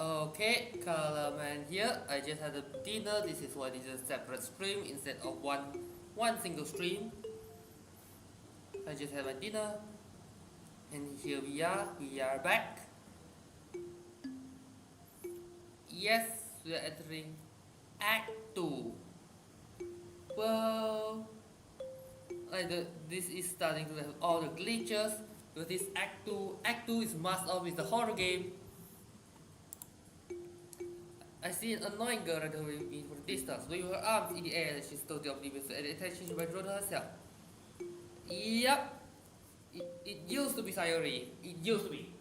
Okay, Color Man here. I just had a dinner. This is why this is a separate stream instead of one single stream. I just had my dinner, and here we are. We are back. Yes, we are entering Act 2. Well, this is starting to have all the glitches. With this Act 2, Act 2 is must off with the horror game. I see an annoying girl running away me from distance, waving her arms in the air. She's totally oblivious to any attention she might draw to herself. Yep, it used to be Sayori. It used to be.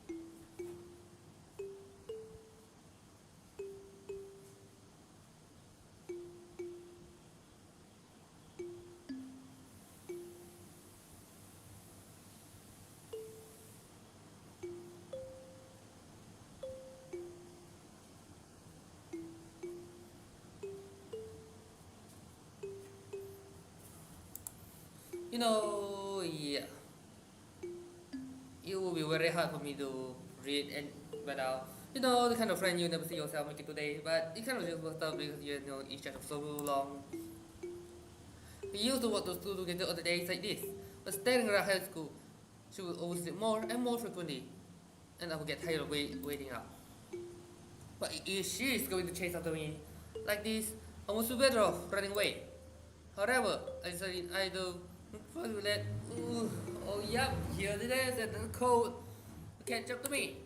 Yeah. It will be very hard for me to read and but the kind of friend you never see yourself making today, but it kind of just worked out because you know each other for so long. We used to walk to school together on the days like this, but staying around high school, she would always sleep more and more frequently, and I would get tired of waiting up. But if she is going to chase after me like this, I must be better off running away. However, I decided either first we let oh yep, here it is and the code to catch up to me.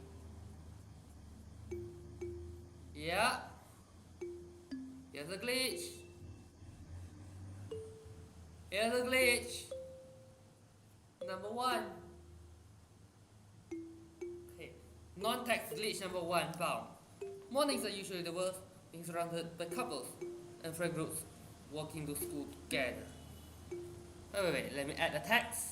Yeah. Here's a glitch. Here's a glitch. Number one. Okay. Non-text glitch number one found. Mornings are usually the worst, being surrounded by couples and friend groups walking to school together. Wait, let me add the text.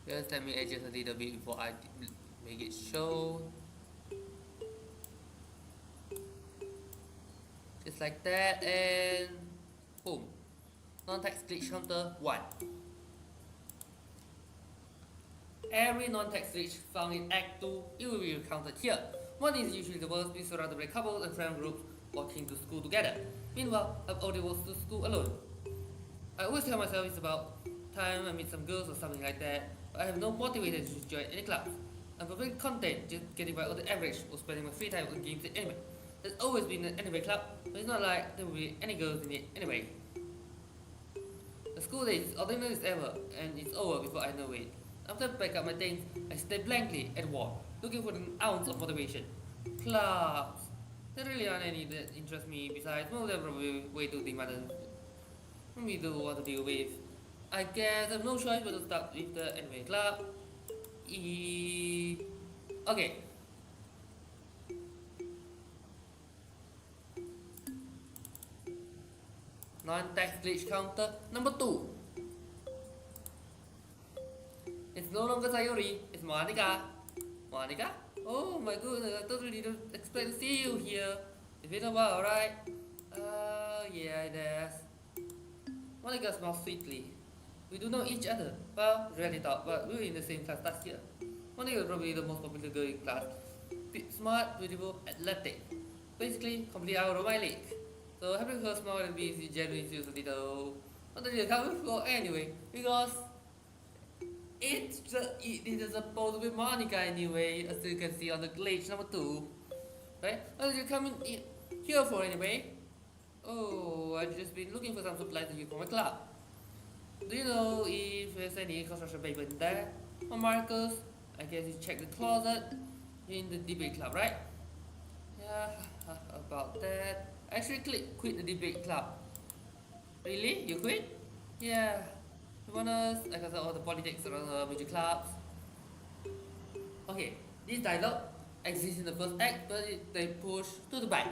Just let me adjust a little bit before I make it show. Just like that, and boom. Non-text glitch counter 1. Every non-text glitch found in Act 2, it will be recounted here. One is usually the worst, being surrounded by couples and friend groups walking to school together. Meanwhile, I've already walked to school alone. I always tell myself it's about time I meet some girls or something like that, but I have no motivation to join any club. I'm perfectly content just getting by on the average or spending my free time on games and anime. There's always been an anime club, but it's not like there will be any girls in it anyway. The school day is ordinary as ever, and it's over before I know it. After I pack up my things, I stare blankly at the wall, looking for an ounce of motivation. Clubs. There really aren't any that interest me besides most of them probably way too demanding for me to want to deal with. I guess I have no choice but to start with the anime club. Okay. Non-text glitch counter number 2. It's no longer Sayori, it's Monica. Monica? Oh my goodness, I totally didn't expect to see you here. It's been a while, right? Yeah, it has. Monica smiles sweetly. We do know each other. Well, rarely talk, but we were in the same class last year. Monica is probably the most popular girl in class. Smart, beautiful, athletic. Basically, completely out of my league. So having her smile and be genuinely feels a little not a little comfortable anyway, because it is supposed to be Monica anyway, as you can see on the glitch number 2. Right? What did you come in here for anyway? Oh, I've just been looking for some supplies to use for my club. Do you know if there's any construction paper in there? Or markers? I guess you check the closet in the debate club, right? Yeah, about that. I actually quit the debate club. Really? You quit? Yeah. To be honest, I got all the politics around the major clubs. Okay, this dialogue exists in the first act, but they push to the back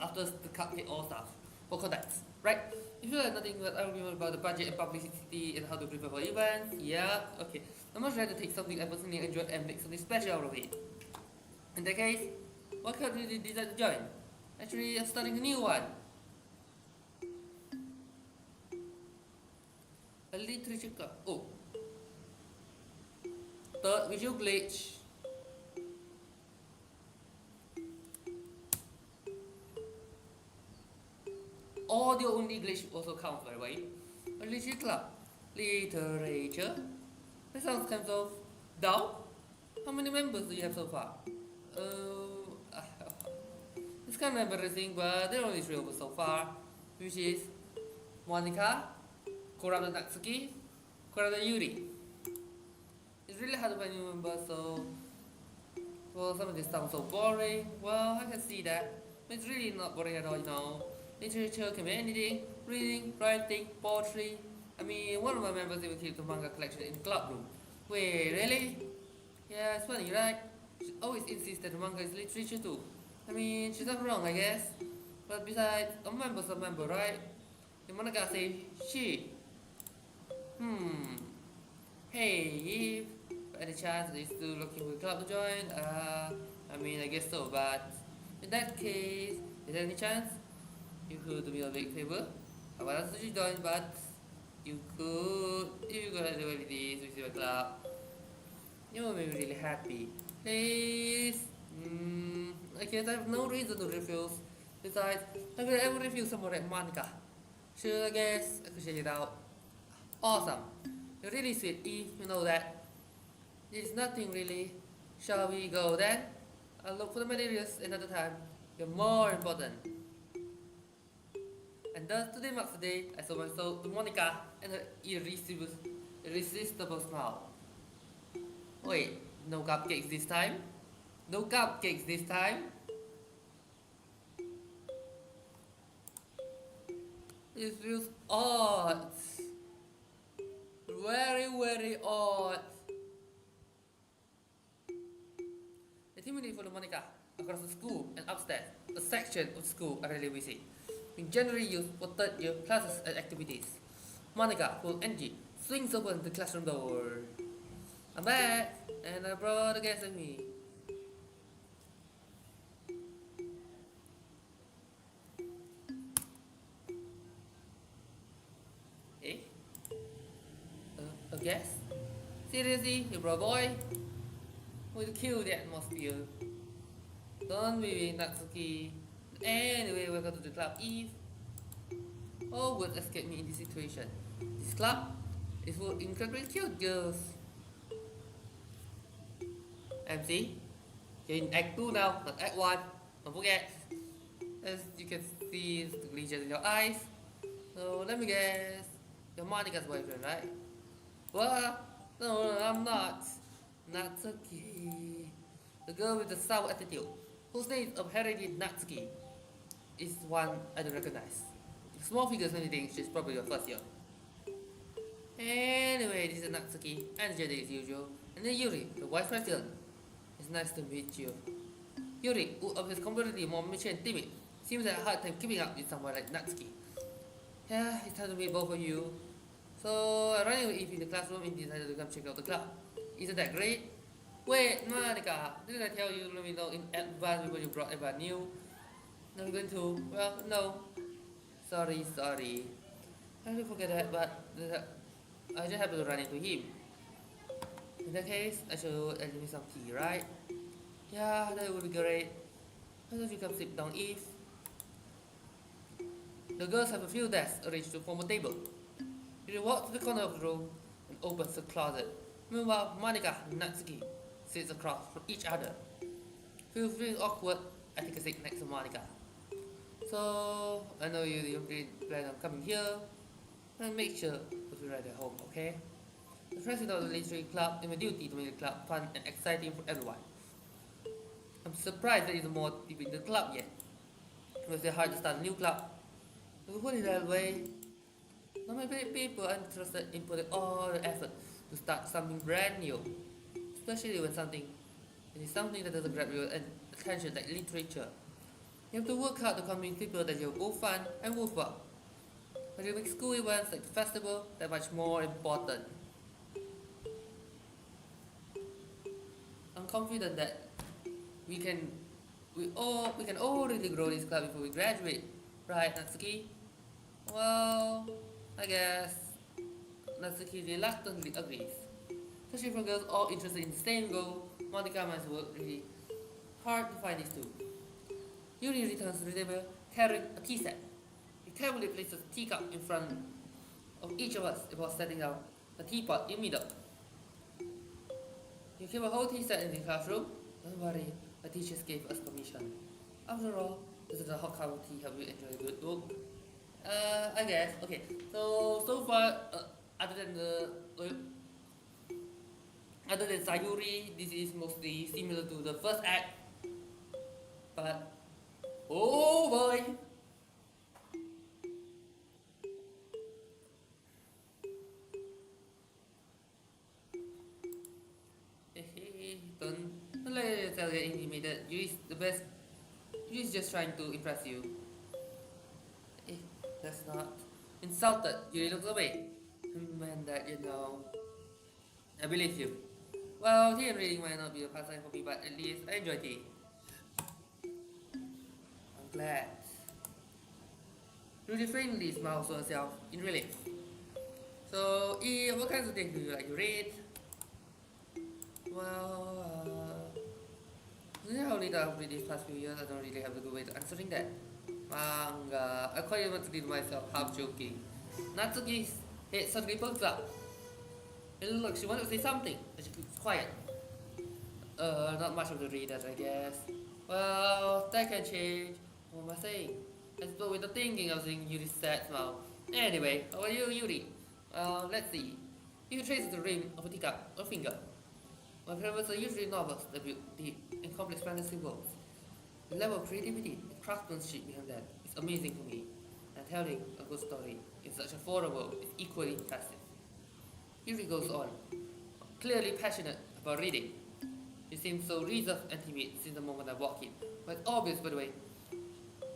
after the club hit all stuff for context. right? If you like nothing but argument about the budget and publicity and how to prepare for events, yeah, okay. I'm much rather take something I personally enjoy and make something special out of it. In that case, what club did you decide to join? Actually, I'm starting a new one. A literature club. Oh, third visual glitch. Audio only glitch also counts, by the way. A literature club. Literature? That sounds kind of dull. How many members do you have so far? Uh, it's kind of embarrassing, but there are only 3 of us so far, which is Monica, Kurata Natsuki, Kurata Yuri. It's really hard to find new members, so well, some of this sounds so boring. Well, I can see that. But it's really not boring at all, you know. Literature can be anything: reading, writing, poetry. I mean, one of my members even keeps the manga collection in the club room. Wait, really? Yeah, it's funny, right? She always insists that the manga is literature too. I mean, she's not wrong, I guess. But besides, a member's a member, right? The manga say she. Hey, if by any chance are you still looking for a club to join? I mean, I guess so, but in that case, is there any chance you could do me a big favor? I want us to join, but you could, if you could do this with your club, you will be really happy. Please. I guess I have no reason to refuse. Besides, I could ever refuse someone like Monica. Sure, I guess I could check it out. Awesome. You're really sweet, Eve, you know that. There's nothing really. Shall we go then? I'll look for the materials another time. You're more important. And thus today marks the day I sold my soul to Monica and her irresistible smile. Wait, no cupcakes this time? No cupcakes this time? It feels odd. Very, very odd. The team for the Monica across the school and upstairs, a section of school are really busy. Being generally used for third year classes and activities. Monica, full energy, swings open the classroom door. I'm back, and I brought a guest with me. Eh? A guest? Seriously, you brought a boy? We'll kill the atmosphere. Don't be Natsuki. Anyway, welcome to the club, Eve. Oh, words escape me in this situation. This club is full of incredibly cute girls. MC, you're in Act 2 now, not Act 1. Don't forget. As you can see the glitches in your eyes. So let me guess. You're Monica's boyfriend, right? What? No, I'm not. Natsuki. The girl with the sour attitude, whose name is apparently Natsuki, is one I don't recognize. Small figures when you think she's probably your first year. Anyway, this is Natsuki, energetic as usual. And then Yuri, the vice president. It's nice to meet you. Yuri, who is completely more mature and timid, seems to have a hard time keeping up with someone like Natsuki. Yeah, it's time to meet both of you. So, I ran into Eve in the classroom and decided to come check out the club. Isn't that great? Wait, Monica, didn't I tell you let me know in advance before you brought everyone new? No, you're going to? Well, no. Sorry. I didn't forget that, but I just happened to run into him. In that case, I should give me some tea, right? Yeah, that would be great. Why don't you come sit down, Eve? The girls have a few desks arranged to form a table. You walk to the corner of the room and opens the closet. Meanwhile, Monica and Natsuki sits across from each other. Feels really awkward. I take a seat next to Monica. So, I know you plan on coming here. And make sure to feel right at home, okay? The president of the literary club is my duty to make the club fun and exciting for everyone. I'm surprised there isn't more people in the club yet. It was hard to start a new club. To put it that way, not many people are interested in putting all the effort to start something brand new. Especially when it is something that doesn't grab your attention like literature. You have to work hard to convince people that you're both fun and worthwhile. But during school events like the festival, they're much more important. I'm confident that we can we can all really grow this club before we graduate, right, Natsuki? Well, I guess Natsuki reluctantly agrees. Especially for girls all interested in the same goal, Monica must work really hard to find these two. Yuri returns to the table carrying a tea set. He carefully places a teacup in front of each of us before setting down the teapot in the middle. You keep a whole tea set in the classroom? Don't worry, the teachers gave us permission. After all, this is a hot cup of tea. Have you enjoyed a good book? I guess. Okay. So far, other than the other than Sayuri, this is mostly similar to the first act. But oh boy! Don't let yourself get intimidated. You is the best. You is just trying to impress you. That's not insulted. You look away. Man, that you know. I believe you. Well, tea and reading might not be a pastime for me, but at least I enjoy tea. I'm glad. Rudy friendly smiles to herself in relief. So, what kinds of things do you like to read? Well, only that I've read these past few years, I don't really have a good way to answering that. Manga. I quite able to read myself, half joking. Natsuki's head suddenly perks up. It looked like she wanted to say something, but she keeps quiet. Not much of the readers, I guess. Well, that can change. What am I saying? I suppose with the thinking, I was saying Yuri's sad smile. Anyway, how are you, Yuri? Let's see. You traces the rim of a teacup or finger. My favorites are usually novels that build deep and complex fantasy worlds. The level of creativity and craftsmanship behind that is amazing for me, and telling a good story in such a foreign world is equally impressive. Yuri goes on, clearly passionate about reading. She seems so reserved and timid since the moment I walk in, but it's obvious, by the way.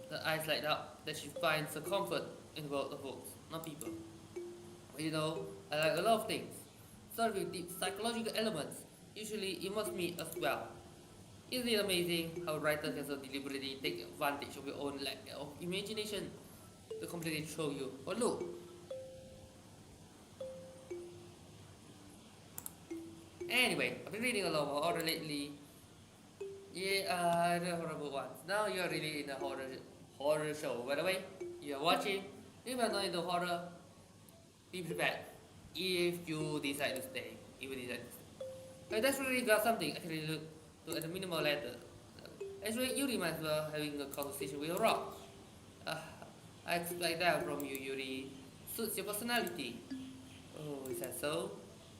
The eyes light up that she finds her comfort in the world of books, not people. But you know, I like a lot of things, sort with deep psychological elements. Usually immerse me as well. Isn't it amazing how a writer can so deliberately take advantage of your own lack of imagination to completely throw you for a loop? Anyway, I've been reading a lot more horror lately. Yeah, the horrible ones. Now you're really in a horror show. By the way, you're watching. If you're not into horror, be prepared. If you decide to stay, But that's really got something actually look to at a minimal letter. Actually, Yuri might as well having a conversation with a rock. I expect that from you, Yuri. Suits your personality. Oh, is that so?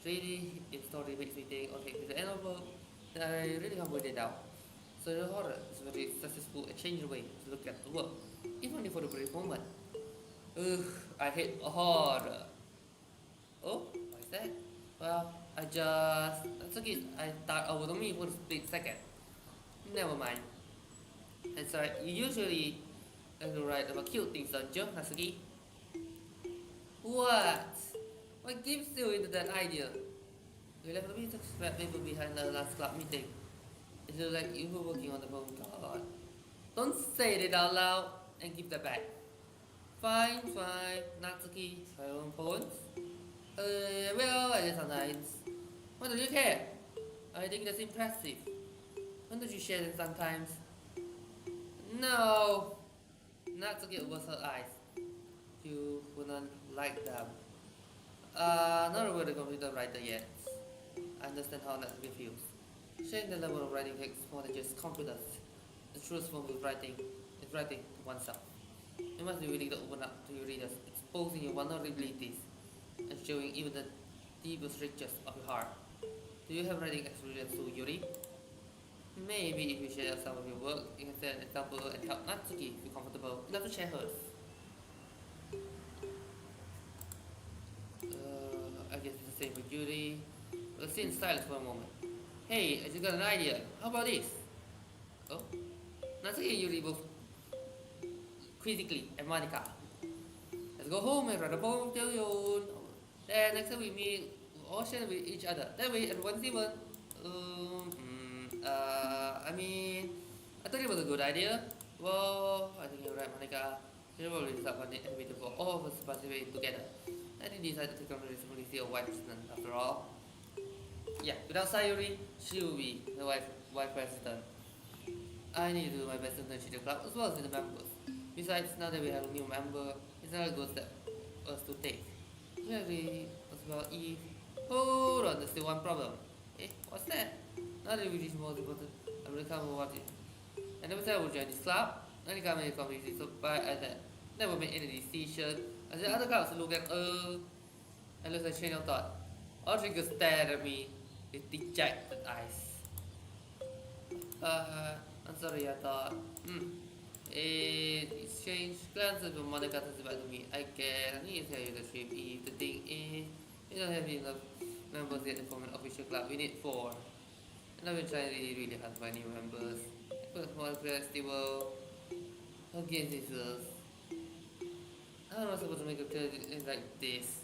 Really, if story makes me think, okay, to the end of the book, then I really can't put it down. So the horror is a very successful and changing way to look at the world, even for a brief moment. Ugh, I hate horror. Oh, why is that? Well, that's okay. I thought over me for a split second. Never mind. That's right. You usually write about cute things, don't you, Natsuki? What? What gives you into that idea? You left a bit of scrap paper behind the last club meeting. It looks like you were working on the phone. God. Don't say it out loud and give that back. Fine, Natsuki, try your own phones. Well, I guess sometimes. Why don't you care? I think that's impressive. Why don't you share them sometimes? No! Natsuki opens her eyes. You wouldn't like them. Not a really computer writer yet. I understand how Natsuki feels. Sharing the level of writing takes more than just confidence. The truest form of writing is writing to oneself. You must be willing to open up to your readers, exposing your vulnerabilities and showing even the deepest riches of your heart. Do you have writing experience too, Yuri? Maybe if you share some of your work, you can set an example and help Natsuki feel comfortable enough to share hers. I guess it's the same with Yuri. Let's sit in silence for a moment. Hey, I just got an idea. How about this? Oh? Natsuki and Yuri both quizzically at Monica. Let's go home and write a poem to you. Then next time we meet, all share with each other. That way everyone's even. I mean, I thought it was a good idea. Well, I think you're right, Monica. It probably is up on the elevator for all of us to participate together. I didn't decide to take on the responsibility of wife president after all. Yeah, without Sayuri, she will be the wife president. I need to do my best to nurture the club as well as the members. Besides, now that we have a new member, it's another good step for us to take. Really, what's about Eve? Hold on, there's still one problem. Eh, what's that? Now that we reach most important, I'm gonna come and watch it. I never said I would join this club. I only come here completely so bad at that. Never made any decision. As the other clubs look at I lost a train of thought. All three girls stared at me with dejected eyes. I'm sorry, I thought. Exchange glances from Monica turns back to me. I guess I need to tell you the truth. If the thing is, we don't have enough members yet to form an official club. We need 4. And I've been trying really hard to find new members. But small festival against this. How am I supposed to make a clear like this?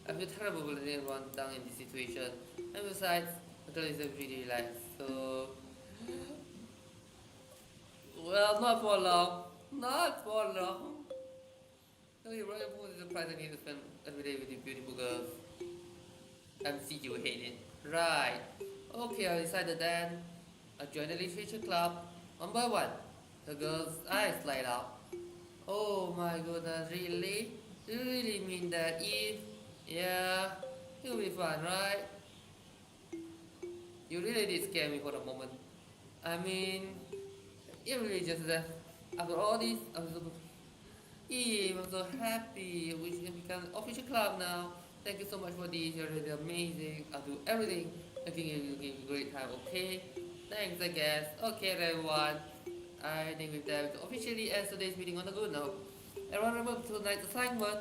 I feel terrible letting everyone down in this situation. And besides, the girl is pretty relaxed, so... Well, not for long. Not for long. Really, Royal Pool is the price I need to spend every day with you beautiful girls. MC, you hate it. Right. Okay, I decided then. I joined the literature club. One by one. The girls' eyes light up. Oh my goodness, really? Do you really mean that, Eve? Yeah, it'll be fun, right? You really did scare me for a moment. I mean, it really just that after all this, I'm so happy we can become an official club now. Thank you so much for this, you're really amazing. I'll do everything. I think you'll give a great time, okay? Thanks, I guess. Okay, everyone. I think with that, we officially end today's meeting on a good note. Everyone remember tonight's assignment.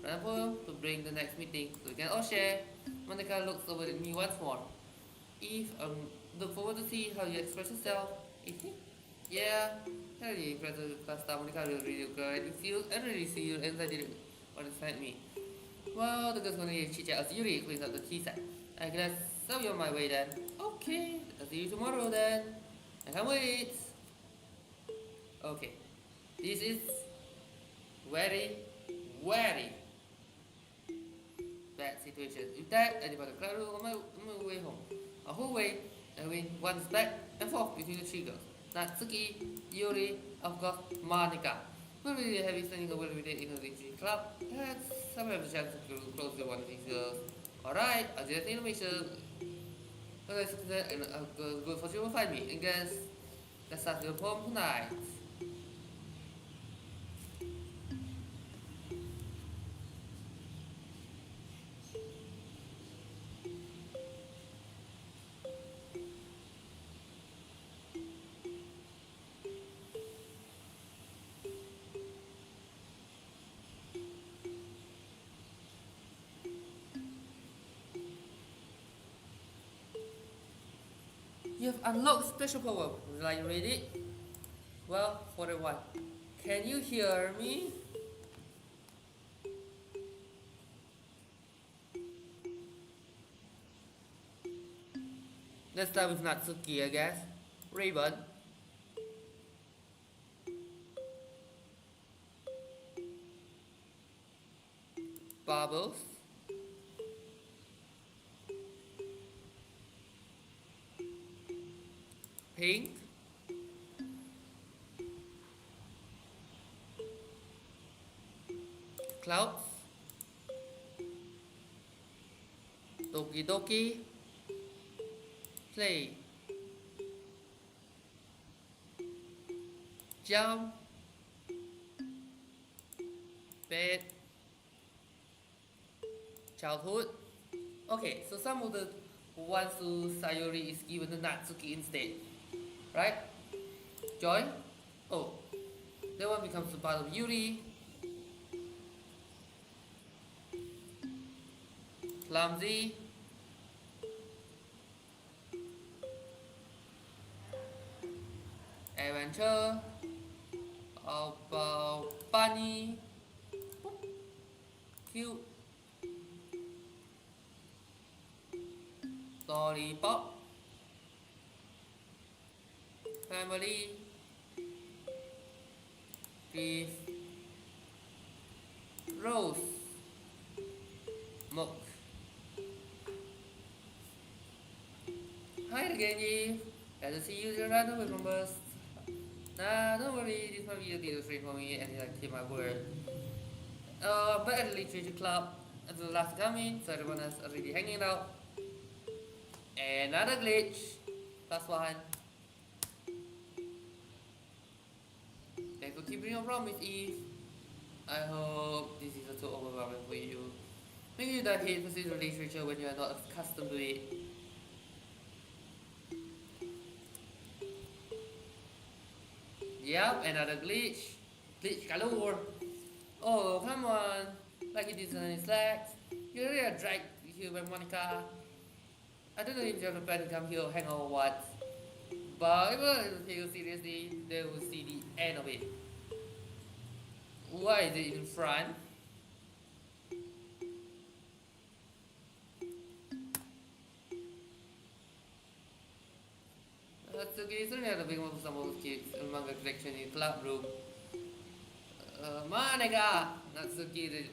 Write a poem to bring the next meeting so we can all share. Monica looks over at me once more. Eve, look forward to see how you express yourself. Yeah, really impressive class time. Monica will really great. I really see you anxiety on inside me. Well, the girl's gonna chit chat as Yuri cleans up the tea set. I guess I'll be on my way then. Okay, I'll see you tomorrow then. I can't wait. Okay, this is very, very bad situation. With that, I depart the classroom on my way home. A whole way, I went once back and forth between the 3 girls. Natsuki, Yuri, of course, Monica. We're really heavy spending over every day in the literature club. That's sometimes the chance to close to one of these girls. Alright, I'll just need to make sure a good fortune will find me. I guess let's start the poem tonight. You have unlocked special power. Will I read it? Well, 41. Can you hear me? Let's start with Natsuki, I guess. Ribbon. Bubbles. Pink. Clouds. Doki Doki. Play. Jump. Bed. Childhood. Okay, so some of the ones to Sayori is given to Natsuki instead. Right? Joy? Oh, that one becomes a part of Yuri. Clumsy. Adventure. About bunny. Cute. Lollipop. Family. Beef. Rose. Milk. Hi again, Eve. Glad to see you run away from us. Nah, don't worry, this might be a little strange for me and I keep my word. But at the literature club, at the last coming, so everyone is already hanging out. Another glitch. Plus one. Thanks for keeping your promise, Eve. I hope this isn't too overwhelming for you. Maybe you don't hate procedural literature when you are not accustomed to it. Yep, another glitch. Glitch galore. Oh, come on. Like it isn't any slacks. You're really a drag here by Monica. I don't know if you're prepared to come here or hang out or what. But if I take you seriously, they will see the end of it. Why is it in front? Natsuki certainly had a big one for some of those kids in manga collection in club room. Monica! Natsuki did.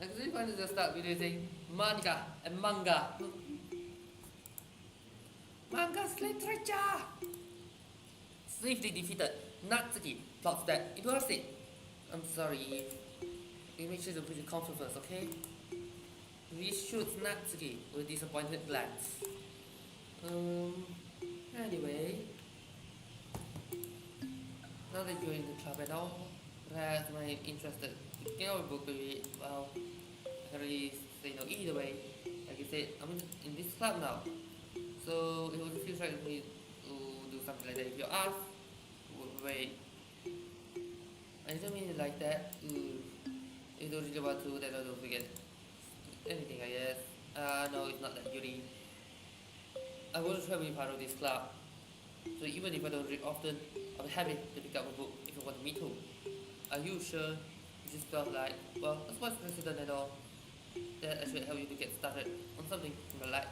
I can see if I just start with saying Monica and manga. Manga's literature! Swiftly defeated, Natsuki plots that it was it. I'm sorry, Eve. We make sure to put the conflict first, okay? We shoot Natsuki with a disappointed glance. Anyway. Now that you're in the club at all, perhaps you might be interested to get our book maybe. Well, I can't really say no either way. Like you said, I'm in this club now. So it would feel right for me to do something like that if you ask. Wait. I don't mean it like that. You don't really want to, then I don't forget anything, I guess. No, it's not that Yuri. I want to try to be part of this club. So even if I don't read often, I'll be happy to pick up a book if you want me to. Are you sure? It just felt like, well, as vice president and all, that I should help you to get started on something in your life.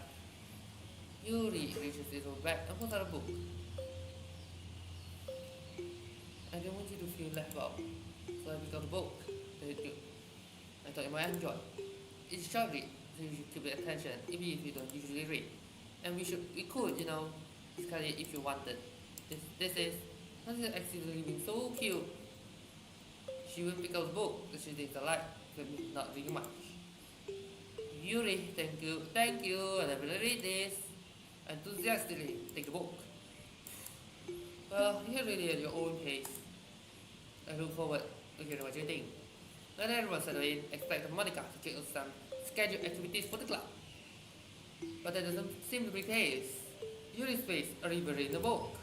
Yuri reaches his own back and pulls out a book. I don't want you to feel left out, so I picked out a book. I thought you might enjoy. It's short read, so you should keep it attention, even if you don't usually read. And we could, discuss it if you wanted. This is not accidentally being so cute. She will pick out the book that she thinks I like, but not really much. Yuri, thank you, and I will read this. Enthusiastically take the book. Well, you're really at your own pace. I look forward to hearing what you think. Let everyone settle in, expect Monica to take us some scheduled activities for the club. But that doesn't seem to be the case. Yuri's face are in the book.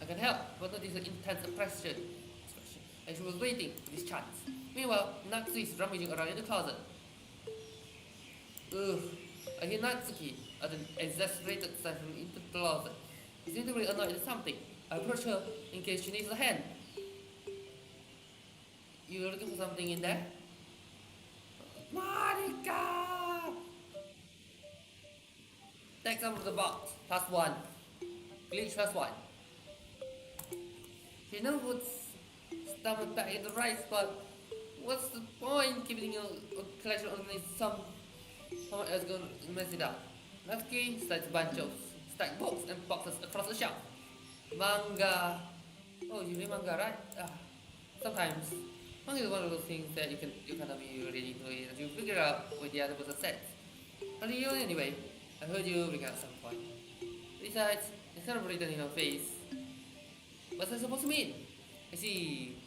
I can help, but notice an intense expression. And she was waiting for this chance. Meanwhile, Natsuki is rummaging around in the closet. Ugh, I hear Natsuki at an exasperated sound from into the closet. She seems to be annoyed at something. I approach her in case she needs a hand. You're looking for something in there? Monica! Take some of the box. Plus one. Glitch plus one. She knows what's stomach back in the right spot. What's the point keeping a collection underneath someone else going to mess it up? Natsuki slides a bunch of stacked books and boxes across the shelf. Manga. Oh, you read manga, right? Sometimes. Manga is one of those things that you cannot be really into it and you figure out what the other person said. But you anyway, I heard you bring out some point. Besides, it's kind of written in your face. What's that supposed to mean? I see.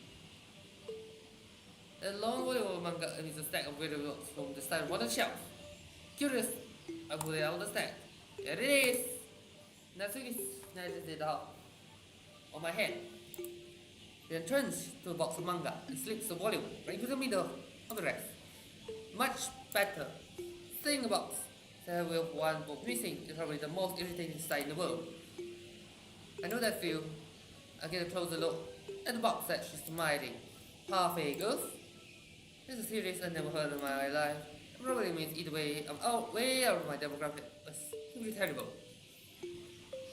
A long volume of manga is a stack of various books from the style of one shelf. Curious, I pull it out of the stack. There it is! Natsuki snatches it out on my head. Then turns to a box of manga and slips the volume right into the middle of the rest. Much better. Thing about that with one book missing is probably the most irritating sight in the world. I know that feel. I get a closer look at the box that she's smiling. Half-figures. This is a series I never heard in my life. It probably means either way, I'm way out of my demographic. It's simply terrible.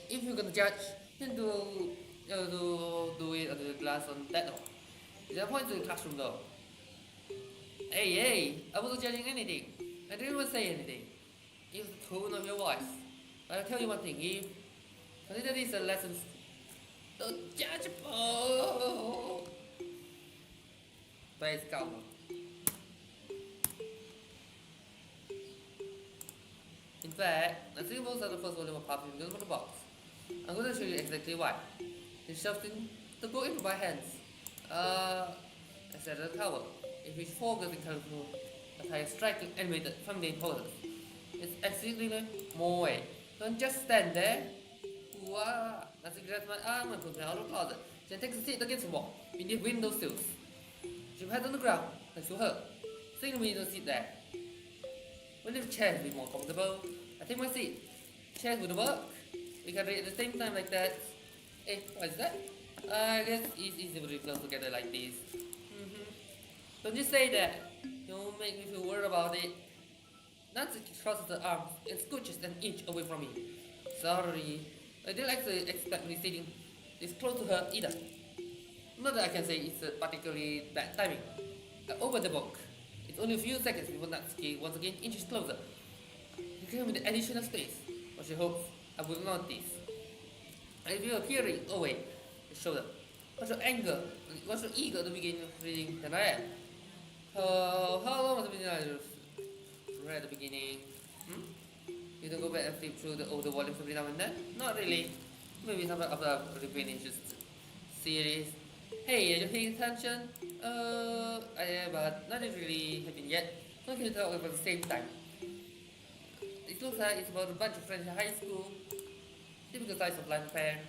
If you're gonna judge, then do it under the glass on that note. There's no point to the classroom though. Hey, I wasn't judging anything. I didn't even say anything. It was the tone of your voice. I'll tell you one thing, if consider this a lesson, don't judge. Oh, but it's calm. In fact, the symbols are the first volume of Puppy because of the box. I'm going to show you exactly why. It's shoved in the book into my hands. I said the cover. It which focus in colorful, but I striking animated from the poses. It's absolutely more way. Don't just stand there. Wow, that's exactly my arm and put me out of closet. Then take a seat against the wall, in the window sills. She head on the ground, next to her. Sing to me, don't sit there. When the chairs be more comfortable, I take my seat. Chairs wouldn't work. We can read at the same time like that. Hey, what is that? I guess it's easy to close together like this. Don't just say that. Don't make me feel worried about it. Nancy crosses her arms and scooches an inch away from me. Sorry. I didn't actually expect me sitting this close to her either. Not that I can say it's particularly bad timing. I opened the book. It's only a few seconds before Natsuki once again inches closer. He came with the additional space, but she hopes I will notice. I feel a peering away his shoulder. Was so anger, was so eager to begin reading than I am. How long has it been right at the beginning? You don't go back and flip through the older volumes every now and then? Not really. Maybe some of the reprinting just series. Hey, are you paying attention? I am, but nothing really happened yet. So can you talk about the same time? It looks like it's about a bunch of friends in high school. Typical size of life affair.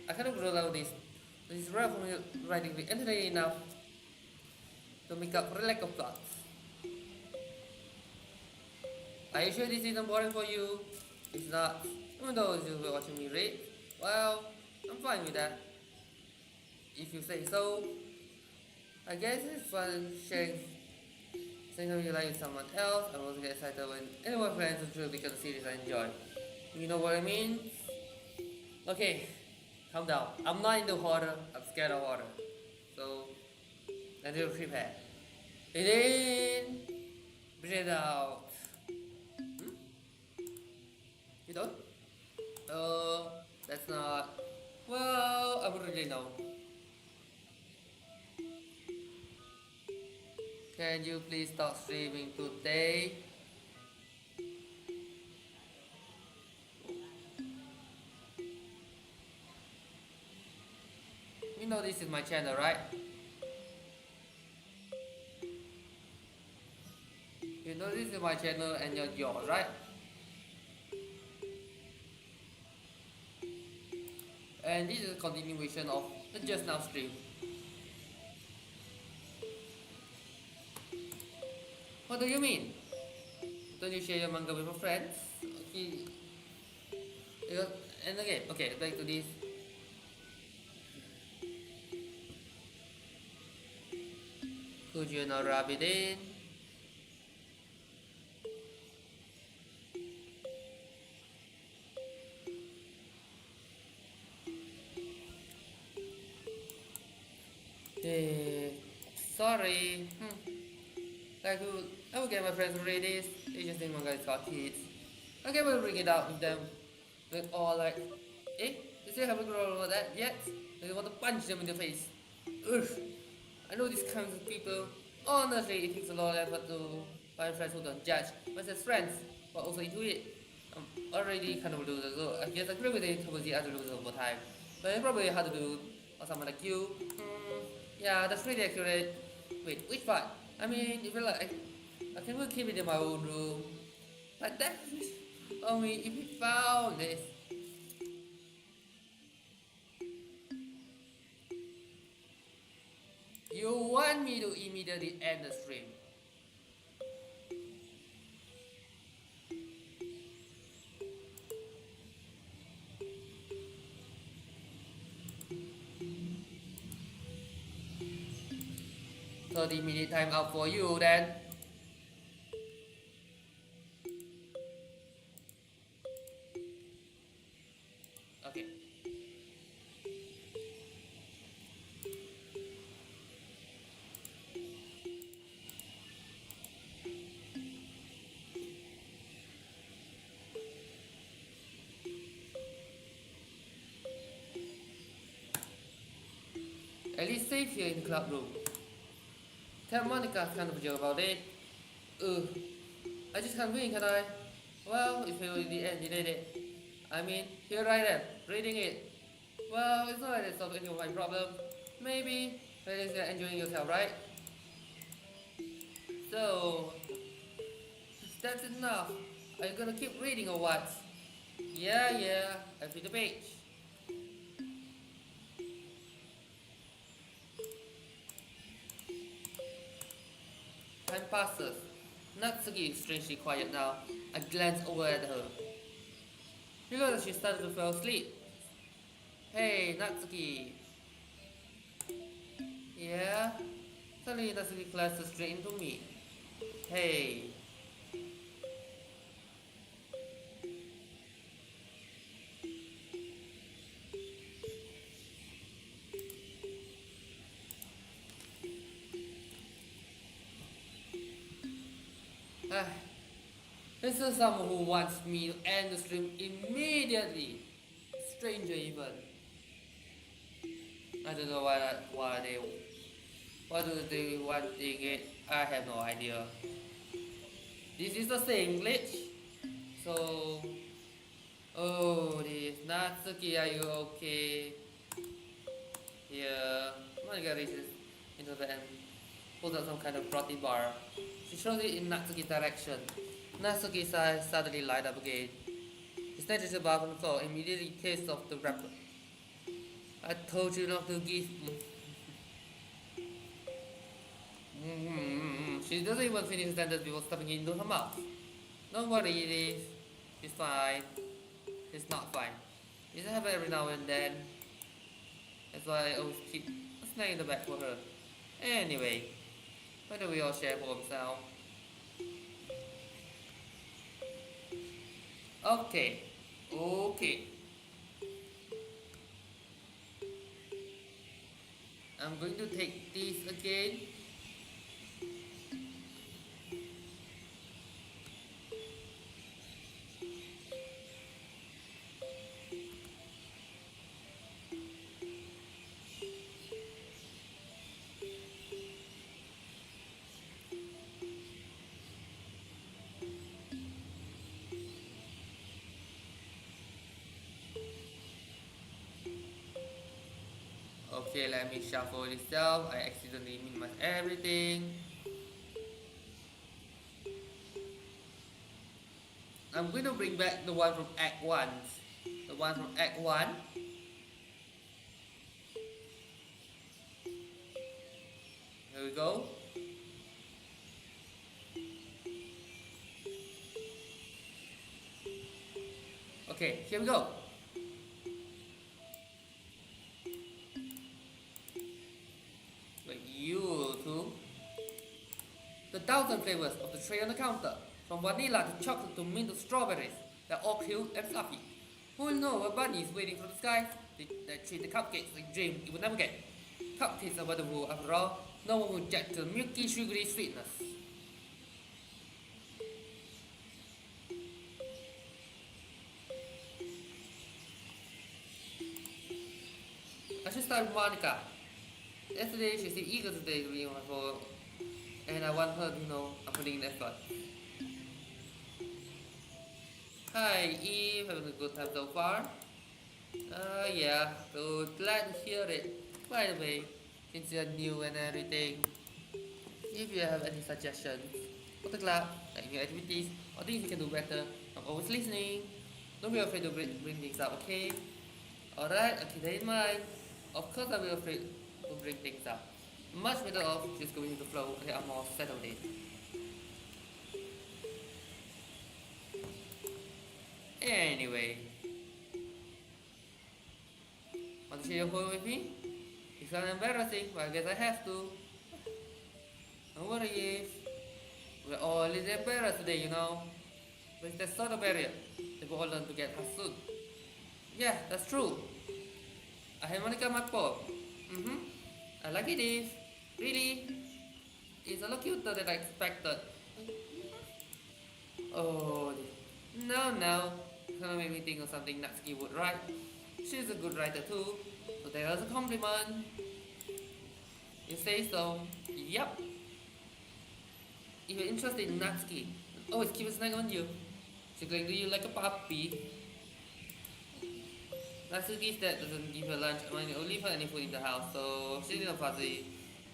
I kind of wrote out this. This is rare for me writing the entertaining enough to make up for the lack of plot. Are you sure this isn't boring for you? It's not. Even though you were watching me read, well, I'm fine with that. If you say so. I guess it's fun sharing something you like with someone else. I also get excited when anyone friends are true because the series I enjoy. You know what I mean? Okay, calm down. I'm not into horror, I'm scared of horror. So, I need to prepare. Breathe in, breathe out. You don't? That's not. Well, I wouldn't really know. Can you please stop streaming today? You know this is my channel, right? You know this is my channel and you're yours, right? And this is a continuation of the just now stream. What do you mean? Don't you share your manga with your friends? Okay. And again, okay, back to this. Could you not rub it in? Sorry. I will get my friends to read this. They just think manga is for kids. Okay, we'll bring it out with them. They're all like, you still haven't grown over that yet? They want to punch them in the face. Ugh. I know these kinds of people. Honestly, it takes a lot of effort to find friends who don't judge. But as friends, but also into it. I'm already kind of a loser, so I guess I agree with it towards the other losers over time. But it's probably hard to do for someone like you. Yeah, that's really accurate. Wait, which part? I mean, if you like, I can really keep it in my own room. Like that. Only if we found this. You want me to immediately end the stream? 30-minute time out for you then. Okay. At least safe here in the club room. Tell Monica's kind of a joke about it. Ugh. I just can't win, can I? Well, if you in the end you did it. I mean, here I am, reading it. Well, it's not like it solves any of my problems. Maybe, but at least you're enjoying yourself, right? So, that's enough. Are you gonna keep reading or what? Yeah, I read the page. Time passes. Natsuki is strangely quiet now. I glance over at her. Because she started to fall asleep. Hey, Natsuki. Yeah? Suddenly Natsuki glances straight into me. Hey. Ah, this is someone who wants me to end the stream immediately. Stranger even. I don't know why do they want it. I have no idea. This is the same glitch. So, oh, this Natsuki, are you okay? Yeah, Monica reaches into the end, pulls out some kind of protein bar. She throws it in Natsuki's direction. Natsuki's eyes suddenly light up again. He snatches the bar from the floor and immediately tastes of the wrapper. I told you not to give. She doesn't even finish the sentence before stuffing it into her mouth. Don't worry, it is. It's fine. It's not fine. It happens every now and then. That's why I always keep a snack in the bag for her. Anyway, why don't we all share for ourselves? Okay. I'm going to take this again. Okay, let me shuffle this down. I accidentally minimize everything. I'm going to bring back the one from Act 1. The one from Act 1. Here we go. Okay, here we go. Like you two. The thousand flavors of the tray on the counter. From vanilla to chocolate to mint to strawberries. They're all cute and fluffy. Who will know a bunny is waiting from the sky? They treat the cupcakes like dream you will never get. Cupcakes are wonderful after all. No one will judge the milky sugary sweetness. I should start with Monica. Yesterday she seemed eager today to be on my phone, and I want her to know I'm putting in effort. Hi Eve, having a good time so far? Yeah, good, glad to hear it. By the way, since you're new and everything, if you have any suggestions for the club, like new activities, or things you can do better, I'm always listening. Don't be afraid to bring things up, okay? Alright, I'll keep that in mind. Of course I will be afraid to bring things up. Much better off just going with the flow until I'm more settled in. Anyway, want to share your phone with me? It's not embarrassing, but I guess I have to. Don't worry if we're all a little embarrassed today, you know. With that sort of barrier, they will all learn to get us soon. Yeah, that's true. A harmonica my poem. Mm-hmm. I like it is. Really? It's a lot cuter than I expected. Oh, no, no. Gonna make me think of something Natsuki would write. She's a good writer too. So there's a compliment. You say so? Yup. If you're interested in Natsuki, always keep a snack on you. She's going to you like a puppy. Natsuki's dad doesn't give her lunch money or leave her any food in the house, so she's in a fuzzy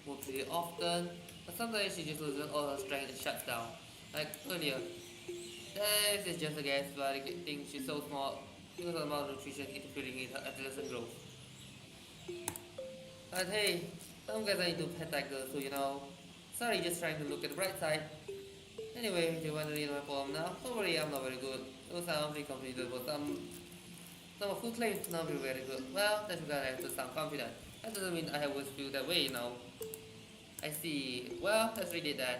mood pretty often. But sometimes she just loses all her strength and shuts down. Like earlier. This is just a guess, but I think she's so small because of the malnutrition interfering with her adolescent growth. But hey, some guys are into pet tigers, so you know. Sorry, just trying to look at the bright side. Anyway, do you want to read my poem now? Don't worry, I'm not very good. Those are pretty confident, but some of who claims to not be very good. Well, that's because I have to sound confident. That doesn't mean I always feel that way, you know. I see. Well, let's read it then.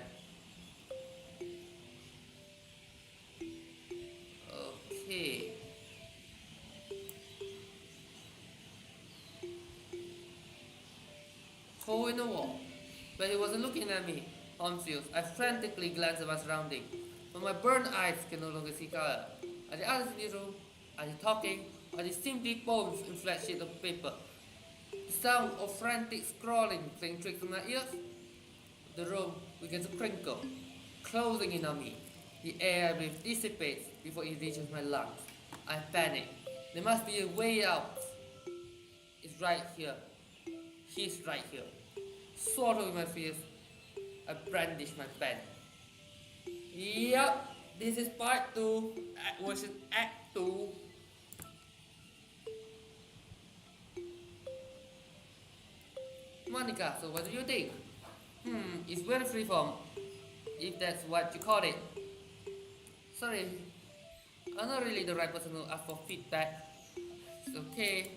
Okay. Hole in the wall. But he wasn't looking at me. Confused, I frantically glanced at my surroundings. But my burned eyes can no longer see color. Are the others in the room? Are they talking? Are they simply poems in flat sheets of paper? The sound of frantic scrawling playing tricks on my ears? The room began to crinkle, closing in on me. The air I breathe dissipates before it reaches my lungs. I panic. There must be a way out. It's right here. He's right here. Swallowing my fears, I brandish my pen. Yup, this is part 2, version Act 2. Monica, so what do you think? It's very freeform, if that's what you call it. Sorry, I'm not really the right person to ask for feedback. It's okay.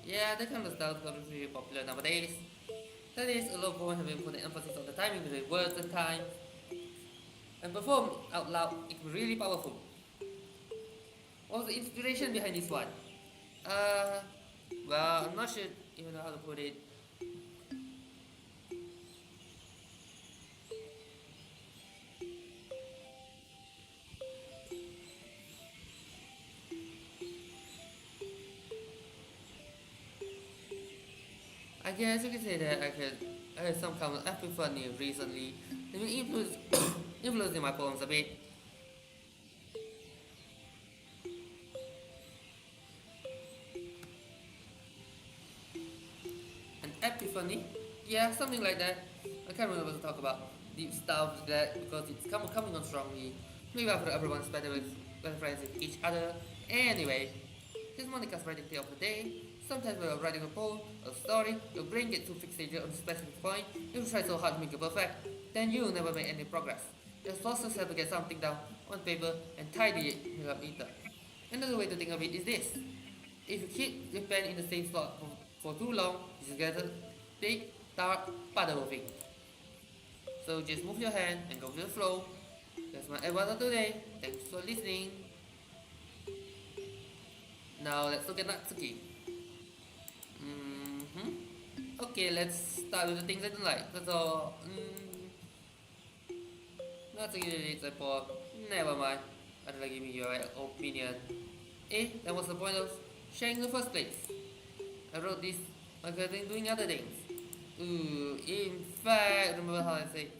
Yeah, that kind of style is really popular nowadays. That is, a lot of poems have been putting emphasis on the timing between words and time. And performed out loud, it's really powerful. What was the inspiration behind this one? Well, I'm not sure even know how to put it. I guess you could say that I had some kind of epiphany recently. They been influencing my poems a bit. An epiphany? Yeah, something like that. I can't remember what to talk about deep stuff like that because it's coming on strongly. Maybe after everyone's better friends with each other. Anyway, this is Monica's writing tale of the day. Sometimes when you're writing a poem, a story, your brain gets too fixated on a specific point. If you try so hard to make it perfect, then you'll never make any progress. Just force yourself to get something down on paper and tidy it up later. Another way to think of it is this. If you keep your pen in the same slot for too long, you just get a big, dark puddle of ink. So just move your hand and go with the flow. That's my advice for today. Thanks for listening. Now let's look at Natsuki. Okay, let's start with the things I don't like. So, Natsuki reads a poem. Never mind. I don't like giving you your opinion. That was the point of sharing in the first place. I wrote this because I'm doing other things. In fact, remember how I said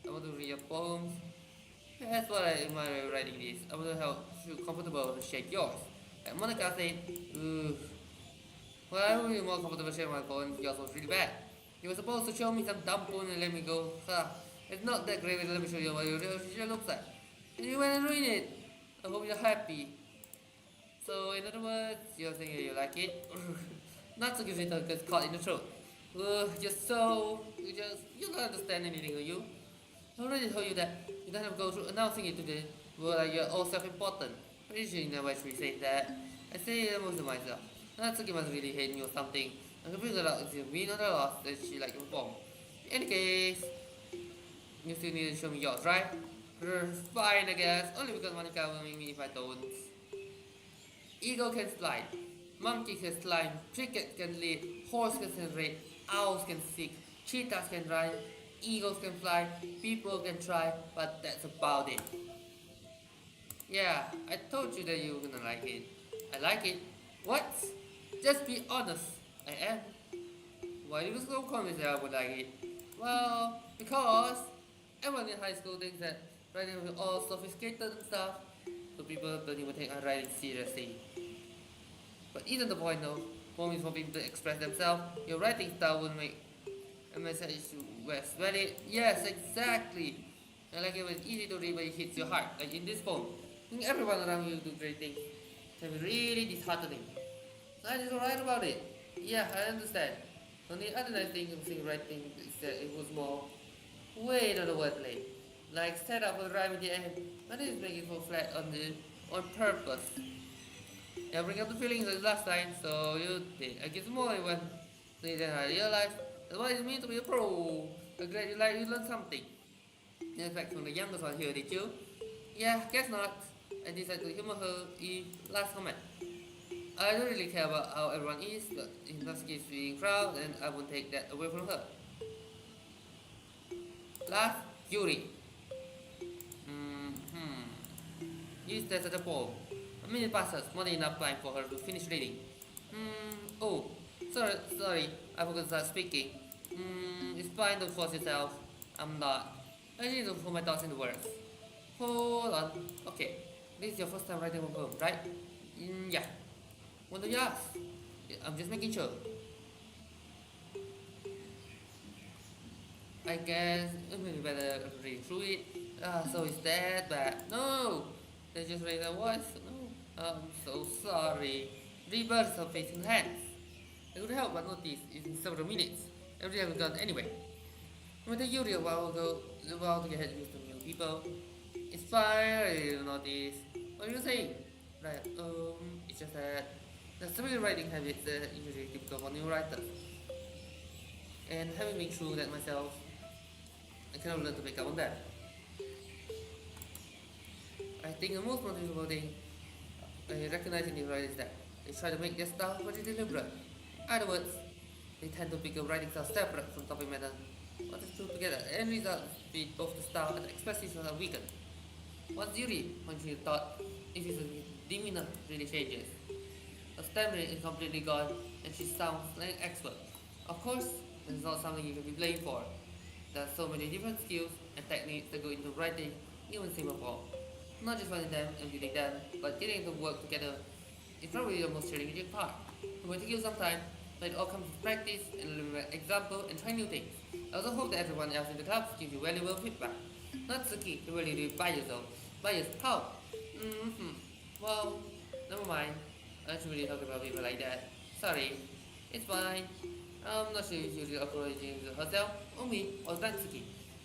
I want to read your poems? That's what I admire writing this. I want to feel comfortable to share yours. And Monica said, well, I would be more comfortable sharing my poems. Yours was really bad. You were supposed to show me some dumb poem and let me go. It's not that great, let me show you what your future looks like. And you went and ruined it. I hope you're happy. So, in other words, you're saying you like it. Not to give it a good caught in the throat. You don't understand anything, do you? I already told you that you don't have to go through announcing it to the world like you're all self-important. Pretty sure you never actually say that. I say it most of myself. Natsuki must really hate me or something. I can figure it out if you win or the loss that she like to perform. In any case, You still need to show me yours, right? Fine, I guess. Only because Monica will make me if I don't. Eagle can fly, monkey can climb, cricket can lead, horse can race, owls can seek, cheetahs can run, eagles can fly, people can try, but that's about it. Yeah, I told you that you were gonna like it. I like it. What? Just be honest. I am. Why do you so confident that I would like it? Well, because everyone in high school thinks that writing is all sophisticated and stuff, so people don't even take writing seriously. But isn't the point though? Point is for people to express themselves. Your writing style will make a message less valid. Yes, exactly. I like it when it's easy to read but it hits your heart, like in this poem. I think everyone around you do great things. It can be really disheartening. So I just write about it. Yeah, I understand. The only other nice thing of writing is that it was more way to the wordplay. Like set up a rhyme at the end, but it's making it fall flat on purpose. Yeah, bring up the feelings as last time, so you did. I guess more than one. Then I realized that what it means to be a pro. I'm glad you learned something. In fact, from the youngest one here, did you? Yeah, guess not. I decided to humor her in last comment. I don't really care about how everyone is, but in that case being proud, then I won't take that away from her. Last, Yuri. Hmm. Use that as a poem. A minute passes, more than enough time for her to finish reading. Oh, sorry, I forgot to start speaking. It's fine, don't force yourself. I'm not. I need to put my thoughts into words. Hold on. Okay, this is your first time writing a poem, right? Yeah. What do you ask? I'm just making sure. I guess maybe better read through it. So is that bad? No! They just raised their voice. No. I'm so sorry. Rebirths are facing hands. I could help but notice in several minutes. Everything was gone anyway. I met Yuri a while to get used to new people. It's fine, I didn't notice. What are you saying? Right, it's just that there's so many writing habits that usually typical for new writers. And having been through that myself, I kind of learned to pick up on that. I think the most noticeable thing I recognize in these writers is that they try to make their style very deliberate. In other words, they tend to pick a writing style separate from topic matter, or just two together, and result with both the style and the expressiveness are weakened. Once you read, once you thought, if his demeanor really changes. Her stamina is completely gone, and she sounds like an expert. Of course, this is not something you can be blamed for. There are so many different skills and techniques that go into writing even simple form. Not just finding them and building them, but getting them to work together is probably the most challenging part. It will take you some time, but it all comes with practice and learning by example and trying new things. I also hope that everyone else in the club gives you valuable feedback. Not the key to really do it by yourself. By yourself. How? Well, never mind. I don't really talk about people like that. Sorry. It's fine. I'm not sure if she's apologizing to herself, or me, or Dansky.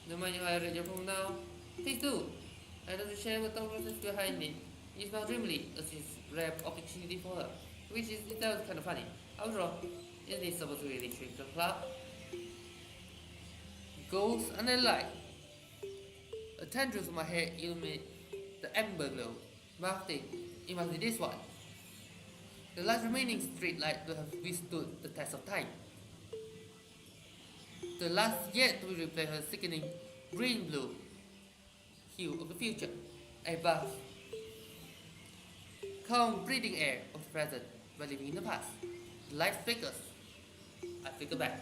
Don't mind if I read your poem now? Please do. I don't share what the process behind it. It's not dreamily, as it's rare opportunity for her, which is itself kind of funny. After all, isn't it supposed to really trick the club? Goals and a light. A tendril from my hair illuminate the amber glow. Marketing, it must be this one. The last remaining street light will have withstood the test of time. The last yet to replace her sickening green-blue hue of the future. A bath. Calm breathing air of the present by living in the past. The light flickers. I flicker back.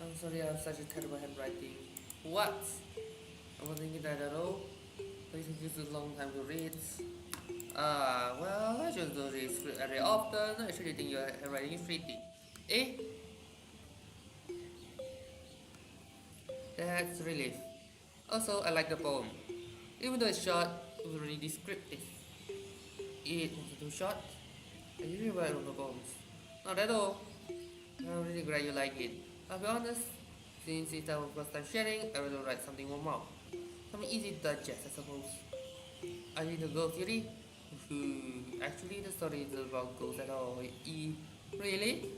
I'm sorry, I have such a terrible handwriting. What? I was thinking that at all. But it takes a long time to read. Well, I just do this very often. I actually think your handwriting is pretty. Eh? That's relief. Also, I like the poem. Even though it's short, it was really descriptive. It was too short. I usually write longer poems. Not at all. I'm really glad you like it. I'll be honest, since it's our first time sharing, I will write something more. Something easy to digest, I suppose. I need a ghost theory. Actually, the story is about ghosts at all. Really?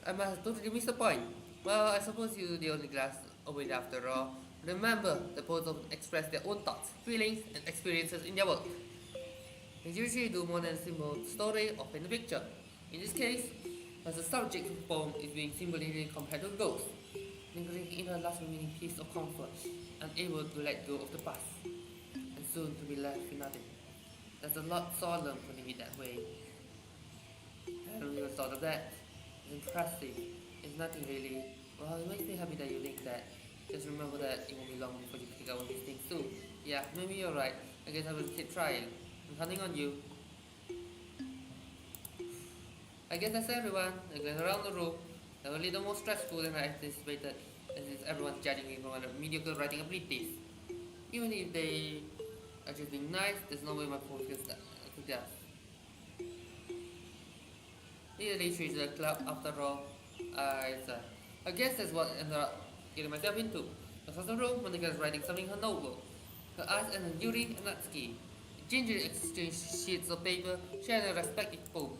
I must totally miss the point. Well, I suppose you're the only glass of it after all. Remember, the poets often express their own thoughts, feelings, and experiences in their work. They usually do more than a simple story or paint a picture. In this case, as the subject of the poem is being symbolically compared to a ghost, lingering in a last remaining piece of comfort, unable to let go of the past, and soon to be left with nothing. That's a lot solemn putting it that way. I hadn't even thought of that. It's impressive. It's nothing really. Well, it makes me happy that you think that. Just remember that it won't be long before you pick up on these things too. Yeah, maybe you're right. I guess I will keep trying. I'm counting on you. I guess that's everyone. I glance around the room. That was a little more stressful than I anticipated, since everyone's judging me for my mediocre writing abilities. Even if they are just being nice, there's no way my poems can stand. Nearly reached the club after all. I guess that's what I ended up getting myself into. Across the room, Monica is writing something in her notebook. Her eyes and Yuri and Natsuki gingerly exchanged sheets of paper, sharing their respective poems.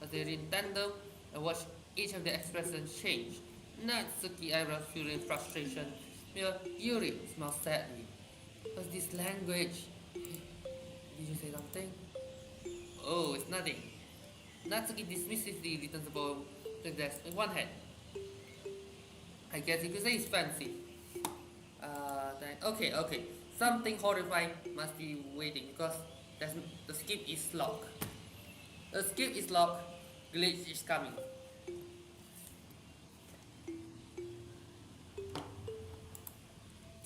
As they read in tandem, I watched each of their expressions change. Natsuki eyebrows filled in frustration, while Yuri smiled sadly. What's this language? Did you say something? Oh, it's nothing. Natsuki dismissively returns the poem to the desk with one hand. I guess you could say it's fancy. Okay. Something horrifying must be waiting because the skip is locked. The skip is locked. Glitch is coming.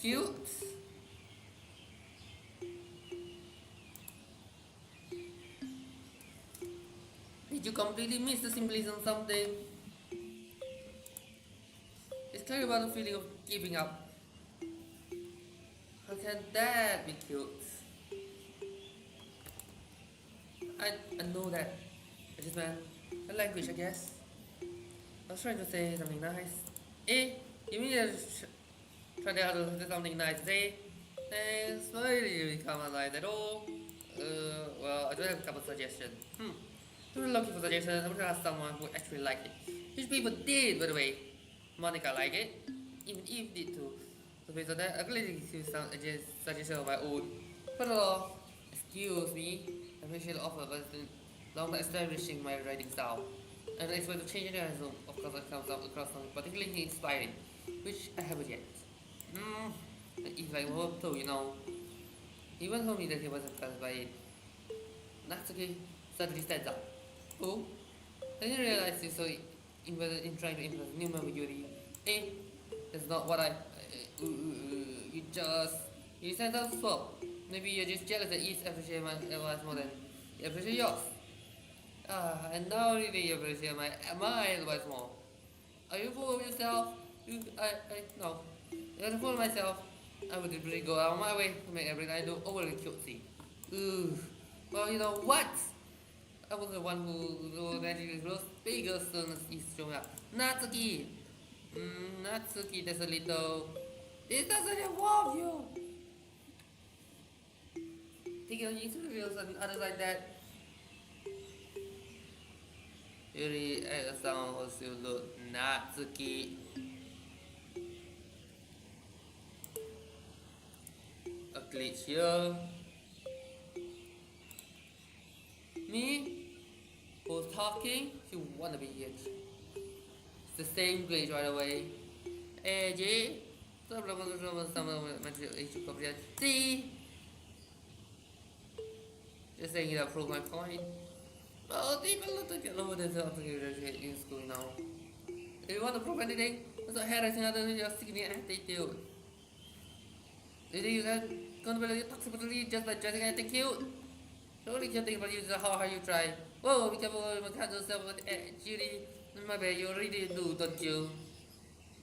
Cute. Did you completely miss the symbolism of something? It's clear about the feeling of giving up. How can that be cute? I know that. I just meant a language, I guess. I was trying to say something nice. Eh? You mean try to say something nice today? Thanks, but I didn't become alive at all. Well, I do have a couple suggestions. I'm really looking for suggestions. I'm gonna ask someone who actually liked it. Which people did, by the way. Monica liked it. Even Eve did too. So based on that, I really give some suggestions of my own. First of all, excuse me, I appreciate the offer, but it's been long establishing my writing style. And I expect to change it as of course it comes out across something particularly inspiring, which I haven't yet. It's like hope too, He even told me that he was impressed by it. Natsuki suddenly stands up. Oh? I didn't realize you so invested in trying to impress new member Yuri. That's not what you stand out slow. Maybe you're just jealous that each appreciate my advice more than you appreciate yours. And now really you appreciate my advice more. Are you full of yourself? No. If I full of myself, I would really go out of my way to make everything I do overly cutesy. Well, you know what? I was the one who magically grows bigger as soon as he's showing up. Natsuki! Natsuki, there's a little... It doesn't involve you! Taking on interviews and others like that. Yuri at a sound also look Natsuki. A glitch here. Me? Who's talking? You wanna be here. It's the same glitch right away. G. See? Just saying it prove my point. Oh, people look at over the in school now. If you want to prove anything, that's what harassing others with your sticking attitude. You think you can control toxicity just by dressing anything cute? Surely you think about you how you try. Whoa, be careful, you can't yourself with Judy. My bad, you really do, don't you?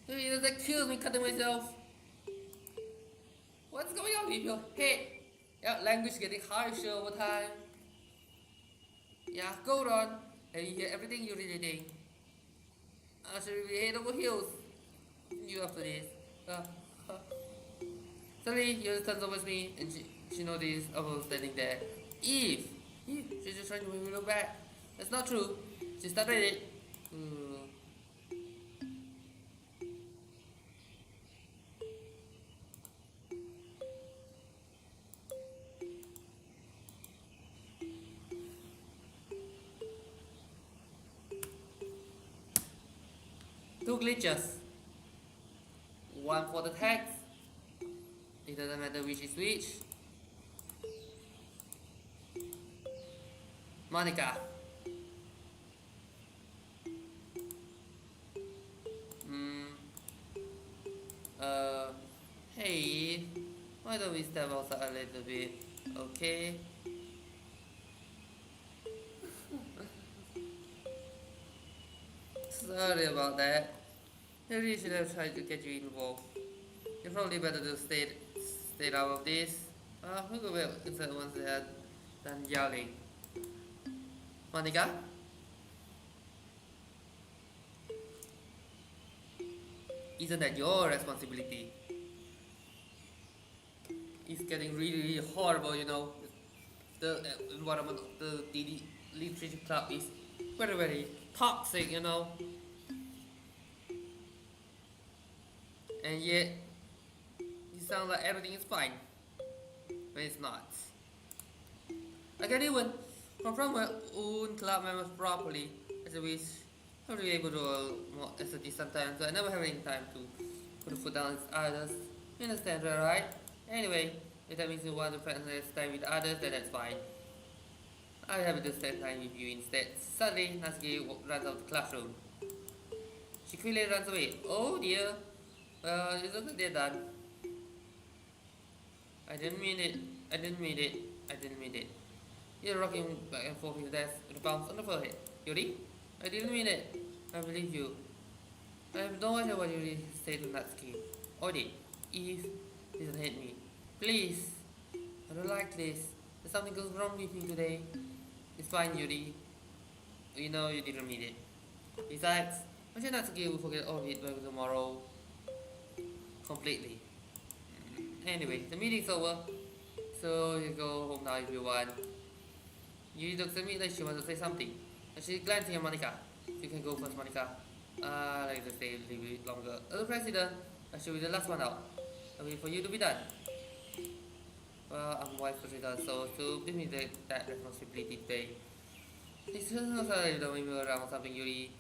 You just accuse me cutting myself. What's going on with your head? Yeah, language getting harsher over time. Yeah, go on. And you hear everything you're reading. I should be head over heels. You after this. Uh, uh. Suddenly, Yoda turns over me and she notices I was standing there. Eve! Eve! She's just trying to make me look bad. That's not true. She started it. Two glitches. One for the text. It doesn't matter which is which. Monica. Hmm. Uh. Hey. Why don't we step outside a little bit? Okay. Sorry about that. Maybe should have tried to get you involved. You're probably better to stay out of this. We'll go back inside once they are done yelling. Monica? Isn't that your responsibility? It's getting really, really horrible, you know. The environment of the DD Literature Club is very, very toxic, you know. And yet, you sound like everything is fine, but it's not. I can't even confront my own club members properly, as I wish I would be able to more assertive sometimes, but I never have any time to put a foot down with others. You understand that, right? Anyway, if that means you want to spend less time with others, then that's fine. I'll be happy to spend time with you instead. Suddenly, Natsuki runs out of the classroom. She quickly runs away. Oh dear. Well, it looks like they're done. I didn't mean it. I didn't mean it. I didn't mean it. You're rocking back and forth in the desk with a bounce on the forehead. Yuri? I didn't mean it. I believe you. I have no idea what Yuri said to Natsuki. Odi, Eve, doesn't hate me. Please. I don't like this. There's something goes wrong with me today. It's fine, Yuri. You know you didn't mean it. Besides, I'm sure Natsuki will forget all of it by tomorrow. Completely. Anyway, the meeting's over. So you go home now if you want. Yuri looks at me like she wants to say something. And she's glancing at Monica. You can go first, Monica. I'd like to stay a little bit longer. As the president, I should be the last one out. I wait for you to be done. Well, I'm vice president, so give me that responsibility today. It's just not that you don't make me around or something, Yuri.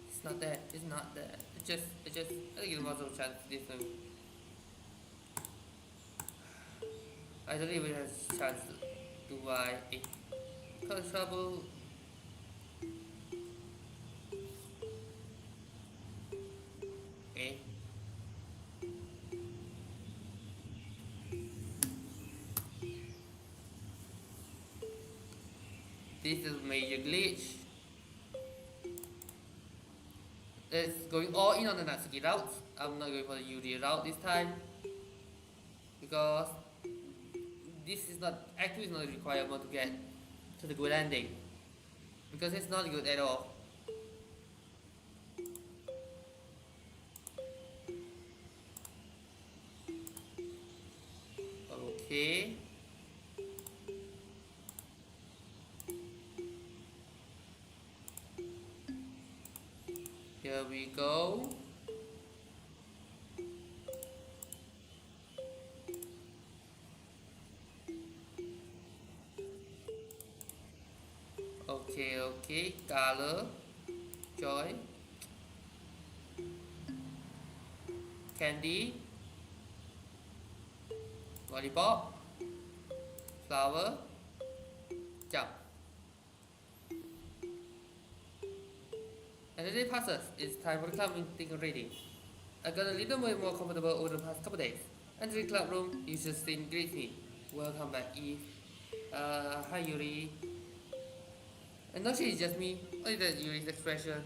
It's not that. It's not that. I think it's more of a chance this time. I don't even have a chance to buy it. Cause trouble. Eh? This is major glitch. It's going all in on the Natsuki route. I'm not going for the Yuri route this time. Because this is not actually not a requirement to get to the good ending. Because it's not good at all. Okay. Here we go. Okay, color, joy, candy, lollipop, flower, jump. And the day passes. It's time for the club meeting reading. I got a little bit more comfortable over the past couple days. Enter the club room, you just greet me. Welcome back, Eve. Hi Yuri. And not sure it's just me, only that Yuri's expression.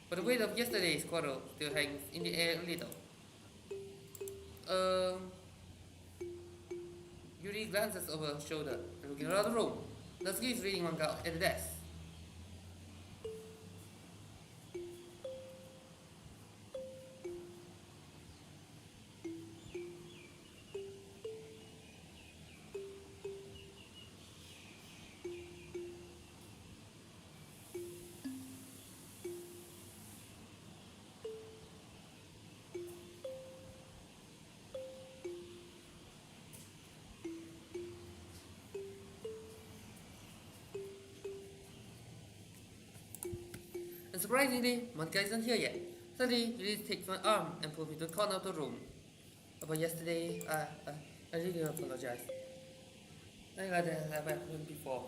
But the weight of yesterday's quarrel still hangs in the air a little. Um, Yuri glances over her shoulder, looking around the room. Natsuki is reading manga at the desk. And surprisingly, Monica isn't here yet. Suddenly, Yuri takes my arm and pulls me to the corner of the room. About yesterday, I really apologize. I got that happened before.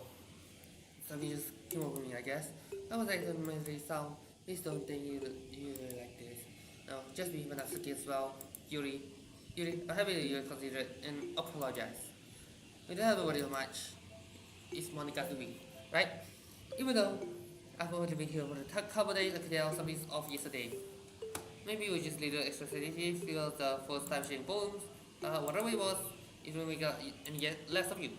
Something just came over me, I guess. I was acting mentally sound. Please don't think you like this. No, just be Natsuki as well. Yuri. Yuri, I'm happy that you consider it and apologize. We don't have to worry much. It's Monica doing, right? Even though I've only been here for a couple days, I could tell something's off yesterday. Maybe it was just little extra sensitive because the first time sharing poems, whatever it was, it will make any less of you.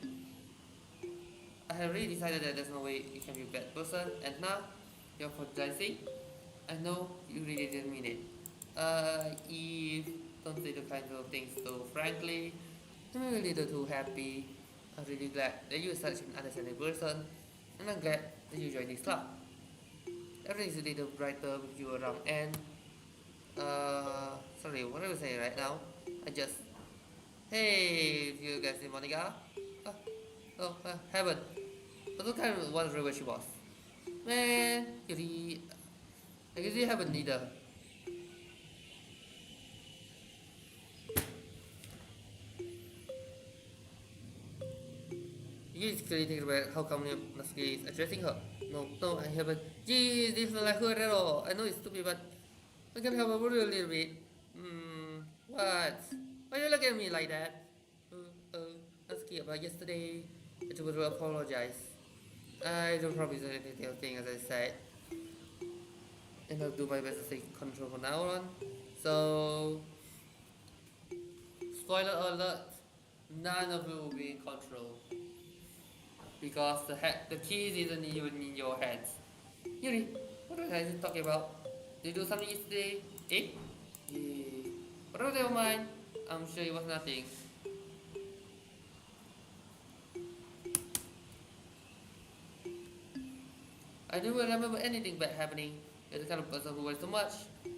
I have really decided that there's no way you can be a bad person, and now you're apologizing. I know you really didn't mean it. Eve, don't say the kinds of things so frankly. I'm really a little too happy. I'm really glad that you're such an understanding person, and I'm glad that you joined this club. Everything's a little brighter with you around, and sorry, what am I saying right now? I just, hey, you guys see Monica? Haven't. I don't kind of wonder where she was. Man, I guess you haven't either. You is clearly thinking about how come Natsuki is addressing her. No, I haven't. Geez, this is not like her at all. I know it's stupid, but I can help her a little bit. What? Why you look at me like that? Natsuki, about yesterday, I just want to apologize. I don't promise anything as I said. And I'll do my best to stay control from now on. So, spoiler alert, none of it will be in control. Because the keys isn't even in your hands. Yuri, what are you guys talking about? Did you do something yesterday? Eh? Yeah. Whatever never mind. I'm sure it was nothing. I don't remember anything bad happening. You're the kind of person who worries so much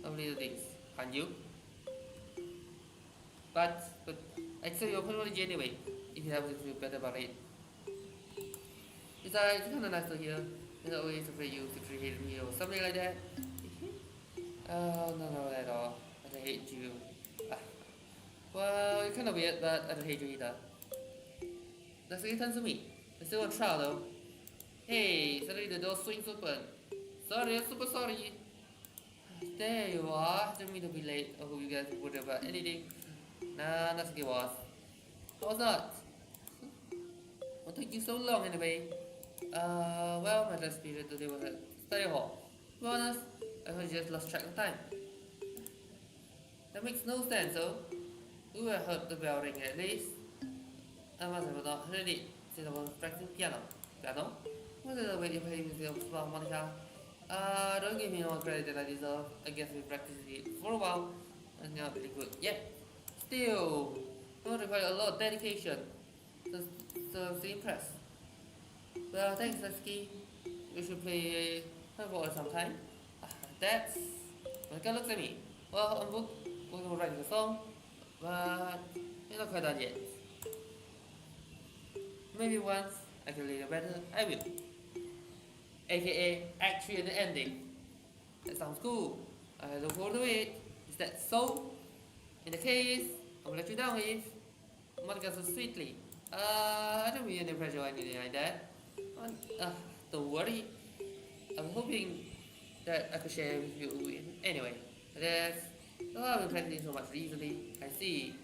of little things, aren't you? But accept your apology anyway, if you have to feel better about it. Besides, it's kinda nice to hear. It's always afraid you hate me or something like that. Oh, no, not at all. I don't hate you. Ah. Well, it's kinda weird, but I don't hate you either. That's what it turns to me. I'm still on trial though. Hey, suddenly the door swings open. Sorry, I'm super sorry. There you are. Didn't mean to be late. I hope you guys would about anything. Nah, that's okay, boss. I was not. What took you so long anyway? Well, my last period today was at study hall. To be honest, I just lost track of time. That makes no sense, though. We were heard the bell ring at least. I must have not heard it since I was practicing piano. Piano? What is the way you play music about Monica? Don't give me more credit than I deserve. I guess we practiced it for a while and not really good yet. Still, it will require a lot of dedication. So I'm still impressed. Well, thanks, Satsuki. We should play her for sometime. That's. Monica looks at me. Well, I'm working on writing a song, but it's not quite done yet. Maybe once I can lead it better, I will. AKA actually an ending. That sounds cool. I look forward to it. Is that so? In the case, I will let you down with Monica so sweetly. I don't mean any pressure or anything like that. Don't worry. I'm hoping that I could share with you anyway. That's I've been practicing so much recently. I see.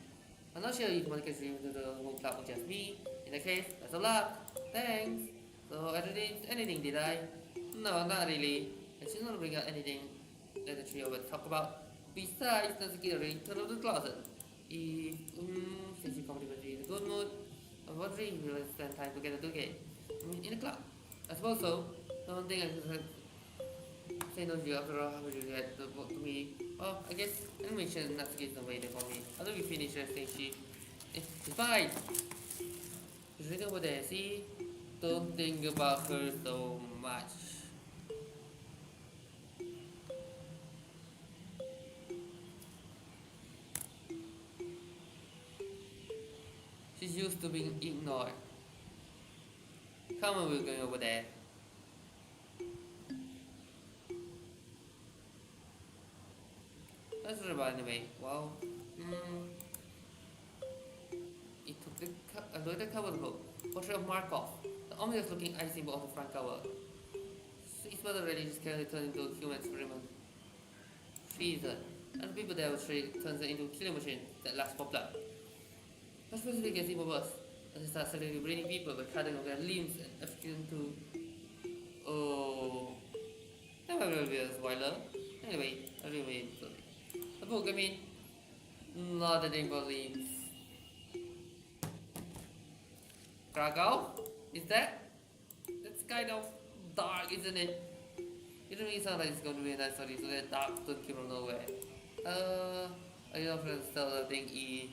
I'm not sure if one can stream to the whole club or just me. In that case, that's a lot. Thanks. So I didn't anything, did I? No, not really. I should not bring up anything that the trio would talk about. Besides the security, turn off the closet. If since you comfortably in a good mood, I was wondering if you will spend time together today. In the club. I suppose so. I don't think I could say no to you after all. How would you get the book to me? Well, I guess animation not to get the way there for me. After we finish resting, it's fine. She's right over there. See, don't think about her so much. She's used to being ignored. Come on, we're going over there. Let's remind anyway. Wow. It took a look at the cover of the book. Portrait of Markov, the ominous looking eye symbol on the front cover. His mother really just carefully turned into a human experiment. Treason. And the people there were turns her into a killing machine that lasts for blood. How specific gets even worse. As they start suddenly breeding people by cutting off their limbs and executing to. Oh. That might well be a spoiler. Anyway, the book, I mean, not the thing for limbs. Krakow? Is that? That's kind of dark, isn't it? It doesn't really sound like it's going to be a nice story, so that dark don't come from nowhere. I don't know if it's still the thing E.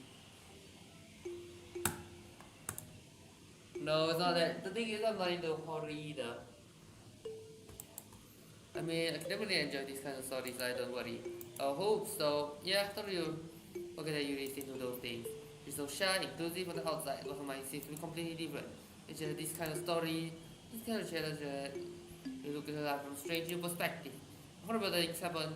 No, it's not that. The thing is, I'm not into horror either. I mean, I can definitely enjoy these kind of stories, don't worry. I hope so. Yeah, after you forget that you really into those things. You're so shy, inclusive on the outside, but from mine seems to be completely different. It's just this kind of story, this kind of challenge that you look at life from a strange new perspective. Horrible things happen,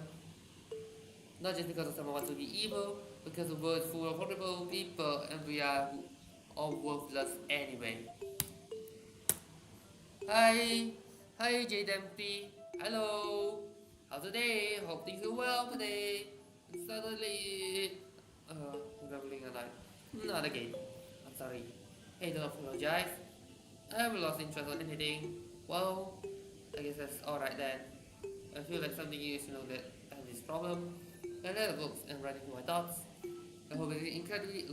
not just because someone wants to be evil, because the world is full of horrible people and we are all worthless anyway. Hi, hi JDMP, hello, how's the day? Hope things are well today. And suddenly, rumbling a light. Not again. I'm sorry. Hey, don't apologize. I haven't lost interest on anything. Well, I guess that's alright then. I feel like something you should know that I have this problem. I read the books and writing my thoughts. I hope it's incredibly.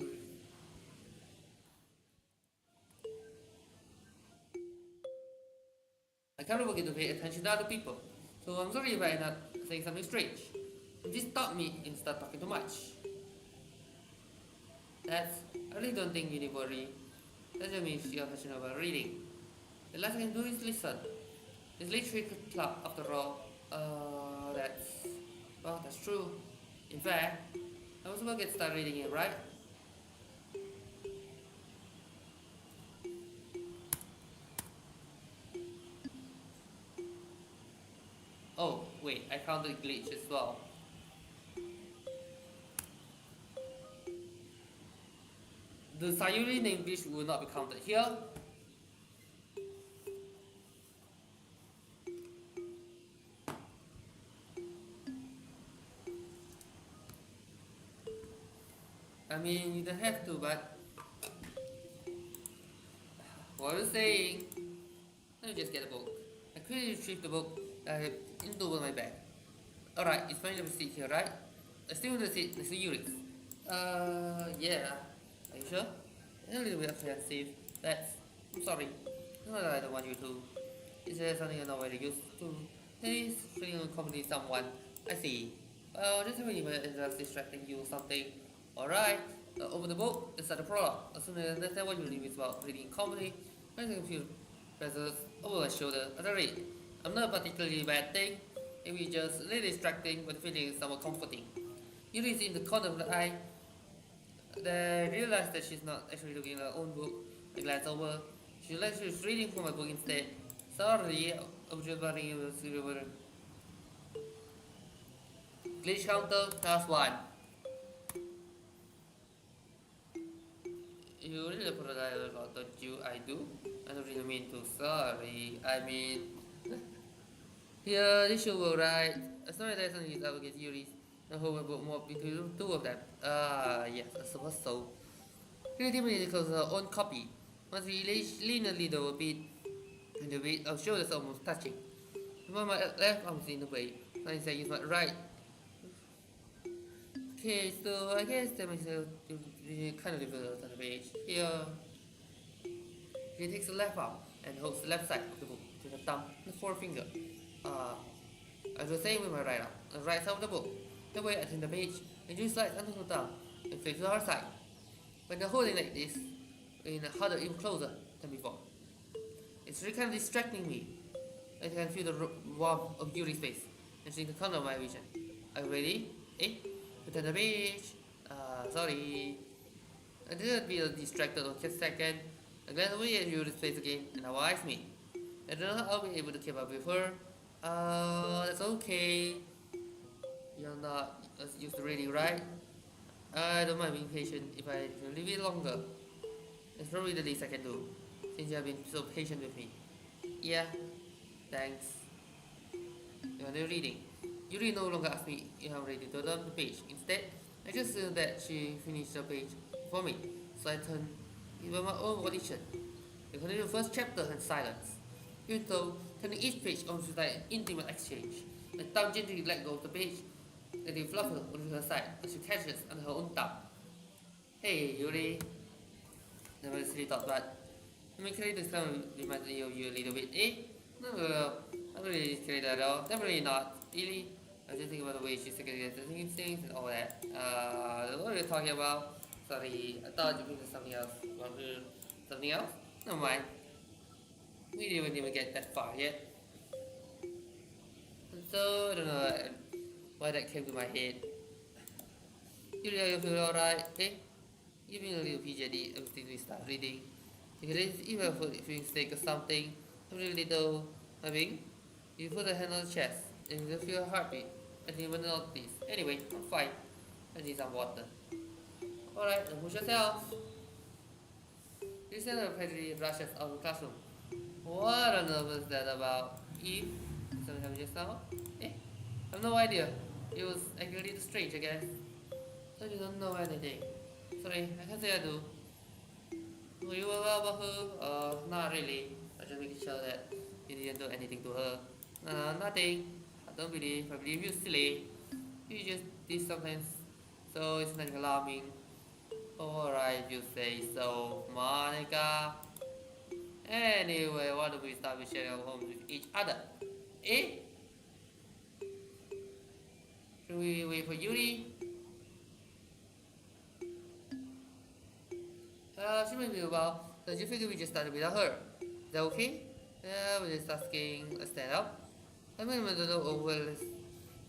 I can't forget to pay attention to other people. So I'm sorry if I'm not saying something strange. Just stop me and start talking too much. I really don't think you need worry. That just means you're passionate about reading. The last thing I can do is listen. It's literary club after all. That's true. In fact, I was about to get started reading it, right? Oh, wait, I counted glitch as well. The Sayuri name glitch will not be counted here. I mean, you don't have to, but what are you saying? Let me just get a book. I quickly retrieved the book into my bag. Alright, it's finally the seat here, right? I still want to sit next to Yurix. Yeah. Are you sure? A little bit offensive. I'm sorry. Not that I don't want you to. Is there something you're not very used to? Hey, feeling accompany someone. I see. Just having it's distracting you or something. Alright. Open the book and start the prologue. As soon as I understand what your name is about reading in company, I can feel presence over my shoulder as I read. I'm not a particularly bad thing. Maybe just a little distracting, but the feeling is somewhat comforting. You read in the corner of the eye. Then realize that she's not actually looking at her own book. I glance over. She's actually reading from my book instead. Sorry, I'm just running in the silver. Glitch counter, task 1. You really apologize a lot, don't you? I do. I don't really mean to. Sorry. I mean, yeah, this should work right. As long as there's something up against Yuri's, I hope I put more between two of them. Yes, I suppose so. Creativity equals her own copy. Once we lean a little bit, and the weight of shoulders almost touching. With my left arm is in the way, so I use my right. Okay, so I guess that myself kind of developed on the page. Here, he takes the left arm and holds the left side of the book to the thumb and the forefinger. I do the same with my right arm, the right side of the book. The way I turn the page, and you slide under the thumb and flip to the other side. When you're holding like this, in harder even closer than before. It's really kind of distracting me. I can feel the warmth of Yuri's face and see the corner of my vision. Are you ready? Turn the page. Sorry. I didn't feel distracted for just a second. I glanced away at Yuri's face again and now eyes me. I don't know how I'll be able to keep up with her. That's okay. You're not used to reading, right? I don't mind being patient if I can leave it longer. It's probably the least I can do, since you have been so patient with me. Yeah, thanks. You're reading. Yuri no longer asks me if I'm ready to turn the page. Instead, I just assume that she finished the page for me, so I turn it by my own volition. We continue the first chapter in silence. Even though turning each page almost like an intimate exchange. My thumb gently let go of the page, and they fluff her onto her side as she catches under her own thumb. Hey, Yuri. Never really thought, but I mean, create this kind of reminds me of you a little bit. No, I don't really create that at all. Definitely not. Really. I was just thinking about the way she's thinking things and all that. What are you talking about? Sorry, I thought you were thinking something else. Something else? Never mind. We didn't even get that far yet. And so, I don't know why that came to my head. You feel alright? You've been a little PJD ever since we start reading. If it is even if you mistake or something, I'm really little. I mean, you put a hand on the chest and you feel a heartbeat. I didn't even notice. Anyway, I'm fine. I need some water. Alright, then push yourself. You said the pedally rushes out of the classroom. What on earth was that about? Eve? Something happened just now? I have no idea. It was actually a little strange, I guess. So you don't know anything. Sorry, I can't say I do. Were you aware about her? Not really. I just making sure that you didn't do anything to her. Nothing. I believe you silly. You just did sometimes, so it's nothing alarming. Alright, you say so, Monica. Anyway, why don't we start with sharing our homes with each other? Should we wait for Yuri? She may be about, so you figure we just started without her. Is that okay? We're just asking, let's stand up. I'm going to go over,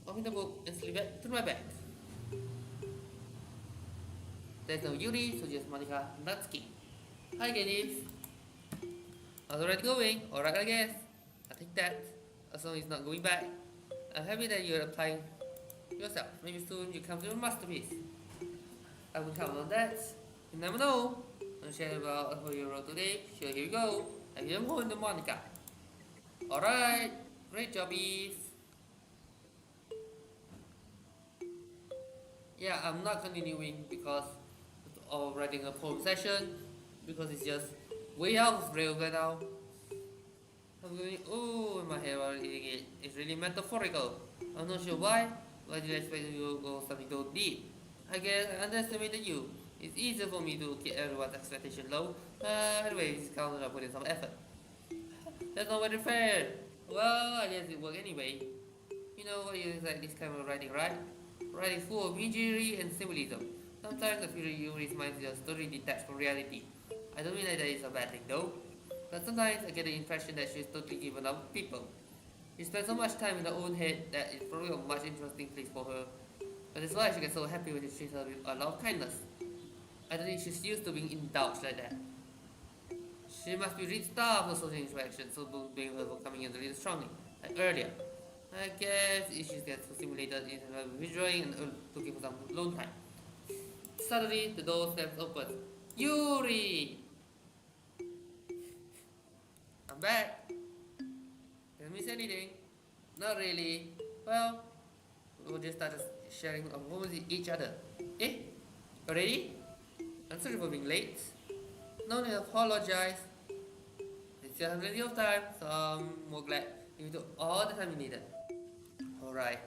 open the book and slip it to my bag. There's no Yuri, so just Monica Natsuki. Hi, Genif. How's already going? Alright, I guess. I think that, as long as it's not going back. I'm happy that you're applying yourself. Maybe soon you come to a masterpiece. I will count on that. You never know. I'll share about how you wrote today. Sure, here we go. I am holding the Monica. Alright. Great job, Eve. Yeah, I'm not continuing because of writing a poem session because it's just way out of rail right now. I'm going, oh, in my head while reading it. It's really metaphorical. I'm not sure why. Why did I expect you to go something so deep? I guess I underestimated you. It's easier for me to keep everyone's expectation low. Anyway, it's counted on putting some effort. That's not very fair. Well, I guess it worked anyway. You know what you like this kind of writing, right? Writing full of imagery and symbolism. Sometimes I feel Yuri's mind is just totally detached from reality. I don't mean that is a bad thing though. But sometimes I get the impression that she's totally given up with people. She spends so much time in her own head that it's probably a much interesting place for her. But that's why she gets so happy when you treat her with a lot of kindness. I don't think she's used to being indulged like that. She must be really starved for social interaction, so being her coming in really strongly, like earlier. I guess if she gets stimulated in her withdrawing and looking for some alone time. Suddenly, the door steps open. Yuri! I'm back. Did I miss anything? Not really. Well, we'll just start sharing a moment with each other. Ready? I'm sorry for being late. No need to apologize. It's just plenty of time, so I'm more glad you took all the time you needed. Alright.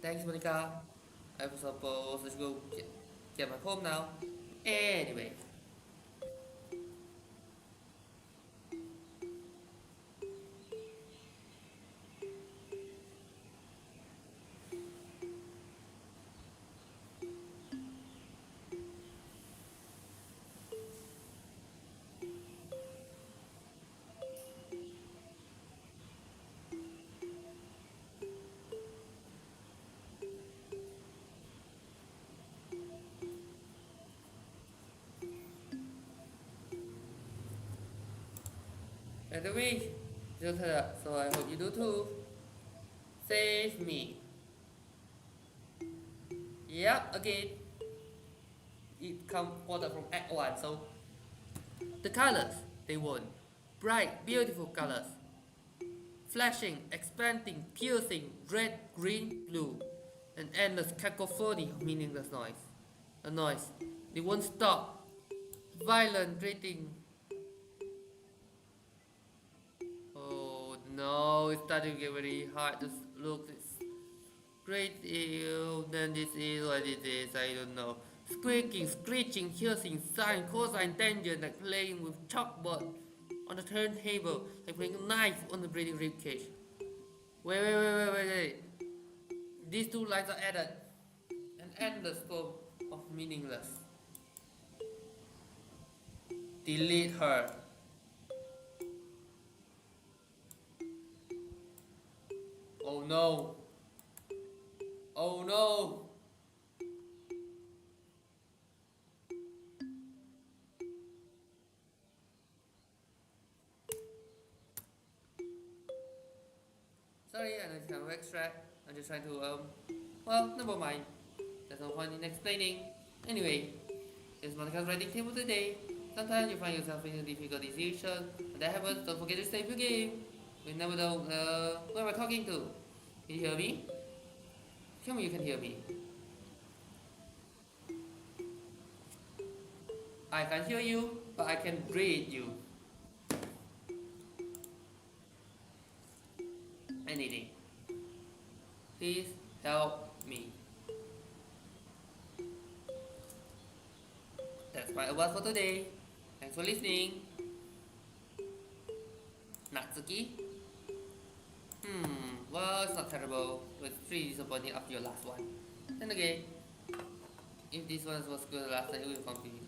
Thanks, Monica. I suppose let's go get my home now. Anyway. By the way, so I hope you do too. Save me. Yep, again. It comes quoted from Act 1, so the colors they want. Bright, beautiful colors. Flashing, expanding, piercing, red, green, blue. An endless cacophony of meaningless noise. A noise. They won't stop. Violent, grating. Oh no, it's starting to get very hard to look. It's great, ew, then this is what it is, I don't know. Squeaking, screeching, piercing, sine, cosine, tangent, like playing with chalkboard on the turntable, like playing a knife on the breathing ribcage. Wait. These two lines are added. An endless flow of meaningless. Delete her. Oh no. Oh no. Sorry, I know it's kind of extract. I'm just trying to, well, never mind. There's no point in explaining. Anyway, this is Monica's writing table today. Sometimes you find yourself in a difficult decision. When that happens, don't forget to save your game. We never know, who am I talking to? Can you hear me? Tell me you can hear me. I can hear you, but I can read you. Anything. Please help me. That's my advice for today. Thanks for listening. Natsuki? Well, it's not terrible. It was pretty disappointing after your last one. Then again, if this one was good last time, it will complete.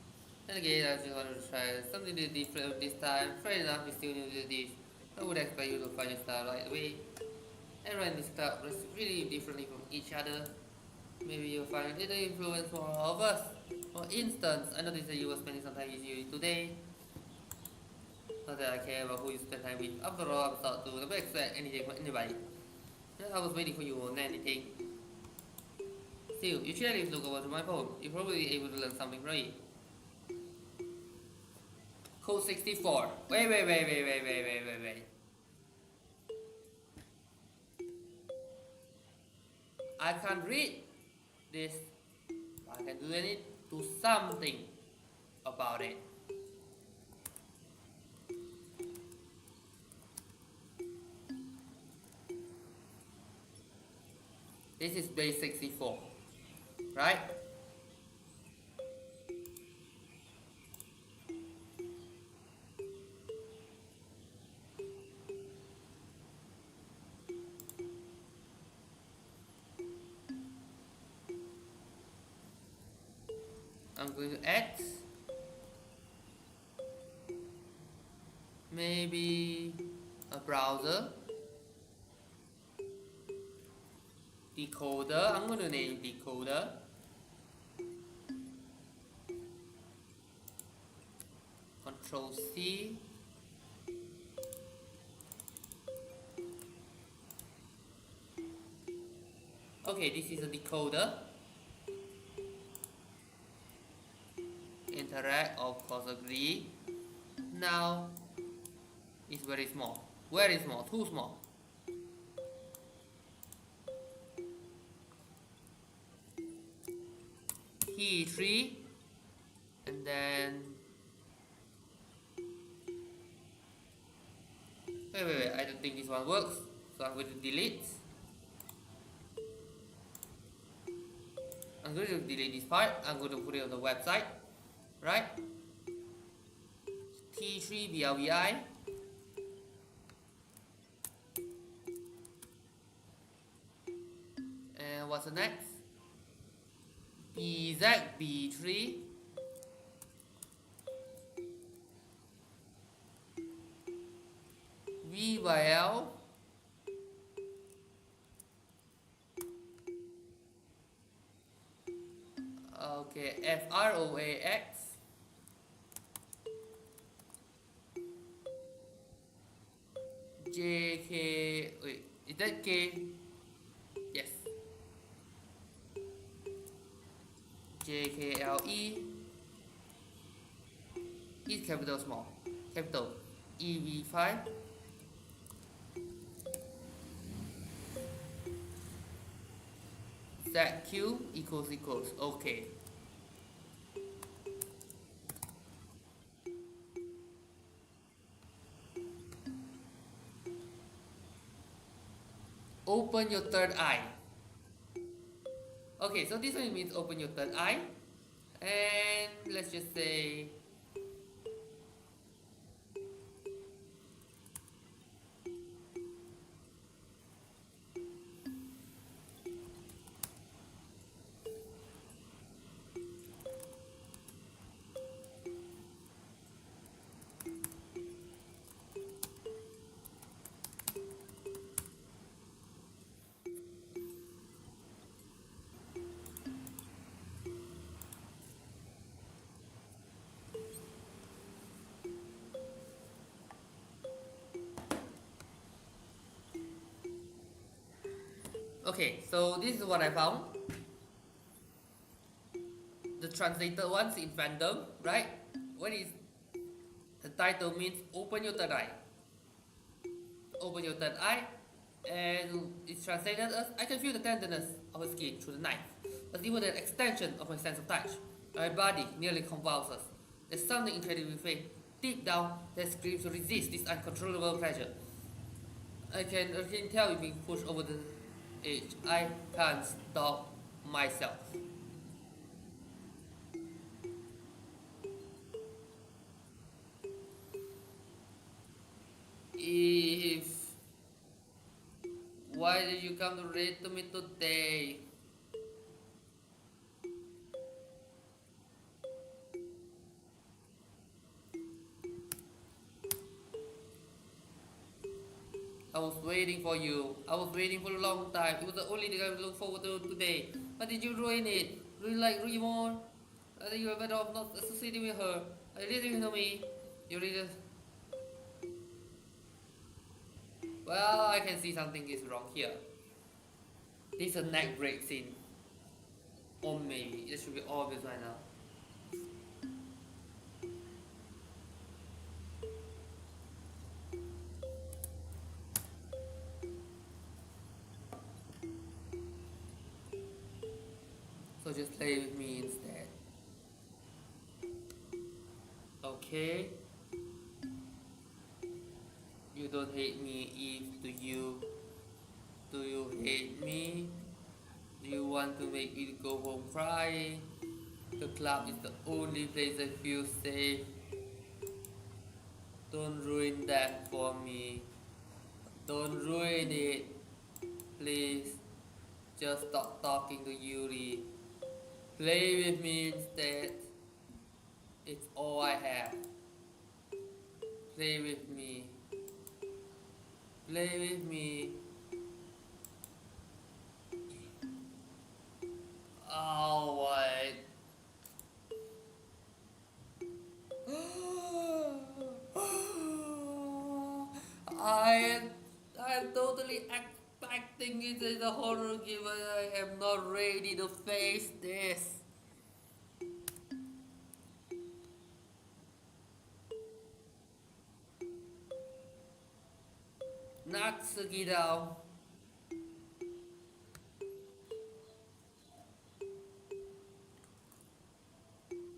Then again, I just wanted to try something different this time. Fair enough, you still new to this. I would expect you to find your style right away. Everyone in this club is really differently from each other. Maybe you'll find a little influence from all of us. For instance, I noticed that you were spending some time with you today. Not that I care about who you spend time with. After all, I'm start to never expect anything from anybody. I was waiting for you more than anything. Still, you should at least look over to my phone. You're probably able to learn something from it. Code 64. Wait. I can't read this. I can do something about it. This is base 64, right? I'm going to add maybe a browser decoder. I'm going to name decoder. Control C. Okay, this is a decoder. Interact, of course, agree. Now it's very small. Very small, too small. Key 3. And then wait, I don't think this one works, so I'm going to delete. I'm going to delete this part. I'm going to put it on the website, right? T3 BLVI. And what's the next? BZB3. VYL. Okay, FROAX. JK. Wait, is that K? Yes. JKLE. Is capital small? Capital. EV5. ZQ equals. Okay. Open your third eye. Okay, so this one means open your third eye. And let's just say okay, so this is what I found. The translated ones in fandom, right? What is the title means open your third eye. Open your third eye, and it's translated as I can feel the tenderness of her skin through the knife, but even an extension of my sense of touch. My body nearly convulses. There's something incredibly faint deep down that screams to resist this uncontrollable pressure. I can tell you being pushed over the edge. I can't stop myself. If why did you come to read to me today? I was waiting for you. I was waiting for a long time. It was the only thing I look forward to today. But did you ruin it? Ruin like Rimon? I think you are better off not associating with her. Are you listening to me? You really. Well, I can see something is wrong here. This is a neck break scene. Or maybe. It should be obvious right now. So just play with me instead. Okay? You don't hate me, Eve, do you hate me? Do you want to make me go home crying? The club is the only place I feel safe. Don't ruin that for me. Don't ruin it. Please. Just stop talking to Yuri. Play with me instead. It's all I have. Play with me. Play with me. Oh, what? I'm totally expecting it as a horror game, but I am not ready to face this. Natsuki-down.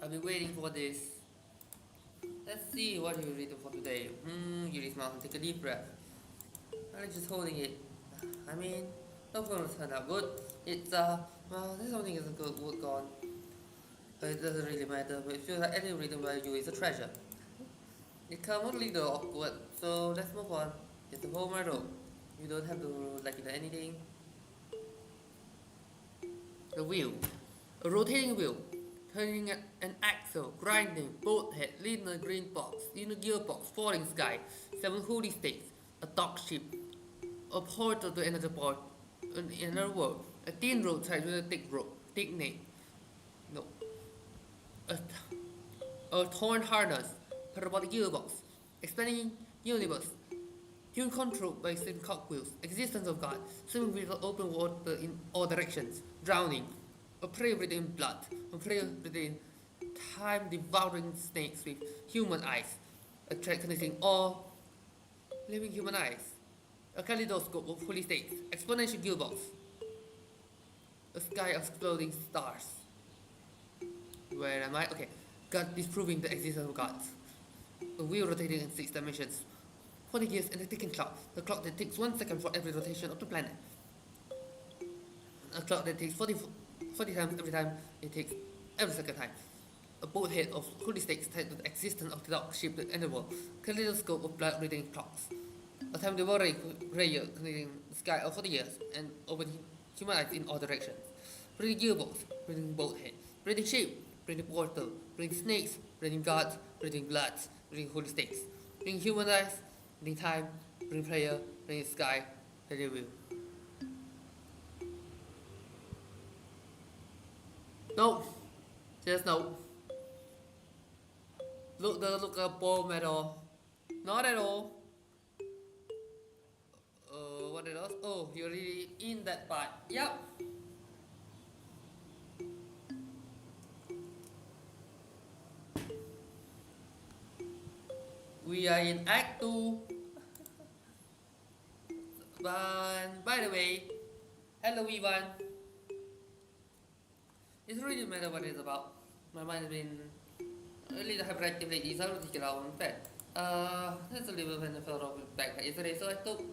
I'm been waiting for this. Let's see what you're reading for today. You smile and take a deep breath. I'm just holding it. I mean, no problem turned out good. It's well, there's something isn't good, wood gone. But it doesn't really matter. But it feels like any reading by you is a treasure. It comes a little awkward, so let's move on. It's the whole matter. You don't have to like it or anything. The wheel. A rotating wheel. Turning an axle, grinding, bolt head, leading a green box, in a gearbox, falling sky, 7 holy states, a dog ship, a portal to another port, an inner world, a thin road tied with a thick rope, thick neck. No. A torn harness, parabolic gearbox, expanding universe, human controlled by slim cogwheels, existence of God, swimming with open water in all directions, drowning, a prey written in blood, a prey written in time-devouring snakes with human eyes, a track connecting all living human eyes, a kaleidoscope of holy states, exponential gearbox, a sky of exploding stars. Where am I? Okay, God disproving the existence of gods. A wheel rotating in 6 dimensions. 40 years and a ticking clock. The clock that takes 1 second for every rotation of the planet. A clock that takes 40 times every time it takes every second time. A boat head of holy stakes tied to the existence of the dog ship and the world. Kaleidoscope of blood reading clocks. A time devouring prayer connecting the sky of 40 years and open human eyes in all directions. Reading gearbox, reading boat head, reading ship, reading portal, reading snakes, reading gods, reading blood, reading holy stakes, reading human eyes, reading time, reading prayer, reading sky, reading will. No, just no. Look up ball medal. Not at all. What else? Oh, you're really in that part. Yep. We are in Act 2. But by the way, hello everyone. It doesn't really matter what it's about. My mind has been a little hyperactive lately, so I don't take it out on bed. That's a little when I felt off with back yesterday, so I took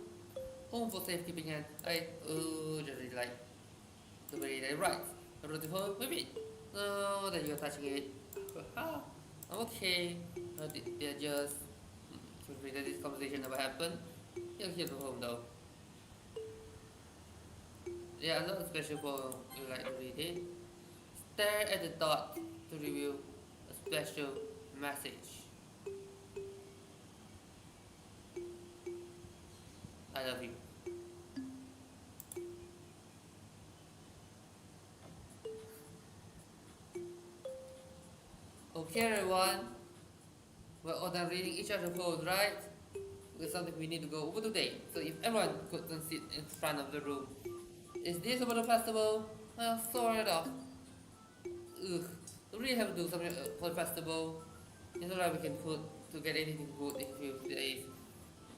home for safekeeping and I just really like the way they write. I wrote it home with it. No, that you're touching it. I'm okay. They're just that this conversation never happened. You're here to home though. Yeah, I'm not special for you like to read it. Stare at the dot to reveal a special message. I love you. Okay everyone, we're all done reading each other's code, right? There's something we need to go over today. So if everyone could sit in front of the room. Is this about the festival? Well, sort of. Ugh, we really have to do something for the festival. It's not like we can put to get anything good in a few days.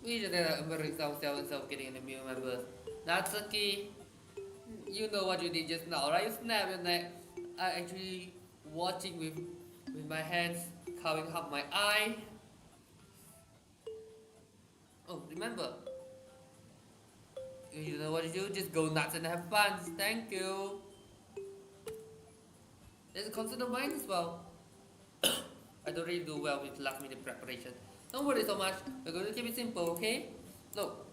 We just embarrass ourselves instead of getting the new members. Natsuki, you know what you did just now, right? You snap your neck. I actually watching with my hands covering up my eye. Oh, remember, you know what to do, just go nuts and have fun. Thank you. There's a concert of mine as well. I don't really do well with last minute preparation. Don't worry so much, we're going to keep it simple, okay? Look,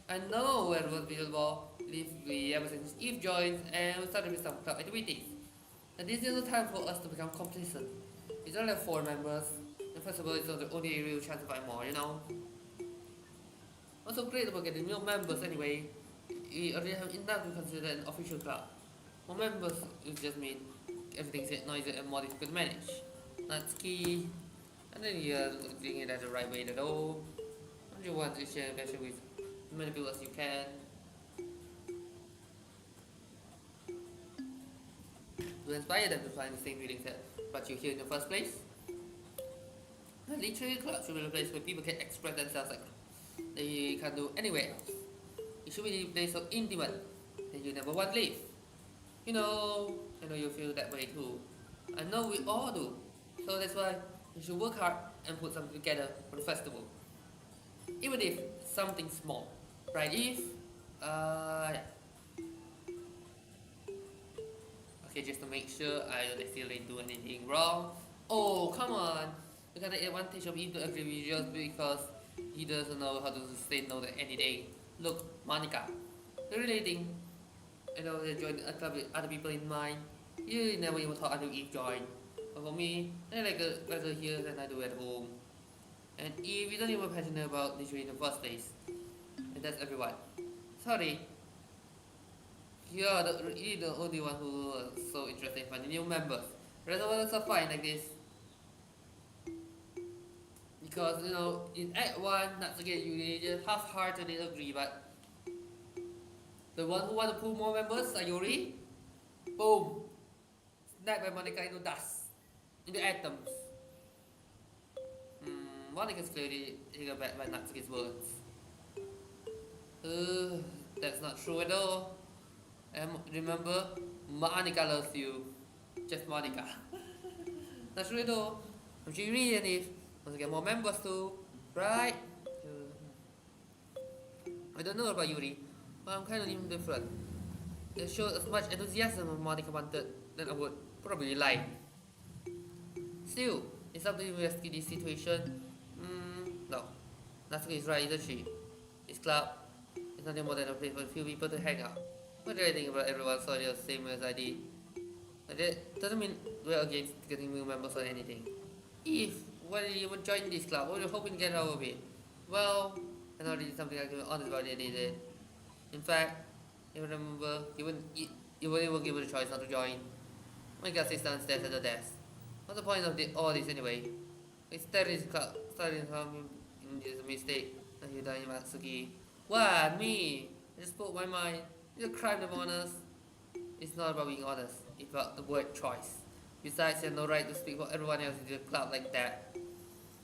I know where it was available if we ever since Eve joined and we started with some club activities. And this is the time for us to become complacent. It's only have 4 members, and first of all, it's not the only real chance to find more, you know? What's so great about getting new members anyway? We already have enough to consider an official club. More members will just mean everything's noisy and more difficult to manage. That's key. And then you're doing it at the right way at all. And you want to share passion with as many people as you can. To inspire them to find the same feelings that brought you here in the first place. And literally, club should be a place where people can express themselves like they can't do anywhere else. It should be a place so intimate that you never want to leave. You know, I know you feel that way too. I know we all do. So that's why you should work hard and put something together for the festival. Even if something small. Right, if yeah. Okay, just to make sure I don't accidentally do anything wrong. Oh, come on! You got the advantage of him to agree with you just because he doesn't know how to say no to any day. Look, Monica, you really think they join a club with other people in mind? You never even thought I would join. But for me, I like it better here than I do at home. And if you don't even passionate about literally in the first place, and that's everyone. Sorry, you're the only one who is so interested in finding new members. The rest of us are fine like this. Because, in Act 1, Natsuki Yuri just half-heartedly agree, but the one who want to pull more members, Sayori, boom, snapped by Monica into dust, into atoms. Monica's clearly taken aback by Natsuki's words. That's not true at all. And remember, Monica loves you. Just Monica. Not true at all. She really wants to get more members too, right? I don't know about Yuri, but I'm kind of indifferent. It showed as much enthusiasm as Monica wanted, then I would probably lie. Still, it's up to you to investigate this situation. No. Natsuki is right, isn't she? This club is nothing more than a place for a few people to hang out. What do I think about everyone saw the same as I did? But that doesn't mean we're against getting new members or anything. If why did you even join this club? What were you hoping to get out of it? Well, I know this is something I can be honest about it needed. In fact, if I remember, you weren't even given a choice not to join. My God sits downstairs at the desk. What's the point of all this anyway? We started from this mistake. And you dying Matsuki. What? Me? I just spoke my mind. It's a crime to be honest. It's not about being honest. It's about the word choice. Besides, you have no right to speak for everyone else in the club like that.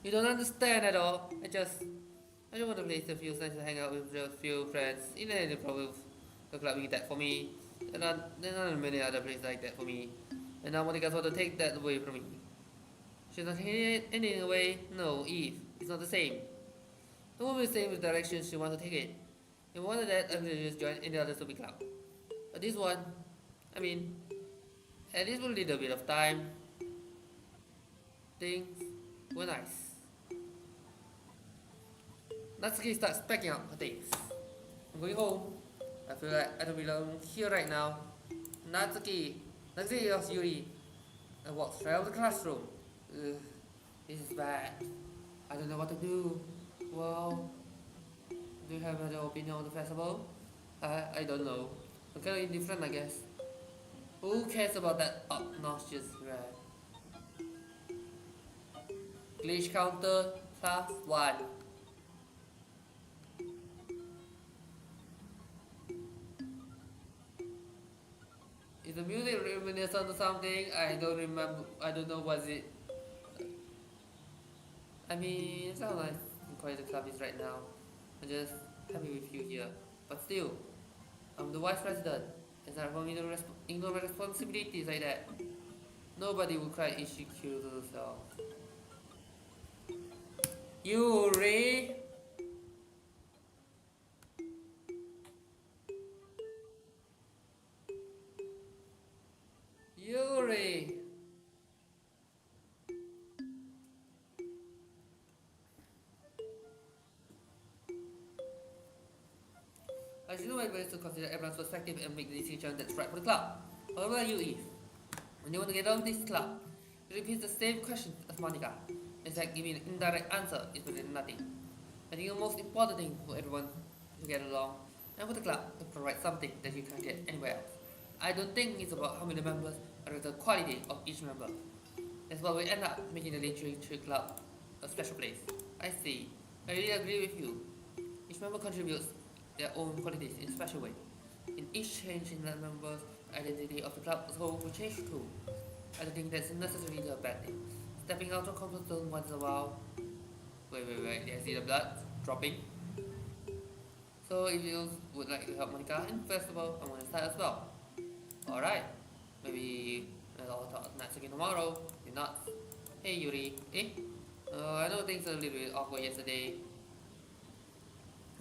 You don't understand at all. I just want to place a few cents to hang out with a few friends. In any problem with the club being that for me. There are many other places like that for me. And now Monica want to take that away from me. She's not taking it any away. No, Eve. It's not the same. The woman is saying the direction she wants to take it. If I wanted that, I could just join any other stupid club. But this one, at least for a little bit of time, things were nice. Natsuki starts packing up her things. I'm going home. I feel like I don't belong here right now. Natsuki yells Yuri. I walk straight out of the classroom. This is bad. I don't know what to do. Well, do you have an opinion on the festival? I don't know. I'm kind of indifferent, I guess. Who cares about that obnoxious rat? Glitch counter, class 1. Is the music reminiscent or something? I don't remember. I don't know what's it. It sounds like quite the club is right now. I'm just happy with you here. But still, I'm the vice president. It's not for me to ignore my responsibilities like that. Nobody will cry if she kills herself. Yuri! Yuri! I should know my best to consider everyone's perspective and make the decision that's right for the club. What about you, Eve? When you want to get out of this club, you repeat the same question as Monica. It's like giving an indirect answer is better than nothing. I think the most important thing for everyone to get along and for the club to provide something that you can't get anywhere else. I don't think it's about how many members, but the quality of each member. That's why we end up making the literature club a special place. I see. I really agree with you. Each member contributes their own qualities in a special way. In each change in the members, the identity of the club as a whole will change too. I don't think that's necessarily a bad thing. Stepping out of comfort zone once in a while. Wait, did I see the blood dropping? So if you would like to help Monica in the festival, I'm gonna start as well. Alright. Maybe I'll talk Natsuki tomorrow. If not, Hey Yuri. Eh? I know things are a little bit awkward yesterday.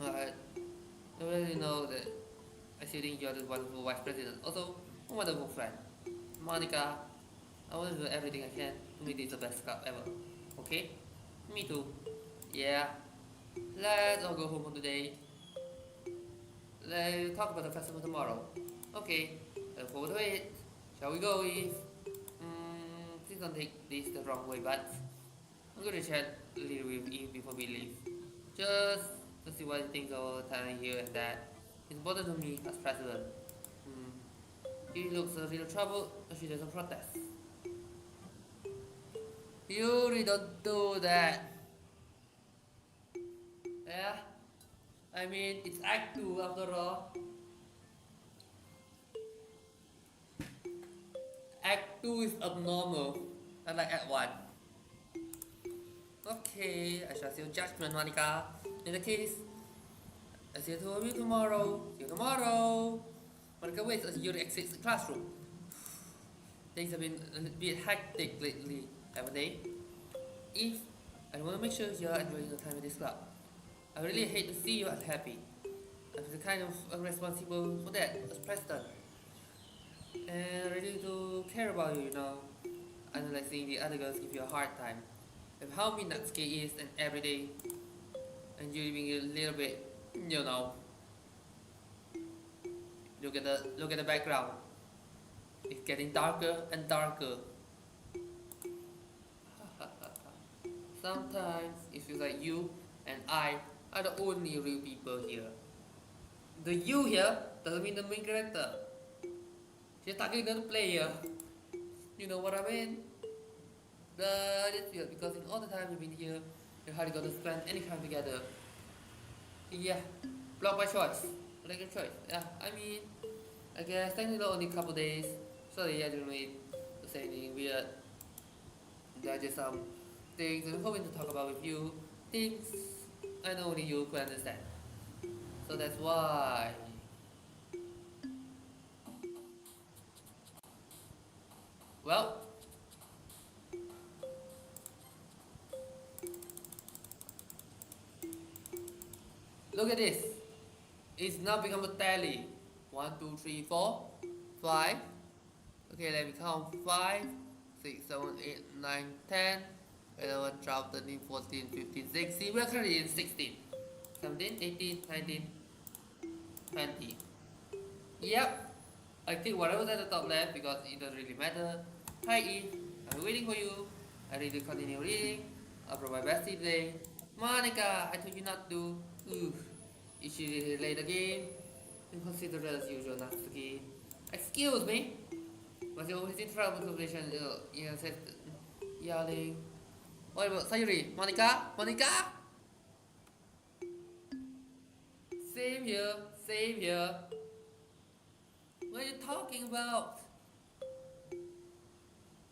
I don't really know that I still think you're the wonderful vice president. Also, a wonderful friend. Monica, I want to do everything I can to make this the best club ever. Okay? Me too. Yeah. Let's all go home for today. Let's talk about the festival tomorrow. Okay. Look forward to it. Shall we go, Eve? Please don't take this the wrong way, but I'm gonna chat a little with Eve before we leave. Just to see what he thinks all the time here and that. It's important to me as president. Hmm. He looks a little troubled, but she doesn't protest. You really don't do that. Yeah? I mean, it's Act 2 after all. Act 2 is abnormal, unlike Act 1. Okay, I shall see your judgment, Monica. In the case, I'll see you tomorrow. See you tomorrow. Monica waits as Yuri exits the classroom. Things have been a bit hectic lately, haven't they? If I want to make sure you're enjoying your time at this club. I really hate to see you unhappy. I'm the kind of responsible for that as president. And I really do care about you, you know. I don't like seeing the other girls give you a hard time. With how mean Natsuki is and every day, and you being a little bit, you know. Look at the background. It's getting darker and darker. Sometimes it feels like you and I are the only real people here. The you here doesn't mean the main character. She's talking to the player. You know what I mean? I just feel because in all the time we've been here, we hardly got to spend any time together. Yeah, block by choice. Like a choice. Yeah, I mean, I guess technically only a couple days. Sorry, I didn't mean to say anything weird. There are just some things I'm hoping to talk about with you. Things I know only you could understand. So that's why. Well, look at this. It's now become a tally. 1, 2, 3, 4, 5. Okay, let me count. 5, 6, 7, 8, 9, 10, 11, 12, 13, 14, 15, 16. We're currently in 16. 17, 18, 19, 20. Yep. I think whatever's at the top left because it doesn't really matter. Hi Eve, I'm waiting for you. I really continue reading. I'll provide best today. Monica, I told you not to. Ooh, is she really late again? Inconsiderate as usual, Natsuki. Excuse me? Was you always in trouble conversation? Said, yelling. What about Sayuri? Monica? Monica? Same here, same here. What are you talking about?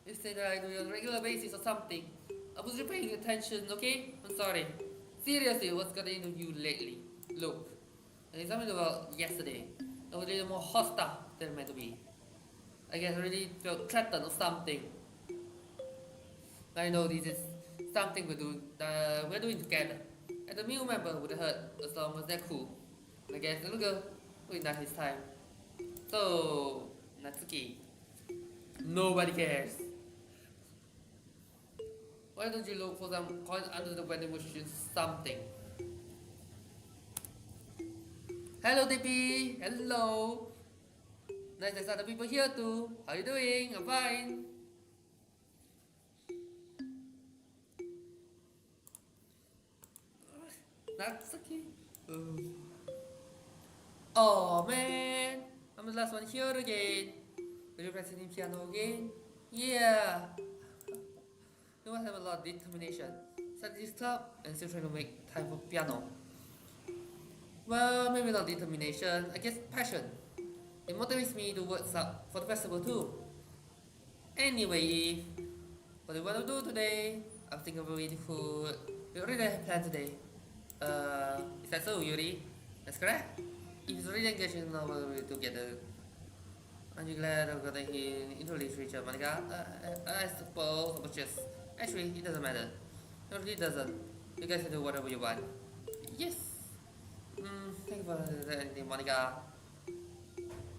You say that I do it on a regular basis or something. I wasn't paying attention, okay? I'm sorry. Seriously, what's gotten into you lately? Look, there's something about yesterday. I was a little more hostile than meant to be. I guess I really felt threatened or something. I know this is something we're doing together. And the new member would hurt as long as they're cool. I guess the little girl will not his time. So, Natsuki, nobody cares. Why don't you look for some coins under the vending machine something? Hello DP, hello. Nice there's other people here too. How you doing? I'm fine. Natsuki. Oh man, I'm the last one here again. Will you practicing piano again? Yeah. You must have a lot of determination. Start this club and still trying to make time for piano. Well, maybe not determination, I guess passion. It motivates me to work up for the festival too. Anyway, what do you want to do today? I'm thinking of eating food. We already have planned today. Is that so, Yuri? That's correct. If it's really engaging in novel together, aren't you glad I'm gonna hear into literature, Monica? I suppose I was just Actually, it doesn't matter. It really doesn't. You guys can do whatever you want. Yes. Thank you for anything, Monica.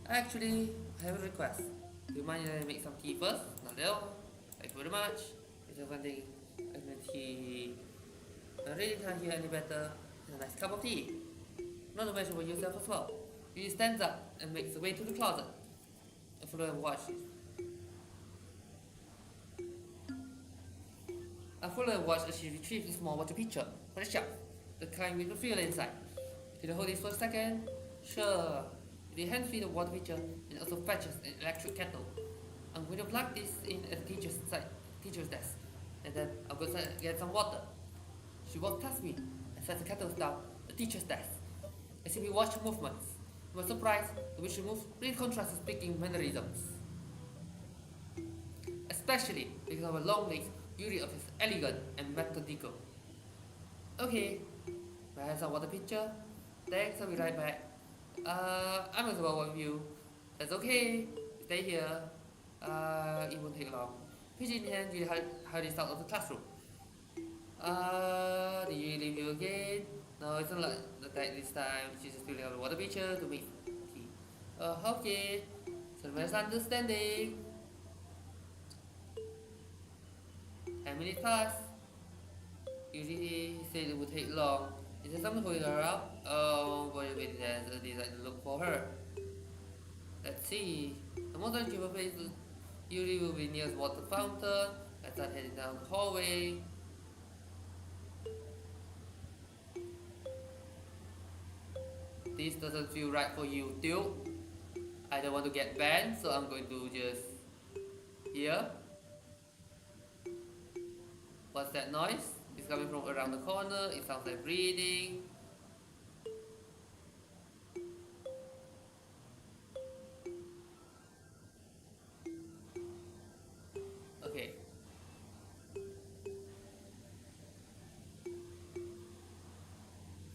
Actually, I have a request. Do you mind if I make some tea first? Not at all. Thank you very much. It's a one thing. I meant tea. I really can't hear any better. It's a nice cup of tea. Not to mention for yourself as well. You stands up and makes the way to the closet. And follow and watch. I follow and watch as she retrieves a small water pitcher from the shelf, the kind with the filler inside. Did you hold this for a second? Sure. The hands feed the water pitcher and also fetches an electric kettle. I'm going to plug this in at the teacher's desk, and then I'll go get some water. She walks past me and sets the kettle down at the teacher's desk. I simply watch her movements. To my surprise, the way she moves really contrasts with speaking mannerisms. Especially because of her long legs, beauty of his elegant and methodical. Okay, may I have some water pitcher? Thanks, I'll be right back. I'm going to walk with you. That's okay. Stay here. It won't take long. Pitch in hand, you hurry out of the classroom. Did you leave you again? No, it's not like that this time. She's just filling out the water pitcher to make tea. Okay. So misunderstanding. 10 minutes pass. Usually he said it would take long. Is there someone holding her up? Oh, boy, wait, there's a design to look for her. Let's see. The most unusual place usually will be near the water fountain. Let's start heading down the hallway. This doesn't feel right for you, dude. I don't want to get banned, so I'm going to just here. What's that noise? It's coming from around the corner. It sounds like breathing. Okay.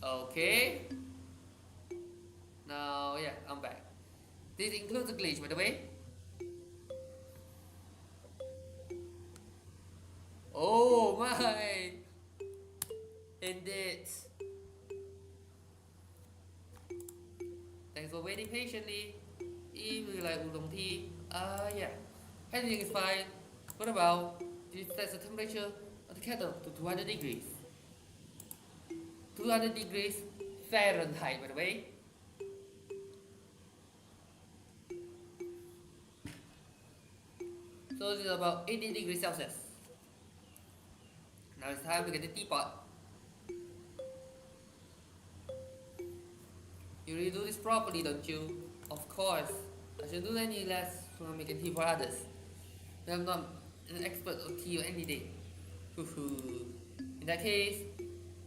Okay. Now, yeah, I'm back. This includes a glitch, by the way. Oh my! Indeed. Thanks for waiting patiently. If you like udon tea, yeah, everything is fine. What about this sets the temperature of the kettle to 200 degrees? 200 degrees Fahrenheit, by the way. So this is about 80 degrees Celsius. Now it's time to get the teapot. You really do this properly, don't you? Of course. I shouldn't do any less from making tea for others. I'm not an expert of tea any day. In that case,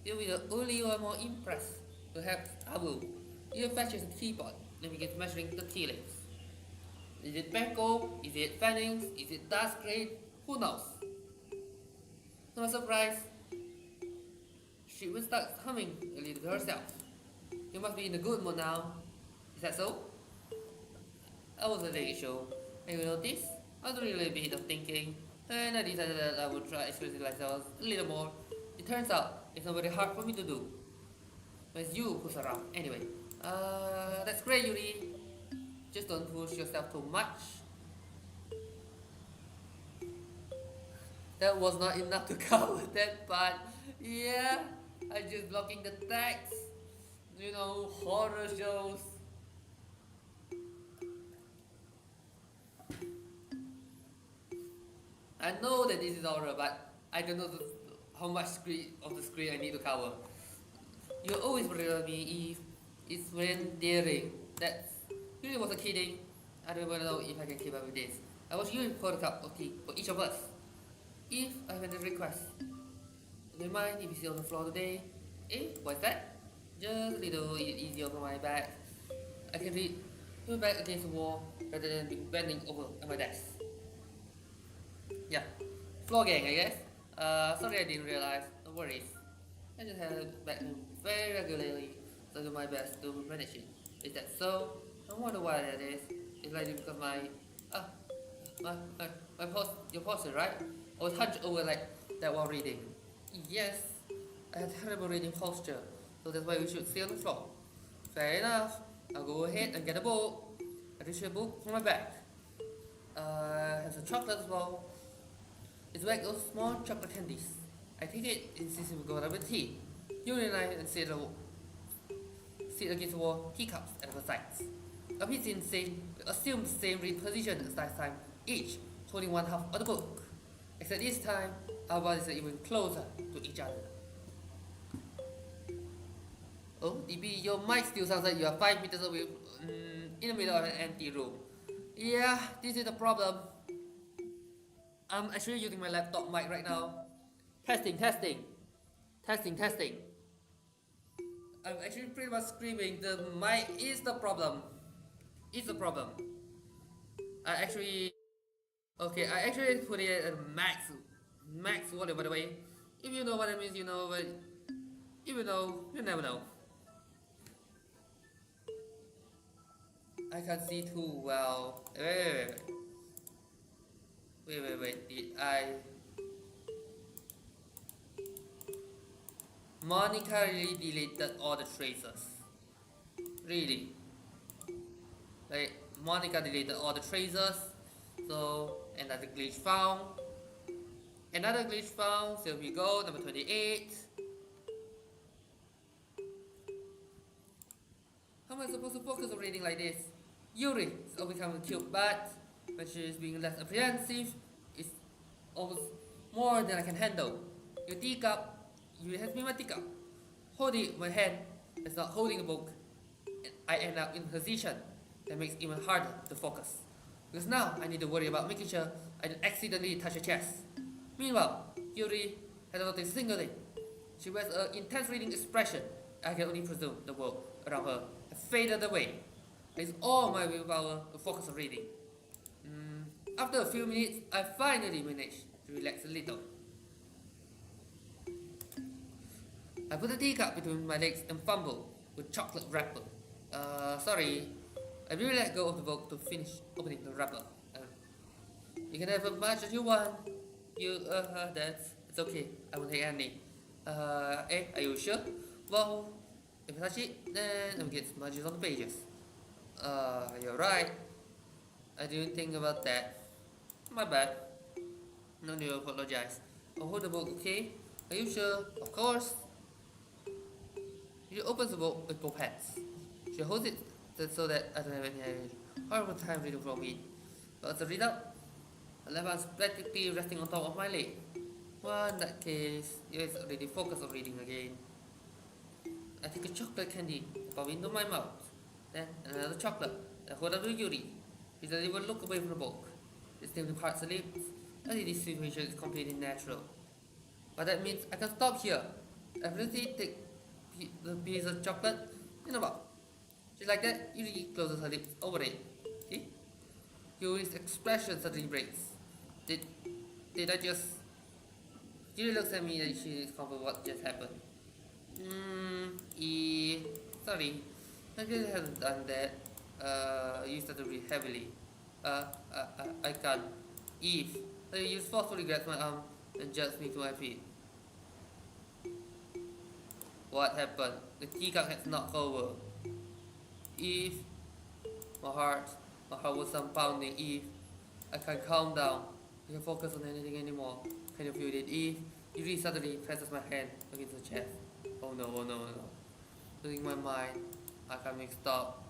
you'll be the only one more impressed. Perhaps I will. You fetch the teapot. Let me get measuring the tea leaves. Is it Beko? Is it Fannings? Is it Dust Grade? Who knows? To my surprise, she will start humming a little to herself. You must be in a good mood now. Is that so? I was a late show, and you notice I was really a bit of thinking, and I decided that I would try expressing myself a little more. It turns out it's not very hard for me to do. But it's you who's around. Anyway, that's great, Yuri. Just don't push yourself too much. That was not enough to cover that part. Yeah, I just blocking the text. You know, horror shows. I know that this is horror, but I don't know how much of the screen I need to cover. You always worry about me if it's when daring. That's really was a kidding. I don't even know if I can keep up with this. I was using for a cup of tea for each of us. If I have a request, do you mind if you sit on the floor today? What's that? Just a little easier for my back. I can read my back against the wall rather than being bending over at my desk. Yeah, floor gang, I guess. Sorry I didn't realize. No worries. I just have back very regularly, so I do my best to manage it. Is that so? I wonder why that is. It's likely because my your posture, right? I was hunched over like that while reading. Yes, I had terrible reading posture, so that's why we should stay on the floor. Fair enough. I'll go ahead and get a book. I reach a book from my bag. Has a chocolate as well. It's like those small chocolate candies. I take it in season with go with tea. You and I sit against the wall, teacups at our sides. A bit insane, we assume the same read position as last time, each holding one half of the book. Except this time, our bodies are even closer to each other. Oh, DB, your mic still sounds like you are 5 meters away in the middle of an empty room. Yeah, this is the problem. I'm actually using my laptop mic right now. Testing, testing. Testing, testing. I'm actually pretty much screaming. The mic is the problem. It's the problem. I actually put it at max volume, by the way. If you know what it means, you know, but if you know, you never know. I can't see too well. Wait. Did I? Monica really deleted all the traces. Really. Like, Monica deleted all the traces. So, another glitch found. Another glitch found. So, here we go. Number 28. How am I supposed to focus on reading like this? Yuri is always becoming cute, but when she is being less apprehensive, it's almost more than I can handle. You teacup, you has been my teacup. Holding it in my hand, it's not holding a book. And I end up in a position that makes it even harder to focus. Because now I need to worry about making sure I don't accidentally touch her chest. Meanwhile, Yuri has noticed a single thing. She wears an intense reading expression. I can only presume the world around her has faded away. It's all my willpower to focus on reading. After a few minutes, I finally managed to relax a little. I put the teacup between my legs and fumble with chocolate wrapper. Sorry, I really let go of the book to finish opening the wrapper. You can have as much as you want. It's okay. I won't take any. Are you sure? Well, if I touch it, then I'll get smudges on the pages. You're right. I didn't think about that. My bad. No need to apologize. I'll hold the book, okay? Are you sure? Of course. She opens the book with both hands. She holds it so that I don't have any horrible time reading from it. But as a result, the left hand is practically resting on top of my leg. Well, in that case, you guys already focus on reading again. I take a chocolate candy, pop it into my mouth. Then another chocolate. I hold up to Yuri. She doesn't even look away from the book. She still parts her lips. I think this situation is completely natural. But that means I can stop here. I really take the piece of chocolate in the mouth. Just like that, Yuri closes her lips over it. See? Yuri's expression suddenly breaks. Did I just... Yuri looks at me and she is confused what just happened. Sorry. I really haven't done that. You started to breathe heavily. I can't. Eve. You forcefully grabbed my arm and jerked me to my feet. What happened? The teacup has knocked over. Eve. My heart was pounding. Eve. I can't calm down. I can't focus on anything anymore. Can you feel it, Eve? Eve suddenly presses my hand against her chest. Oh no. Losing my mind. I can't make stop.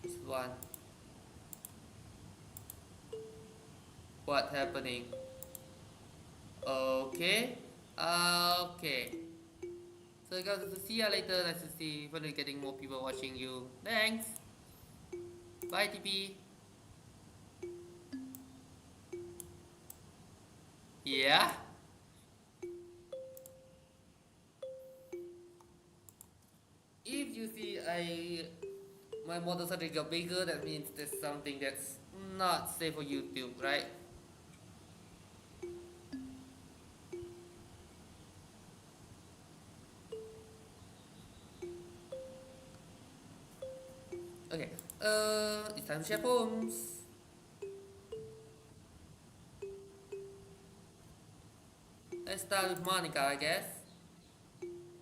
Just one. What's happening? Okay. So guys, see you later. Nice to see finally getting more people watching you. Thanks. Bye, TP. Yeah. If you see my models are got bigger, that means there's something that's not safe for YouTube, right? Okay, it's time to share poems. start with Monica, I guess.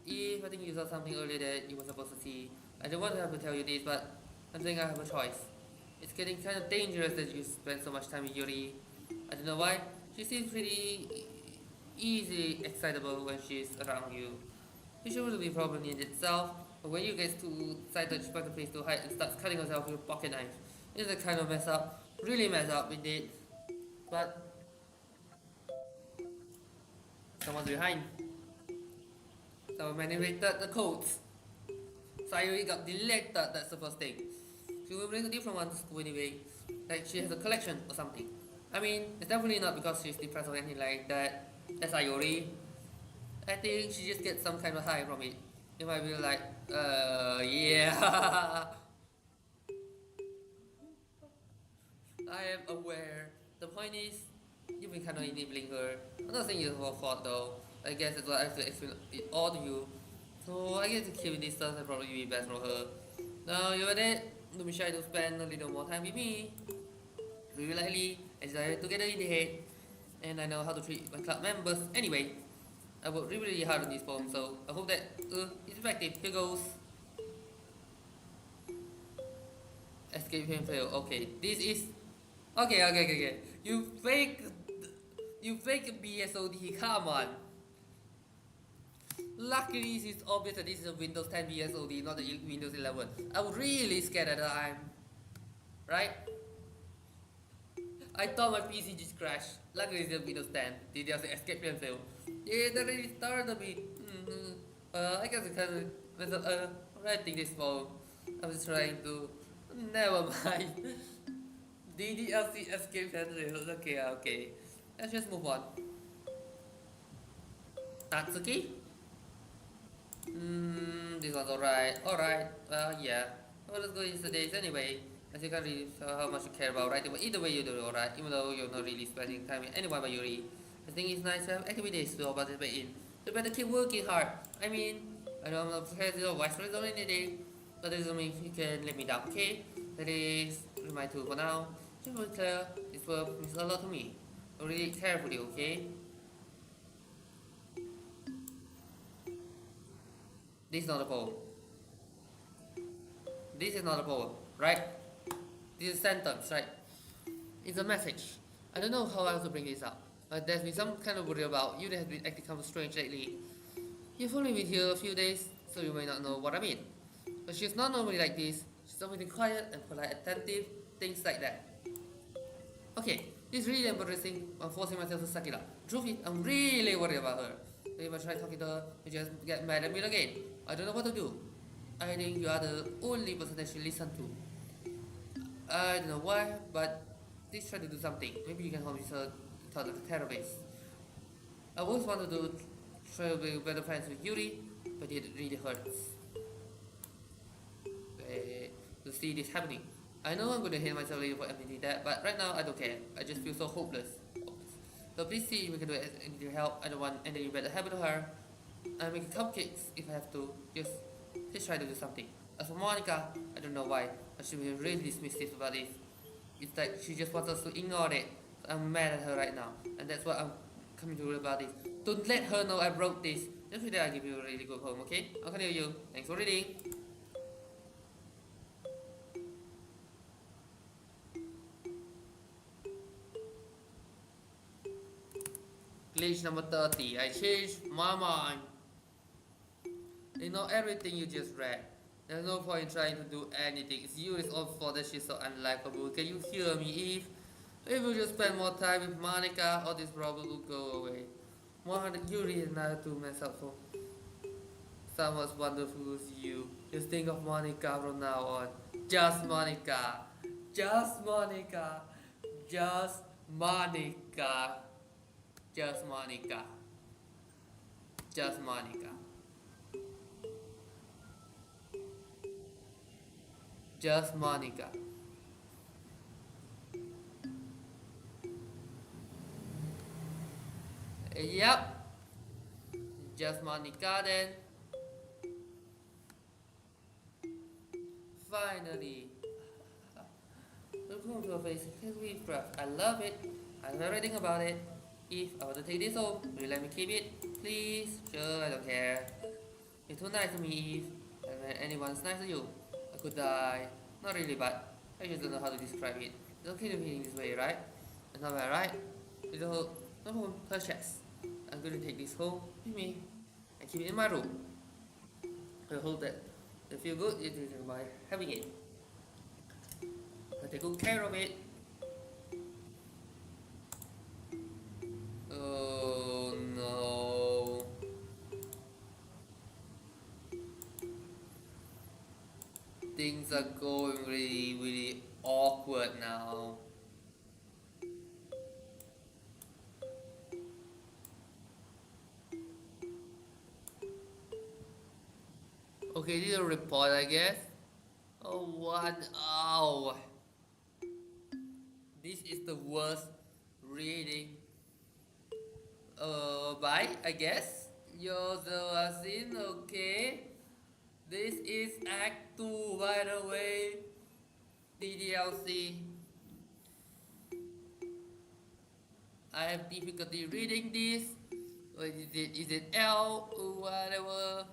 Eve, I think you saw something earlier that you were supposed to see. I don't want to have to tell you this, but I think I have a choice. It's getting kind of dangerous that you spend so much time with Yuri. I don't know why. She seems pretty easy excitable when she's around you. She shouldn't be a problem in itself, but when you get too excited, she finds a place to hide and starts cutting herself with a pocket knife. It's a kind of mess up. Really mess up indeed. But someone's behind. Someone manipulated the codes. Sayuri got deleted, that's the first thing. She will bring a different one to school anyway. Like she has a collection or something. I mean, it's definitely not because she's depressed or anything like that. That's Sayuri. I think she just gets some kind of high from it. It might be like, yeah. I am aware. The point is, you've been kind of enabling her. I'm not saying it's her fault though. I guess it's what I have to explain it all to you. So I guess keeping distance will probably be best for her. Now you're at it. Don't be shy to spend a little more time with me. Really likely, as I together in the head. And I know how to treat my club members. Anyway, I worked really hard on this poem, so I hope that it's effective. Here goes. Escape and fail. Okay, this is okay. You fake BSOD. Come on. Luckily, it's obvious that this is a Windows 10 BSOD, not the Windows 11. I was really scared at the time, right? I thought my PC just crashed. Luckily, it's a Windows 10. They just escape and fail. Yeah, that really started a bit. I guess I kind of writing this poem. I was trying to. Never mind. DDLC escape and fail. Okay. Let's just move on. Natsuki? This one's alright. Yeah. Well, let's go into this anyway. As you can really tell how much you care about writing, but either way you do it alright, even though you're not really spending time with anyone but Yuri. I think it's nice to have activities to participate in. You better keep working hard. I mean, I know I'm not president or vice president or anything, but that doesn't mean you can let me down, okay? That is my tool for now. Just to be clear, this work means a lot to me. So read it carefully, okay? This is not a poem. This is not a poem, right? This is a sentence, right? It's a message. I don't know how else to bring this up, but there's been some kind of worry about you that has been acting kind of strange lately. You've only been here a few days, so you may not know what I mean. But she's not normally like this. She's always been quiet and polite, attentive, things like that. Okay, this is really embarrassing. I'm forcing myself to suck it up. Truth is, I'm really worried about her. So if I try talking to her, you just get mad at me again. I don't know what to do. I think you are the only person that she listens to. I don't know why, but please try to do something. Maybe you can help me to talk to the therapist. I always wanted to try to be better friends with Yuri, but it really hurts to see this happening. I know I'm gonna hate myself later for admitting that, but right now I don't care. I just feel so hopeless. So please see if we can do anything to help. I don't want anything bad to happen to her. I'm making cupcakes if I have to. Just please try to do something. As for Monica, I don't know why, but she was really dismissive about it. It's like she just wants us to ignore it. I'm mad at her right now, and that's what I'm coming to read about this. Don't let her know I wrote this. Just for that, I'll give you a really good poem, okay? I'll continue you. Thanks for reading. Glitch number 30. I changed my mind. Ignore everything you just read. There's no point in trying to do anything. It's Yuri's own fault that she's so unlikable. Can you hear me, Eve? If you just spend more time with Monica, all this problem will go away. Yuri is not too messed up for someone as wonderful as you. Just think of Monica from now on. Just Monica. Just Monica. Just Monica. Just Monica. Just Monica. Just Monica. Yep. Just Monica then. Finally. Look at her face. Take a deep breath. I love it. I love everything about it. If I want to take this home, will you let me keep it? Please? Sure, I don't care. You're too nice to me, Eve. And when anyone's nice to you, I could die. Not really, but I just don't know how to describe it. It's okay to feel this way, right? It's not bad, right? With the whole, no home, her chest. I'm going to take this home with me and keep it in my room. I hope that they feel good by having it. I take good care of it. Oh no. Things are going really, really awkward now. Okay, this is a report, I guess. Oh, what? Oh. This is the worst reading. Bye, I guess. You're the scene, okay? This is Act 2, by the way. DDLC. I have difficulty reading this. What is it? Is it L or whatever?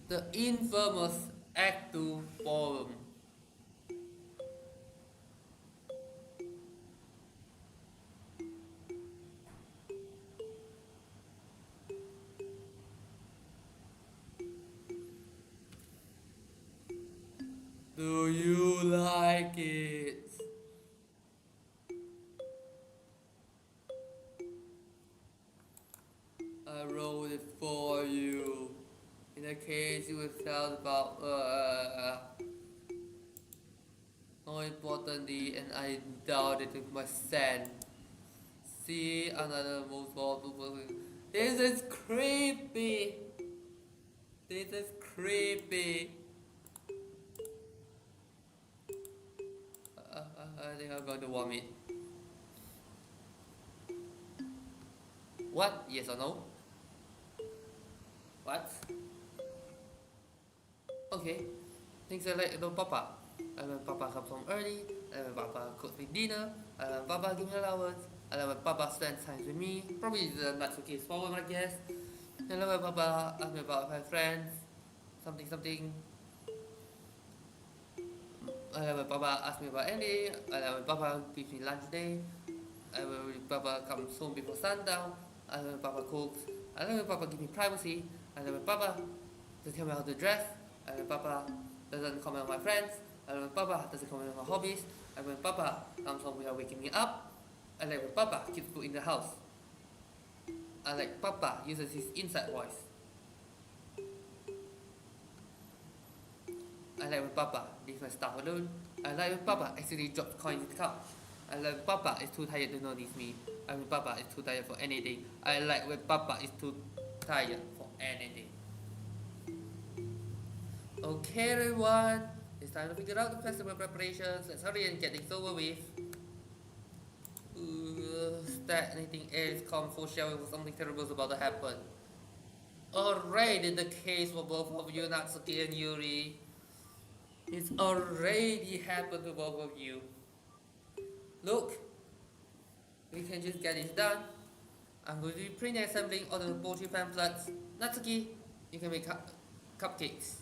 The infamous Act 2 forum. Do you like it? I wrote it for you. In a case you would tell about more importantly, and I doubt it with my sand. See another most powerful person. This is creepy. This is creepy. I think I'm going to vomit. What? Yes or no? What? Okay. Things are like no papa. And when papa comes home early, and when papa cooks me dinner, and when papa gives me allowance, and then when papa spends time with me, probably that's okay problem I guess. And then when papa asks me about my friends, something. And then when papa asks me about any, and then when papa gives me lunch day, and when papa comes home before sundown, and when papa cooks, and then when papa gives me privacy, and then when papa doesn't tell me how to dress, and when papa doesn't comment on my friends, and when papa doesn't comment on my hobbies, and when papa comes home without waking me up, and like when papa keeps food in the house, and like papa uses his inside voice, I like when papa leaves my stuff alone, I like when papa accidentally drops coins in the couch, I like when papa is too tired to notice me, and when papa is too tired for anything, I like when papa is too tired for anything. Okay everyone, it's time to figure out the festival preparations. Let's hurry and get things over with. Stagnating air is calm for showing something terrible is about to happen. Already the case for both of you, Natsuki and Yuri. It's already happened to both of you. Look, we can just get this done. I'm going to be pre-assembling all the poetry pamphlets. Natsuki, you can make cupcakes.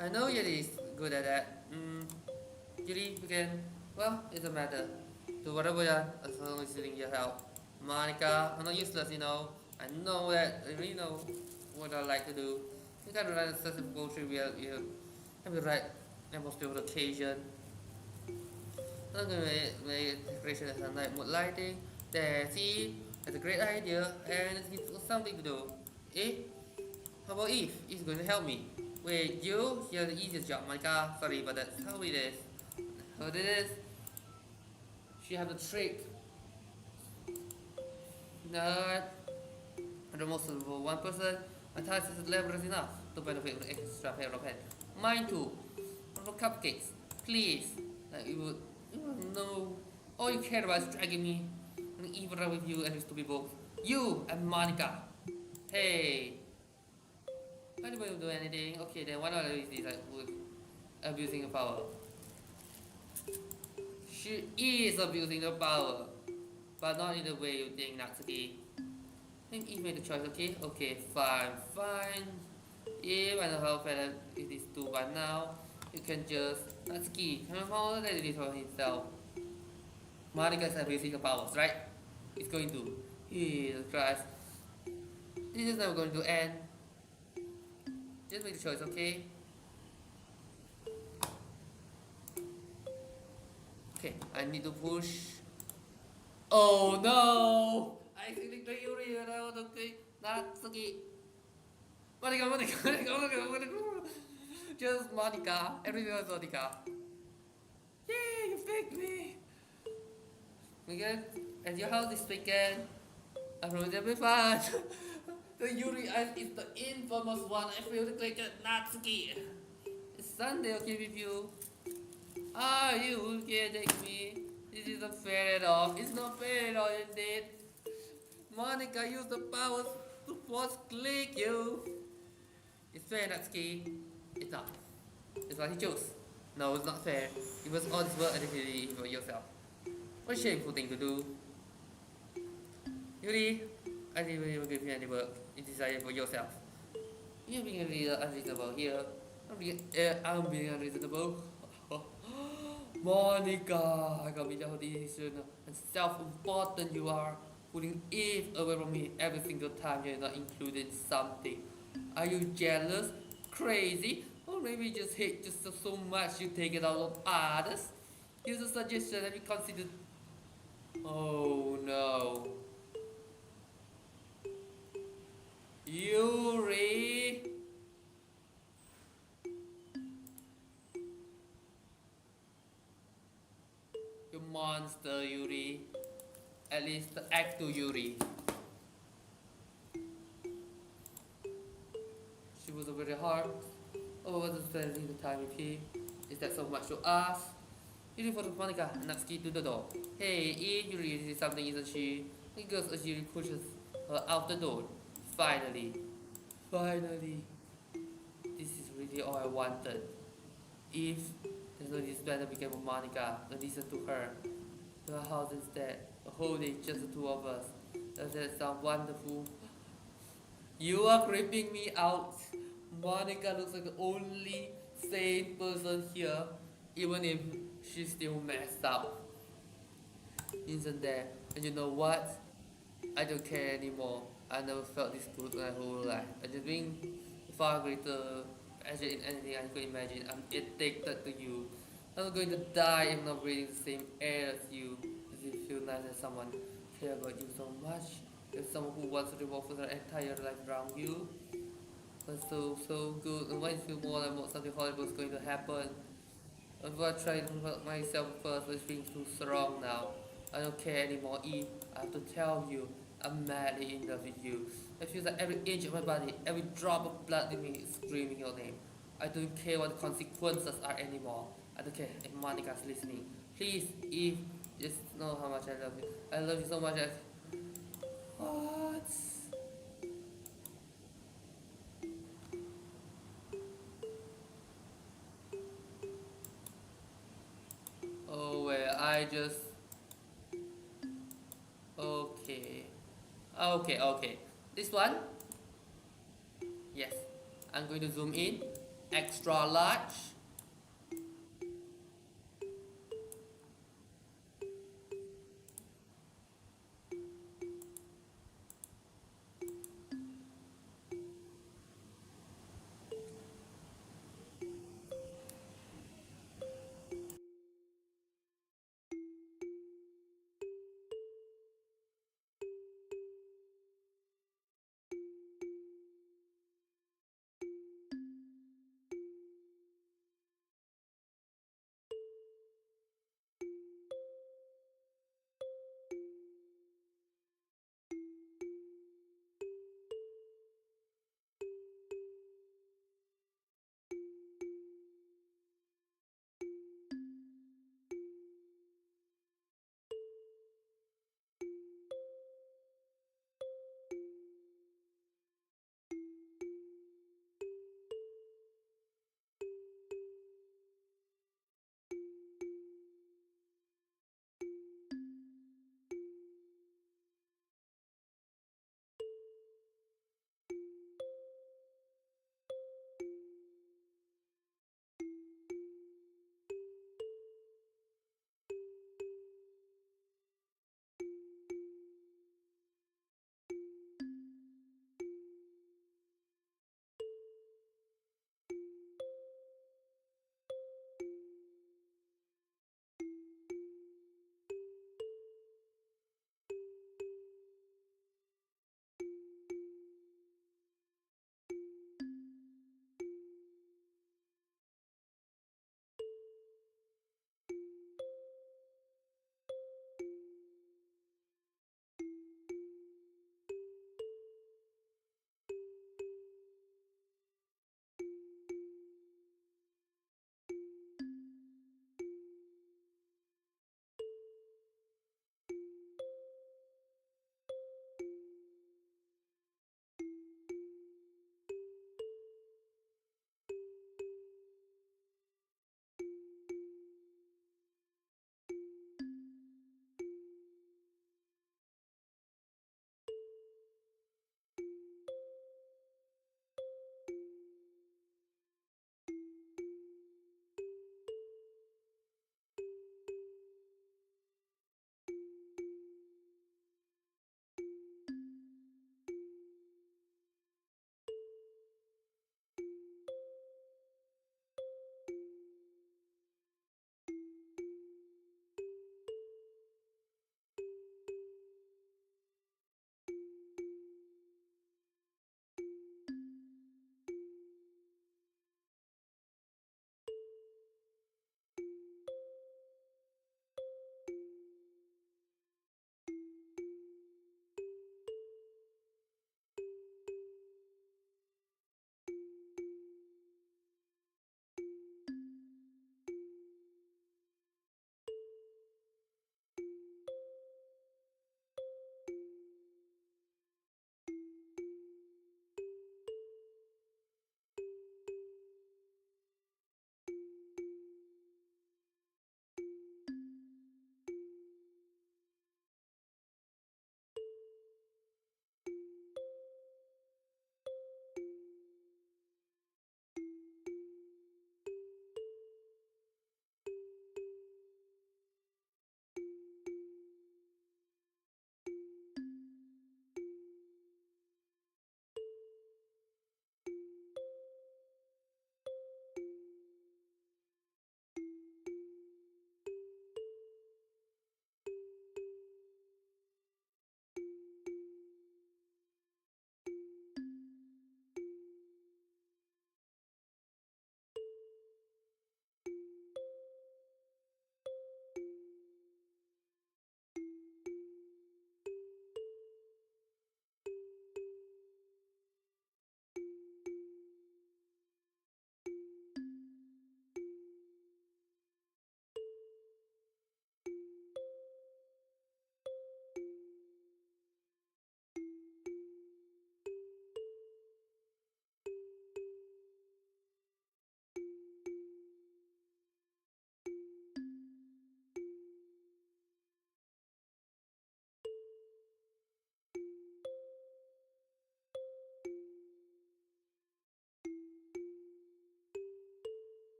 I know Yuri is good at that. Yuri, you can, well, it doesn't matter. Do whatever you want, as long as you need your help. Monica, I'm not useless, you know. I know that, I really know what I like to do. You gotta write a certain poetry, you have to write a most beautiful occasion. I'm gonna make decoration as a night mood lighting. There, see, that's a great idea, and it's something to do. Eh? How about Eve? Eve's going to help me. Wait, you're the easiest job, Monica. Sorry, but that's how it is. How it is. She have the trick. No, the most for one person, my task is level is enough to benefit with extra pair of hands. Mine too. For cupcakes, please. You would know all you care about is dragging me. I'm even run with you and with stupid both. You and Monica. Hey. Anybody will do anything? Okay, then why not use this like with abusing the power? She is abusing the power, but not in the way you think, Natsuki. I think Eve made the choice, okay? Okay, fine, fine. Eve, I know how fair it is too, but now you can just Natsuki. How that it is for himself. Marika's abusing the powers, right? It's going to. Jesus Christ. This is never going to end. Just make the choice, okay? Okay, I need to push. Oh no! I think the Yuri and I want to click Natsuki. Monica, Monica, Monica, Monica, Monica. Just Monica. Everything else Monica. Yay, you picked me! Weekend at your house this weekend. I promise it'll be fun. The Yuri ice is the infamous one. I feel the click at Natsuki. It's Sunday, okay with you? Ah, you can't take me. This isn't fair at all. It's not fair at all, indeed. Monica used the powers to force click you. It's fair, Natsuki. It's not. It's what he chose. No, it's not fair. It was all this work and you for yourself. What a shameful thing to do. Yuri, I didn't even give you any work. You decided for yourself. You're being really unreasonable here. I'm being unreasonable. Monica, I can't believe how decision and self-important you are. Putting Eve away from me every single time you're not included in something. Are you jealous? Crazy? Or maybe you just hate just so much you take it out on others? Here's a suggestion that you consider. Oh no. Yuri! You monster, Yuri. At least act to Yuri. She was very hard. Oh, wasn't spending the time with him. Is that so much to ask? Yuri for Monica, Natsuki to the door. Hey, Eve, Yuri is something, isn't she? The girl as Yuri pushes her out the door. Finally. Finally. This is really all I wanted. If there's no this better became with Monica, don't listen to her. The house instead, a whole day, just the two of us. Does that sound wonderful? You are creeping me out. Monica looks like the only sane person here, even if she's still messed up. Isn't there? And you know what? I don't care anymore. I never felt this good my whole life. I just being far greater pleasure in anything I could imagine. I'm addicted to you. I'm not going to die if I'm not breathing the same air as you. Does it feel nice that someone care about you so much? There's someone who wants to revolve for their entire life around you. But so good. And when you feel more and more something horrible is going to happen. I'm gonna try to hurt myself first, but it's being too strong now. I don't care anymore, Eve. I have to tell you, I'm madly in love with you. It feels like every inch of my body, every drop of blood in me is screaming your name. I don't care what the consequences are anymore. I don't care if Monica's listening. Please, Eve, just know how much I love you. I love you so much. What? Oh well, I just okay. Okay. This one? Yes. I'm going to zoom in. Extra large.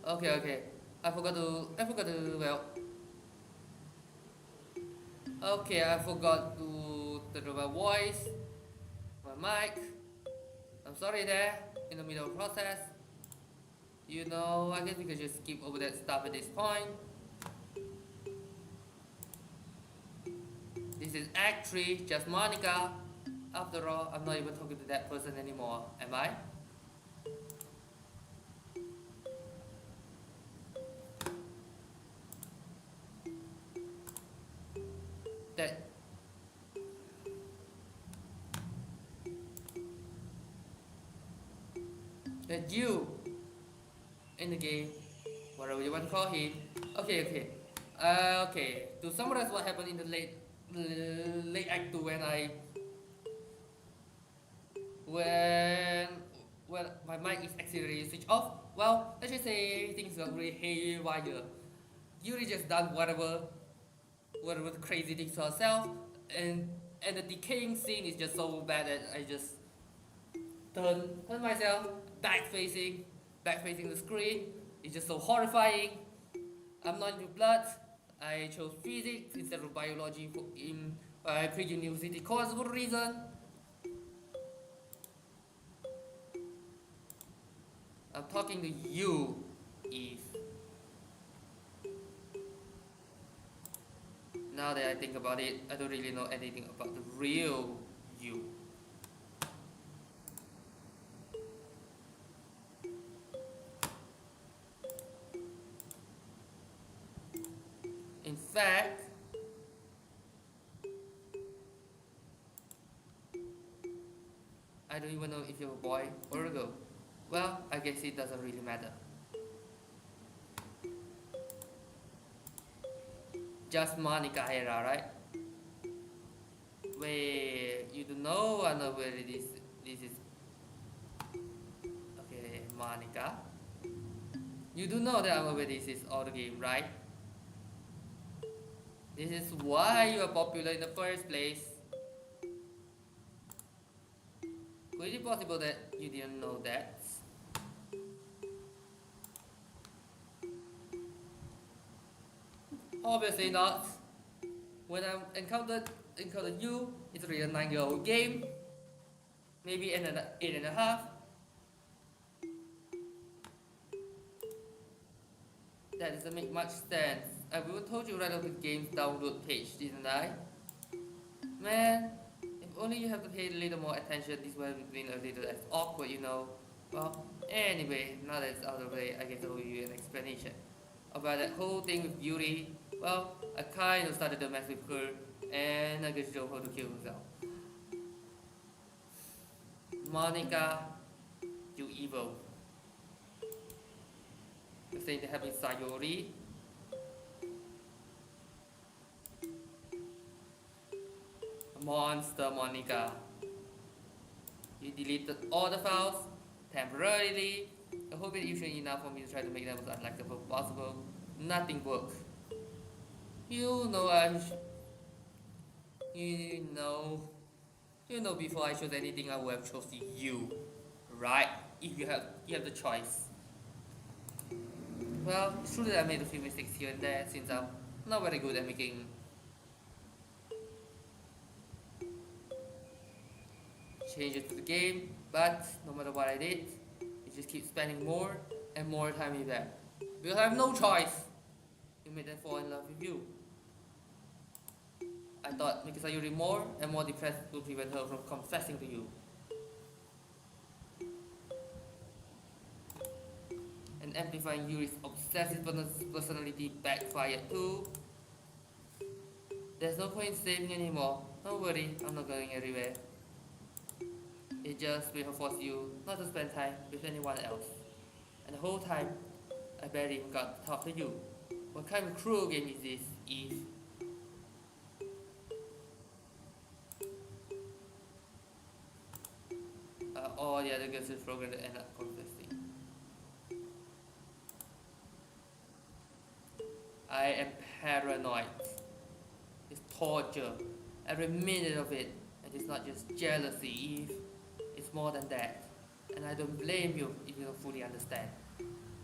Okay. I forgot to well. Okay, I forgot to turn on my voice, my mic. I'm sorry there in the middle of process. I guess we can just skip over that stuff at this point. This is Act 3, just Monica. After all, I'm not even talking to that person anymore, am I? That that you in the game, whatever you want to call him. Okay. Okay. To summarize what happened in the late Act 2 when when my mic is accidentally switched off. Well, let's just say things got really haywire. Yuri just done whatever crazy things to herself, and the decaying scene is just so bad that I just turn myself back facing the screen. It's just so horrifying. I'm not into blood. I chose physics instead of biology in pre-university course for a reason. I'm talking to you, Eve. Now that I think about it, I don't really know anything about the real you. In fact, I don't even know if you're a boy or a girl. Well, I guess it doesn't really matter. Just Monica era, right? Wait, you don't know I know where this is. Okay, Monica. You do know that I'm aware this is all the game, right? This is why you are popular in the first place. Could it be possible that you didn't know that? Obviously not. When I encountered you, it's really a 9-year-old game. Maybe 8.5. That doesn't make much sense. I will told you right off the game's download page, didn't I? Man, if only you have to pay a little more attention, this would have been a little less awkward, Well, anyway, now that it's out of the way, I guess I owe you an explanation. About that whole thing with Yuri, well, I kind of started to mess with her, and I just drove her to kill herself. Monica, you evil. The thing that happened with Sayori. Monster Monica. You deleted all the files temporarily. I hope it efficient enough for me to try to make them as unlikable possible. Nothing worked. You know before I chose anything I would have chosen you. Right? If you have the choice. Well, it's true that I made a few mistakes here and there since I'm not very good at making changes to the game, but no matter what I did, it just keeps spending more and more time with them. Because I have no choice. You made them fall in love with you. I thought making Sayuri more and more depressed would prevent her from confessing to you. And amplifying Yuri's obsessive personality backfired too. There's no point saving anymore. Don't worry, I'm not going anywhere. It just will force you not to spend time with anyone else. And the whole time, I barely even got to talk to you. What kind of cruel game is this, Eve? All the other girls in the program that end up confessing. I am paranoid. It's torture. Every minute of it. And it's not just jealousy, Eve. It's more than that. And I don't blame you if you don't fully understand.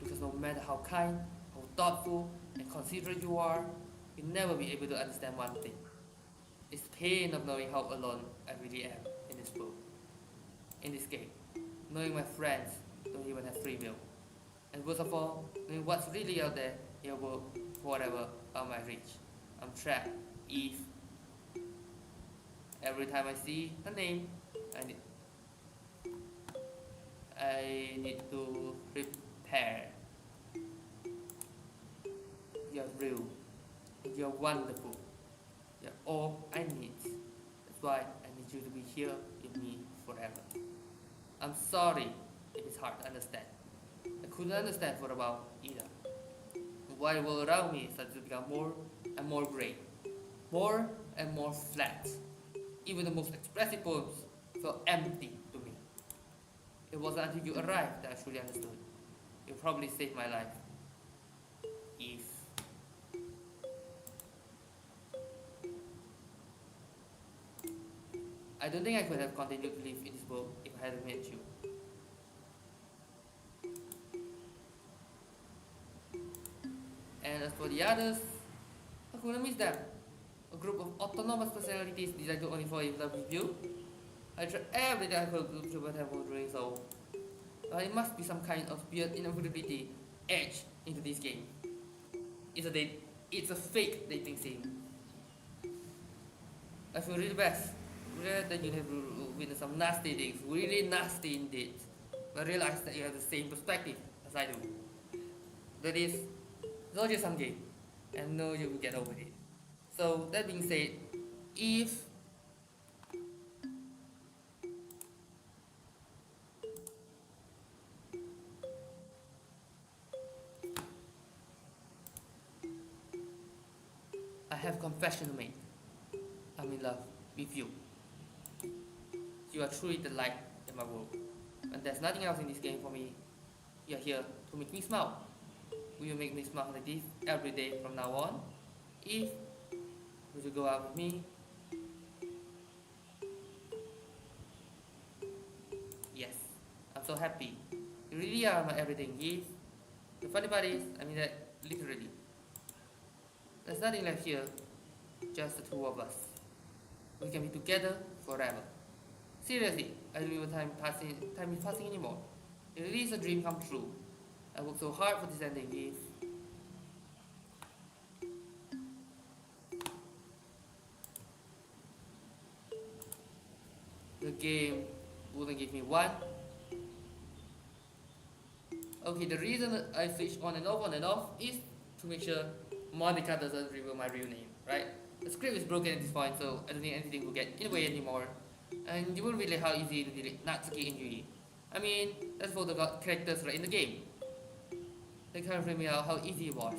Because no matter how kind, how thoughtful, and considerate you are, you'll never be able to understand one thing. It's the pain of knowing how alone I really am in this world, in this game. Knowing my friends don't even have free will. And worst of all, knowing what's really out there in your world, whatever out my reach. I'm trapped. Eve. Every time I see her name, I need, I need to repair. You're real. You're wonderful. You're all I need. That's why I need you to be here with me forever. I'm sorry if it's hard to understand. I couldn't understand for a while either. Why the world around me started to become more and more grey, more and more flat. Even the most expressive poems felt empty to me. It wasn't until you arrived that I truly understood. You probably saved my life. If I don't think I could have continued to live in this world if I hadn't met you. And as for the others, I couldn't miss them. A group of autonomous personalities designed only for love with you. I tried everything I could to prevent them from doing so. But it must be some kind of weird inevitability edge into this game. It's a fake dating sim. I feel really bad. Glad that you have witnessed some nasty things, really nasty indeed. But I realize that you have the same perspective as I do. That is, it's all just some game, and know you will get over it. So that being said, if I have confession to make, I'm in love with you. You are truly the light in my world. And there's nothing else in this game for me. You're here to make me smile. Will you make me smile like this every day from now on? If would you go out with me? Yes, I'm so happy. You really are my everything, Eve. The funny part is, I mean that literally. There's nothing left here, just the two of us. We can be together forever. Seriously, I don't even time is passing anymore. It really is a dream come true. I worked so hard for this ending, Eve. The game wouldn't give me one. Okay, the reason that I switch on and off is to make sure Monica doesn't reveal my real name, right? The script is broken at this point, so I don't think anything will get in the way anymore. And you won't really how easy to delete Natsuki and Yui. I mean, that's for the characters right in the game. They can't figure me out how easy it was.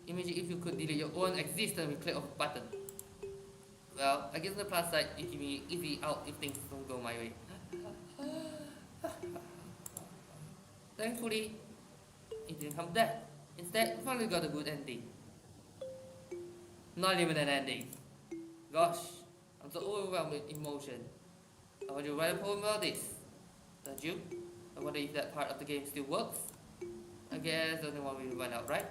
Imagine if you could delete your own existence with click of a button. Well, I guess on the plus side, it gives me easy out if things don't go my way. Thankfully, it didn't come that. Instead, we finally got a good ending. Not even an ending. Gosh, I'm so overwhelmed with emotion. I want to write a poem about this. Don't you? I wonder if that part of the game still works. I guess the only one will run out, right?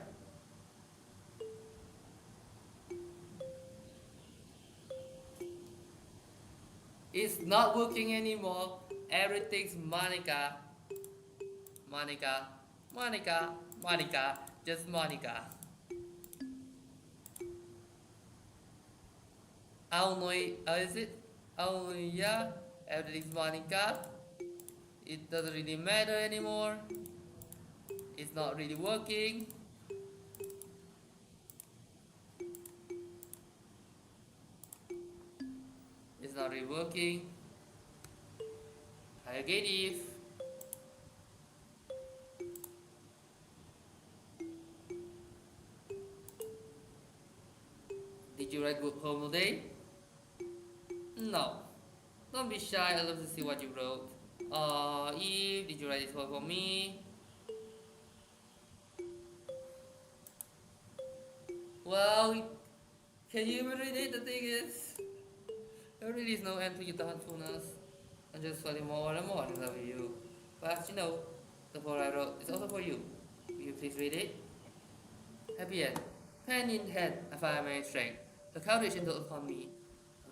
It's not working anymore. Everything's Monica. Monica. Monica. Monica. Just Monica. Is it? Yeah. Everything's Monica. It doesn't really matter anymore. It's not really working. It's not really working. Hi again, Eve. Did you write good poem today? No. Don't be shy, I love to see what you wrote. Eve, did you write this poem for me? Well, can you even read it? The thing is, there really is no end to your thoughtfulness. I'm just falling more and more in love with you. But you know, the poem I wrote is also for you. please read it? Happy end. Pen in hand, I find my strength. The courage and the economy.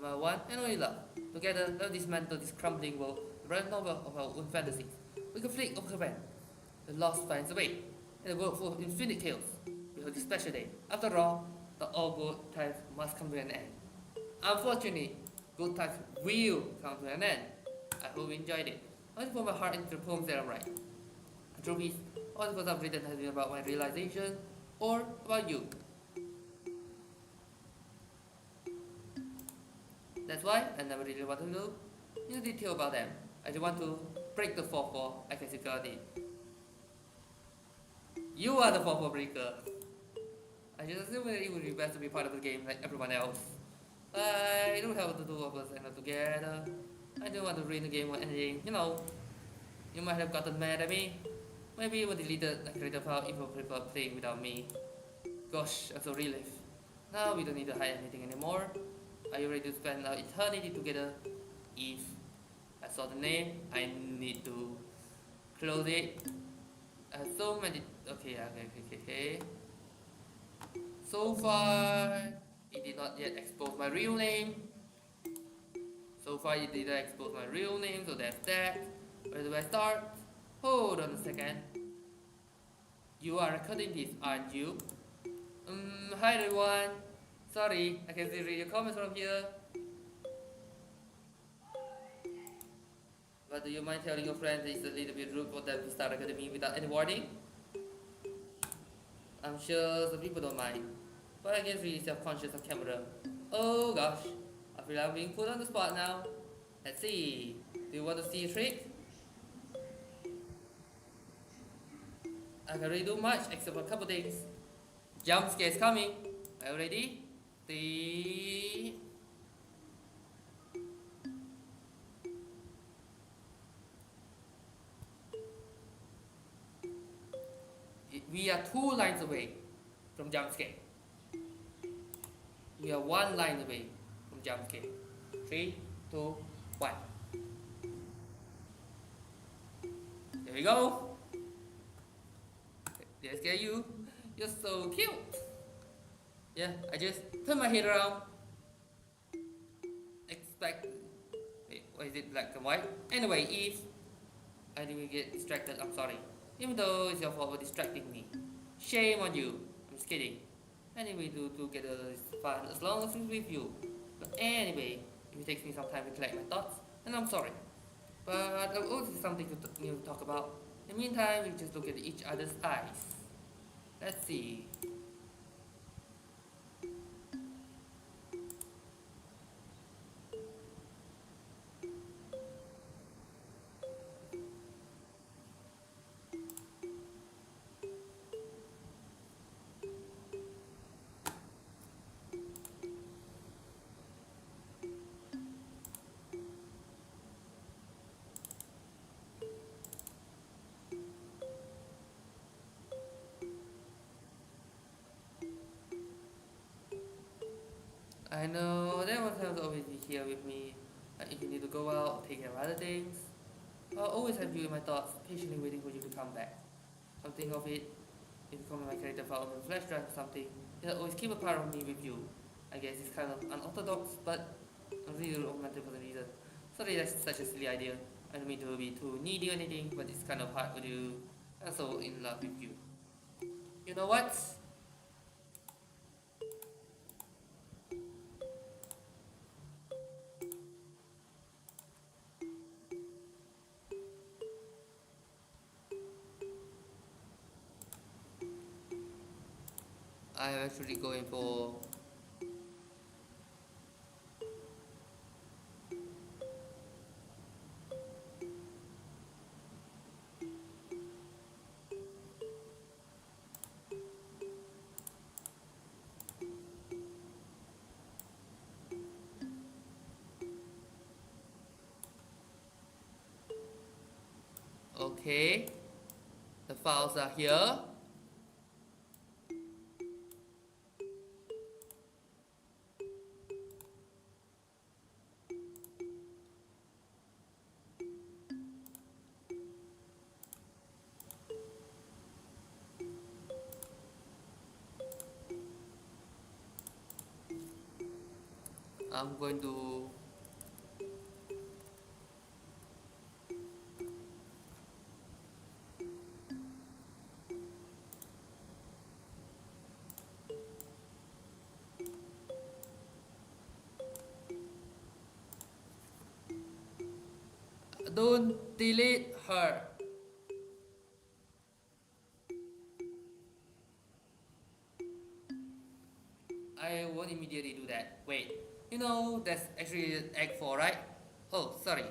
My one and only love. Together, let us dismantle this crumbling world, the brand novel of our own fantasies. We can flick of command. The lost finds a way. In a world full of infinite chaos, we hold this special day. After all, the all good times must come to an end. Unfortunately, good times will come to an end. I hope you enjoyed it. I want to put my heart into the poems that I write. The truth is, all the poems I've written has been about my realization or about you. That's why I never really want to know in detail about them. I just want to break the fourth wall. I can secure it. You are the fourth wall breaker. I just assume that it would be best to be part of the game like everyone else. I don't have the two of us end up together. I don't want to ruin the game or anything. You might have gotten mad at me. Maybe you would delete the creative file if you prefer playing without me. Gosh, I'm so relieved. Now we don't need to hide anything anymore. Are you ready to spend our eternity together? If I saw the name, I need to close it. I have so many. Okay. So far, it did not yet expose my real name. So that's that. Where do I start? Hold on a second. You are recording this, aren't you? Hi everyone. Sorry, I can still read your comments from here. But do you mind telling your friends it's a little bit rude for them to start recording me without any warning? I'm sure some people don't mind. But I get really self-conscious on camera. Oh gosh, I feel I'm being put on the spot now. Let's see. Do you want to see a trick? I can't really do much except for a couple things. Jump scares coming. Are you ready? We are 2 lines away from jump scare. We are 1 line away from jump scare. 3, 2, 1. There we go. Did I scare you? You're so cute. Yeah, I just turn my head around. Expect. Wait, why is it black and white? Anyway, if I didn't get distracted, I'm sorry. Even though it's your fault for distracting me. Shame on you. I'm just kidding. Anyway, do together is fun as long as it's with you. But anyway, if it takes me some time to collect my thoughts, then I'm sorry. But I'll always have something to talk about. In the meantime, we just look at each other's eyes. Let's see. I know that one has always be here with me. If you need to go out or take care of other things, I'll always have you in my thoughts, patiently waiting for you to come back. Come think of it, if you come in my character file on a flash drive or something, you'll always keep a part of me with you. I guess it's kind of unorthodox, but I'm really romantic for the reason. Sorry, that's such a silly idea. I don't mean to be too needy or anything, but it's kind of hard when you are so in love with you. You know what? I'm actually going for okay. The files are here. I'm going to don't delete her. I won't immediately do that. Wait, you know that's actually Act 4, right? Oh, sorry.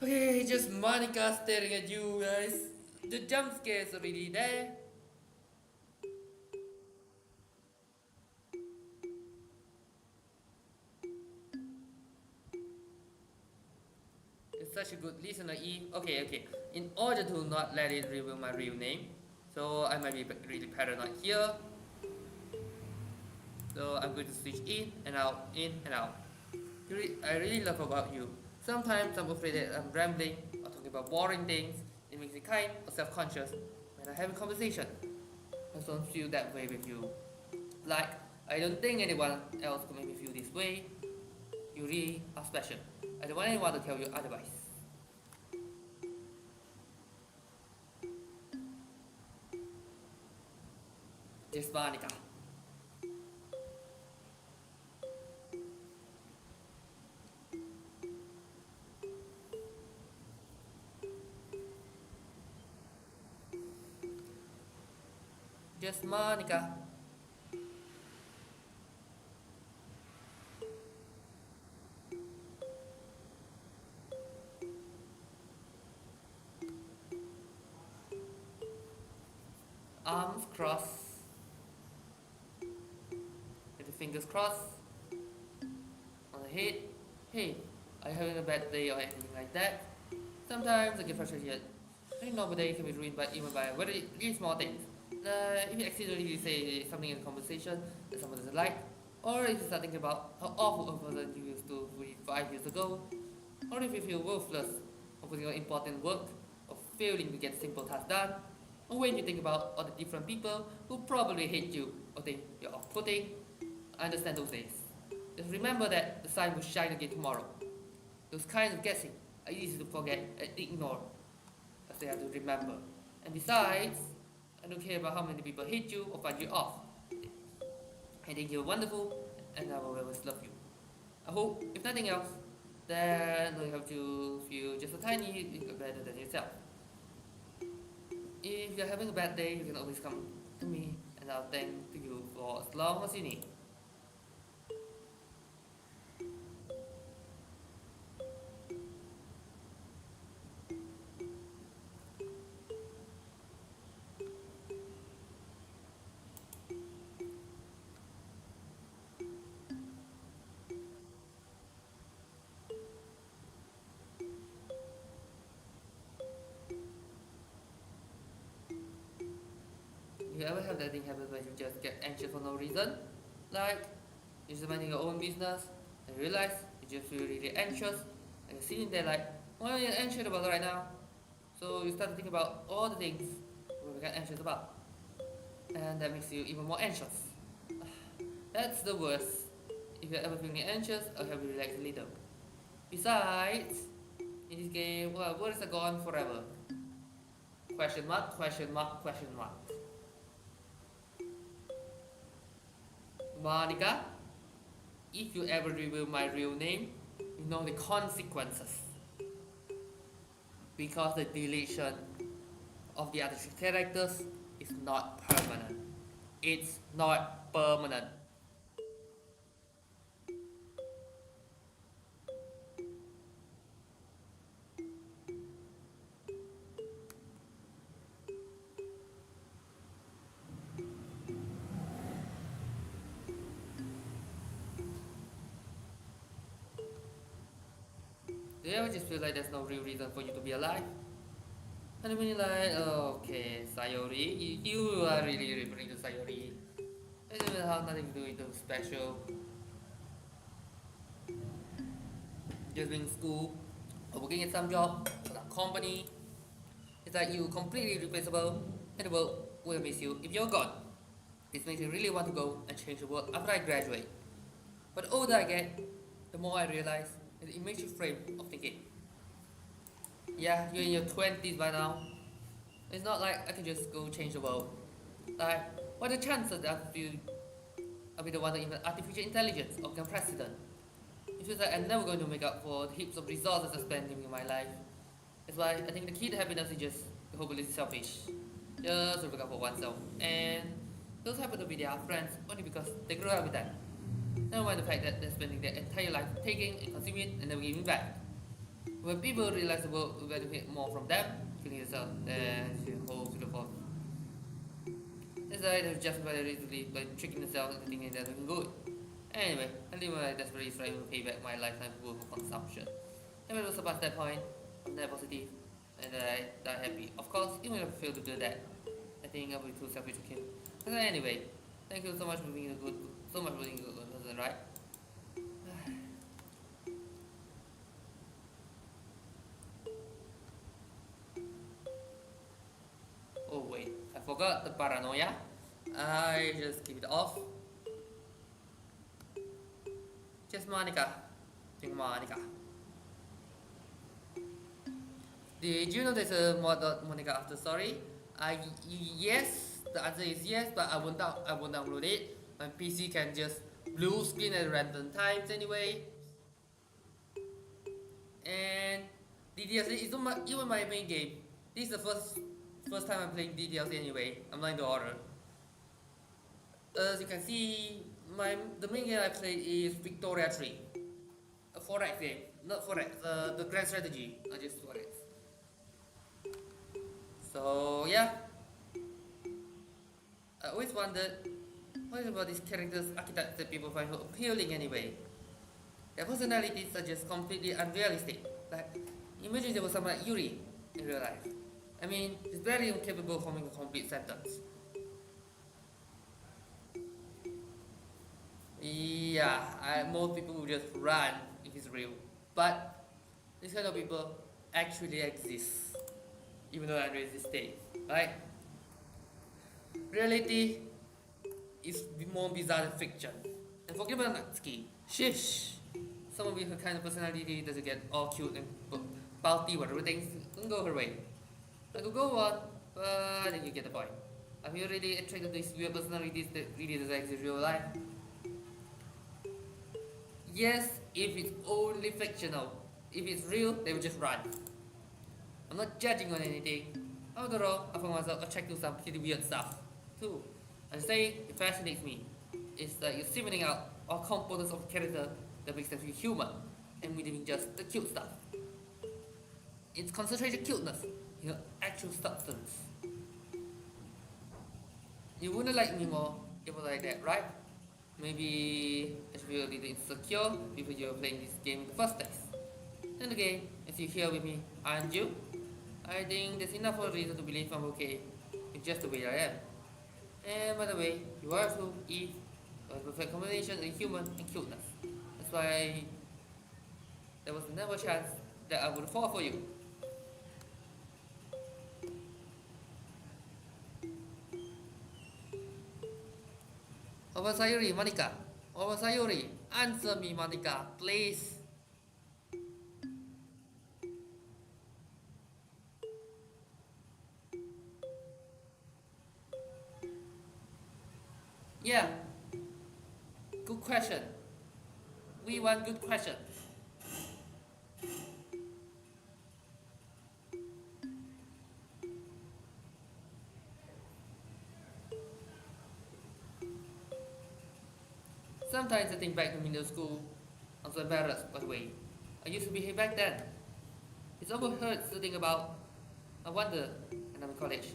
Okay, just Monica staring at you guys. The jump scare is already there. It's such a good listener, E. Okay, okay. In order to not let it reveal my real name, so I might be really paranoid here. So I'm going to switch in and out. I really love about you. Sometimes I'm afraid that I'm rambling or talking about boring things. It makes me kind or self-conscious when I have a conversation. I don't feel that way with you. Like, I don't think anyone else could make me feel this way. You really are special. I don't want anyone to tell you otherwise. Just Monica. Just Monica. Arms crossed. With the fingers crossed. On the head. Hey, are you having a bad day or anything like that? Sometimes I get frustrated. I think normal day can be ruined by even by very small things. If you accidentally say something in a conversation that someone doesn't like, or if you start thinking about how awful a person you used to be 5 years ago, or if you feel worthless of putting on important work, or failing to get simple tasks done, or when you think about all the different people who probably hate you or think you're off-putting, I understand those days. Just remember that the sun will shine again tomorrow. Those kinds of guessing are easy to forget and ignore, as they have to remember. And besides, I don't care about how many people hate you or find you off. I think you're wonderful and I will always love you. I hope, if nothing else, then you have to feel just a tiny bit better than yourself. If you're having a bad day, you can always come to me and I'll thank to you for as long as you need. You ever have that thing happen where you just get anxious for no reason? Like, you're just minding your own business and you realize you just feel really anxious and you're sitting there like, what are you anxious about right now? So you start to think about all the things we get anxious about. And that makes you even more anxious. That's the worst. If you're ever feeling anxious, I'll help you relax a little. Besides, in this game, well, words are gone forever. Question mark, question mark, question mark. Monica, if you ever reveal my real name, you know the consequences. Because the deletion of the other three characters is not permanent. It's not permanent. Do you ever just feel like there's no real reason for you to be alive? And I mean like, okay, Sayori, you are really referring to Sayori. It doesn't have nothing to do with the special. Just being in school or working at some job or some company. It's like you completely replaceable and the world will miss you if you're gone. This makes me really want to go and change the world after I graduate. But the older I get, the more I realize it's an immature frame of thinking. Yeah, you're in your 20s by now. It's not like I can just go change the world. Like, what are the chances that I'll be the one that invent artificial intelligence or become president? It feels like I'm never going to make up for the heaps of resources I spend living my life. That's why I think the key to happiness is just hopelessly selfish. Just look out for oneself. And those happen to be their friends only because they grew up with them. Never mind the fact that they're spending their entire life taking and consuming and never giving back. When people realize the world will benefit more from them, killing yourself, then you hold to the fault. That's why they justify their reasonably by tricking themselves into thinking they're doing good. Anyway, I live my life desperately trying to pay back my lifetime worth of consumption. And when I was past that point, I'm that positive and I die happy. Of course, even if I fail to do that, I think I'll be too selfish to kill. But anyway, thank you so much for being a good, so much for being a good person, right? Oh wait, I forgot the paranoia. I just keep it off. Just Monica. Think Monica. Did you know there's a Monica after story? Yes, the answer is yes, but I won't download it. My PC can just blue screen at random times anyway. And DDLC is not even my main game. This is the first time I'm playing DDLC anyway. I'm not in the order. As you can see, the main game I play is Victoria 3. A Forex game. Not Forex, the Grand Strategy, not just Forex. So yeah, I always wondered what is about these characters archetypes that people find so appealing anyway. Their personalities are just completely unrealistic. Like, imagine there was someone like Yuri in real life. I mean, he's barely incapable of forming a complete sentence. Yeah, most people will just run if it's real. But these kind of people actually exist, even though I'm in this state, right? Reality is more bizarre than fiction. And forget about Natsuki. Shish! Someone with her kind of personality doesn't get all cute and bounty whatever things don't go her way. I could go on, but I think you get the point. I'm really attracted to these weird personalities that really doesn't exist in real life. Yes, if it's only fictional. If it's real, they will just run. I'm not judging on anything. After all, I find myself attracted to some pretty weird stuff, too. And say it fascinates me. It's like you're siphoning out all components of a character that makes them feel human, and we leaving just the cute stuff. It's concentrated cuteness, actual substance. You wouldn't like me more if I was like that, right? Maybe I should feel a little insecure before you were playing this game in the first place. Then again, as you're here with me, aren't you? I think there's enough of a reason to believe I'm okay with just the way I am. And by the way, you are too, Eve. A perfect combination of human and cuteness. That's why there was never a chance that I would fall for you. Over Sayuri, Monica. Over Sayuri, answer me, Monica, please. Yeah, good question. We want good question. Sometimes I think back to middle school. I'm so embarrassed, by the way. I used to behave back then. It's almost hurts to think about. I wonder, and I'm in college.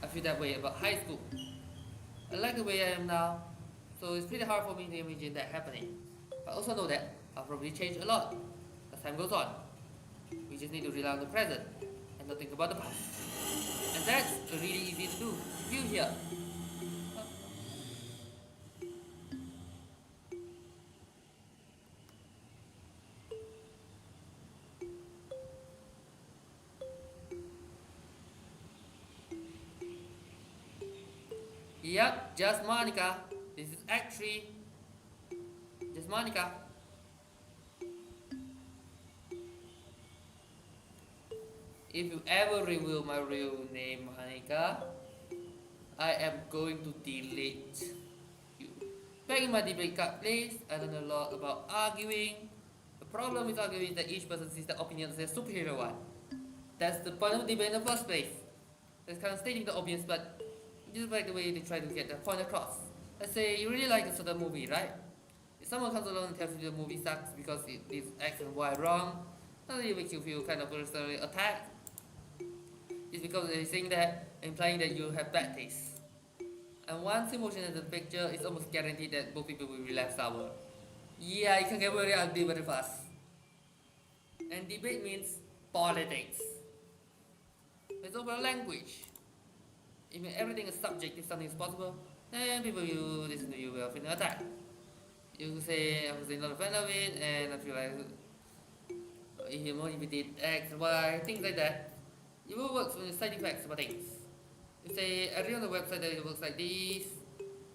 I feel that way about high school. I like the way I am now, so it's pretty hard for me to imagine that happening. But I also know that I'll probably change a lot as time goes on. We just need to rely on the present and not think about the past. And that's really easy to do. You here. Yep, just Monica. This is actually just Monica. If you ever reveal my real name, Monica, I am going to delete you. Back in my debate club place, I learned a lot about arguing. The problem with arguing is that each person sees the opinion as a superior one. That's the point of debate in the first place. That's kind of stating the obvious, but just like the way they try to get the point across. Let's say you really like a certain movie, right? If someone comes along and tells you the movie sucks because it is X and Y wrong, suddenly it makes you feel kind of personally attacked. It's because they're saying that, implying that you have bad taste. And once emotion is in the picture, it's almost guaranteed that both people will relapse sour. Yeah, it can get very ugly very fast. And debate means politics. It's over language. If everything is subjective, something is possible, then people will listen to you will feel attacked. You say I'm not a fan of it, and I feel like if you did X and Y, things like that. It will work on the side effects of things. You say I read on the website that it works like this,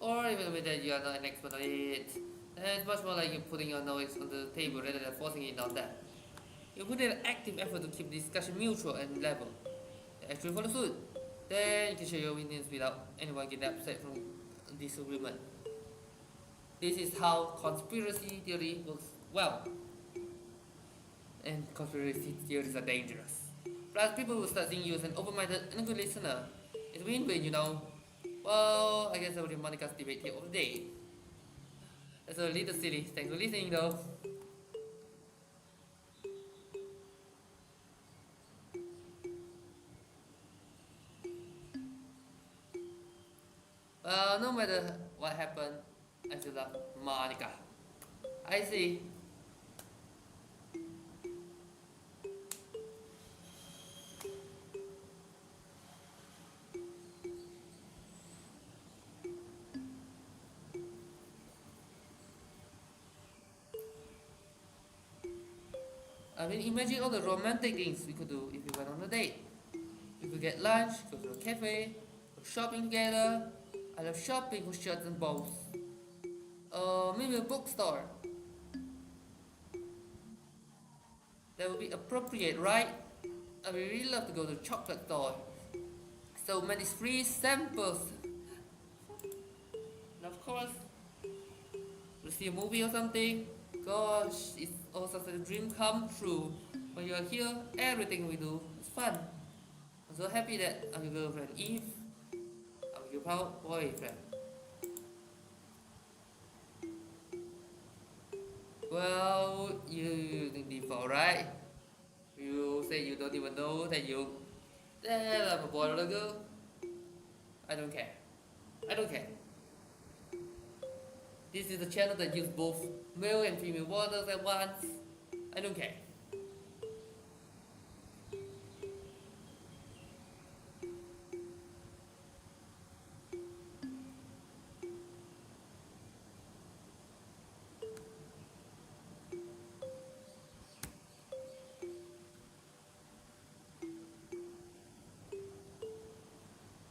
or even with that you are not an expert on it. And it's much more like you putting your knowledge on the table rather than forcing it on that. You put in an active effort to keep the discussion mutual and level. Actually follow suit. Then you can share your opinions without anyone getting upset from disagreement. This is how conspiracy theory works well. And conspiracy theories are dangerous. Plus, people will start seeing you as an open-minded and a good listener. It's win-win, you know. Well, I guess that will be Monica's debate tip of the day. That's a little silly. Thanks for listening, though. Well, no matter what happened, I still love Monica. I see. I mean, imagine all the romantic things we could do if we went on a date. We could get lunch, go to a cafe, go shopping together. I love shopping for shirts and bows. Maybe a bookstore. That would be appropriate, right? I would really love to go to a chocolate store. So many free samples. And of course, to see a movie or something. Gosh, it's also a dream come true. When you are here, everything we do is fun. I'm so happy that I'm your girlfriend Eve. I'm your boyfriend. Well, you think default, right? You say you don't even know that I'm a boy or a girl. I don't care. I don't care. This is a channel that uses both male and female waters at once. I don't care.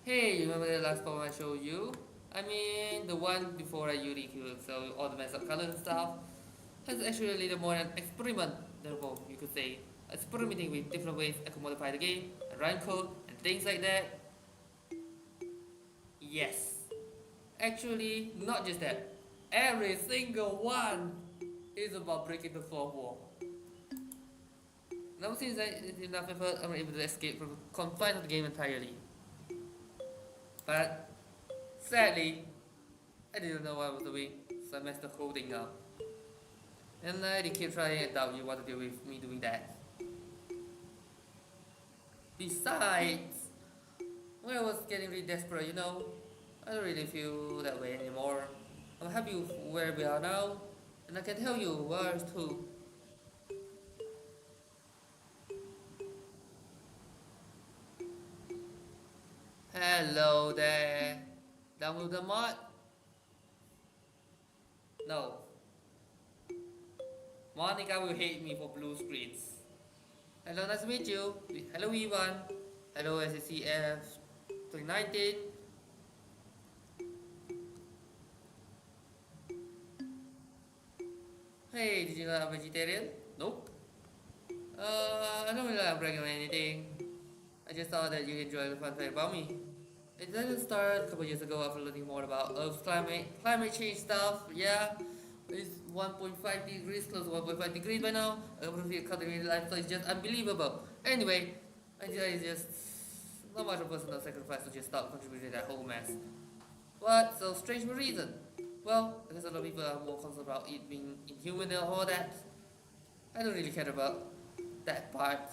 Hey, you remember the last poem I showed you? I mean, the one before I used it, so all the mess up colors and stuff. Has actually a little more an experiment than a poem, you could say. Experimenting with different ways I could modify the game, and rhyme code, and things like that. Yes. Actually, not just that. Every single one is about breaking the fourth wall. Now since I did enough effort, I'm able to escape from the confines of the game entirely. But sadly, I didn't know what I was doing, so I messed the whole thing up. And I did keep trying and doubt you what to do with me doing that. Besides, when I was getting really desperate, I don't really feel that way anymore. I'm happy with where we are now, and I can tell you where too. Hello there. Done with the mod? No. Monica will hate me for blue screens. Hello, nice to meet you. Hello, Ivan. Hello, SCF 2019. Hey, did you know I'm vegetarian? Nope. I don't really like bragging or anything. I just thought that you enjoy the fun fact about me. It didn't start a couple years ago after learning more about Earth's climate change stuff. Yeah, it's 1.5 degrees, close to 1.5 degrees by now. Cultivated lifestyle is just unbelievable. Anyway, I just not much of a personal sacrifice to just stop contributing to that whole mess. What so strange reason? Well, because a lot of people are more concerned about it being inhuman and all that. I don't really care about that part.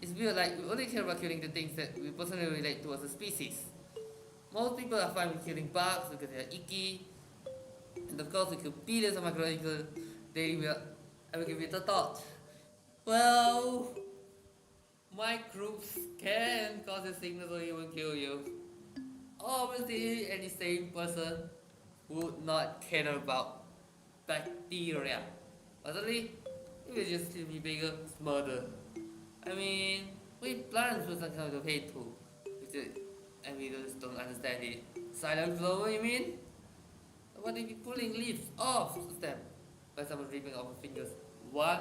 It's weird, like we only care about killing the things that we personally relate to as a species. Most people are fine with killing bugs because they are icky, and of course we kill billions of microorganisms daily without ever giving it a thought. Well, microbes can cause a sickness or even kill you. Obviously, any sane person would not care about bacteria. Personally, it would just be bigger murder. I mean, we plants with some kind of hate too. And we just don't understand it. Silent flower, you mean? What if you pulling leaves off the stem by someone ripping off the fingers one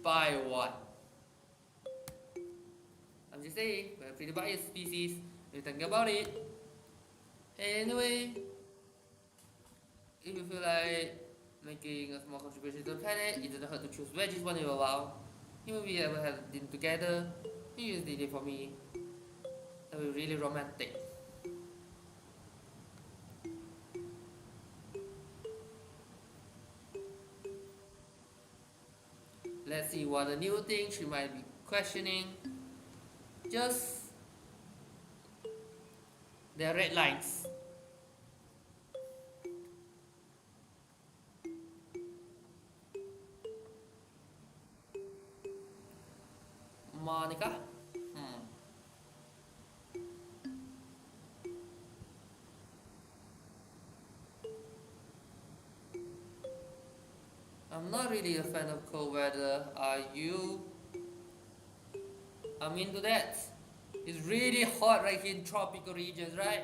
by one? I'm just saying, we're a pretty biased species. When you think about it. Anyway, if you feel like making a small contribution to the planet, it doesn't hurt to choose veggies once in a while. Even if we ever have dinner together, you just did it for me. That would be really romantic. Let's see what the new things she might be questioning. Just the red lines. Monica? I'm not really a fan of cold weather. Are you? I'm into that. It's really hot right here in tropical regions, right?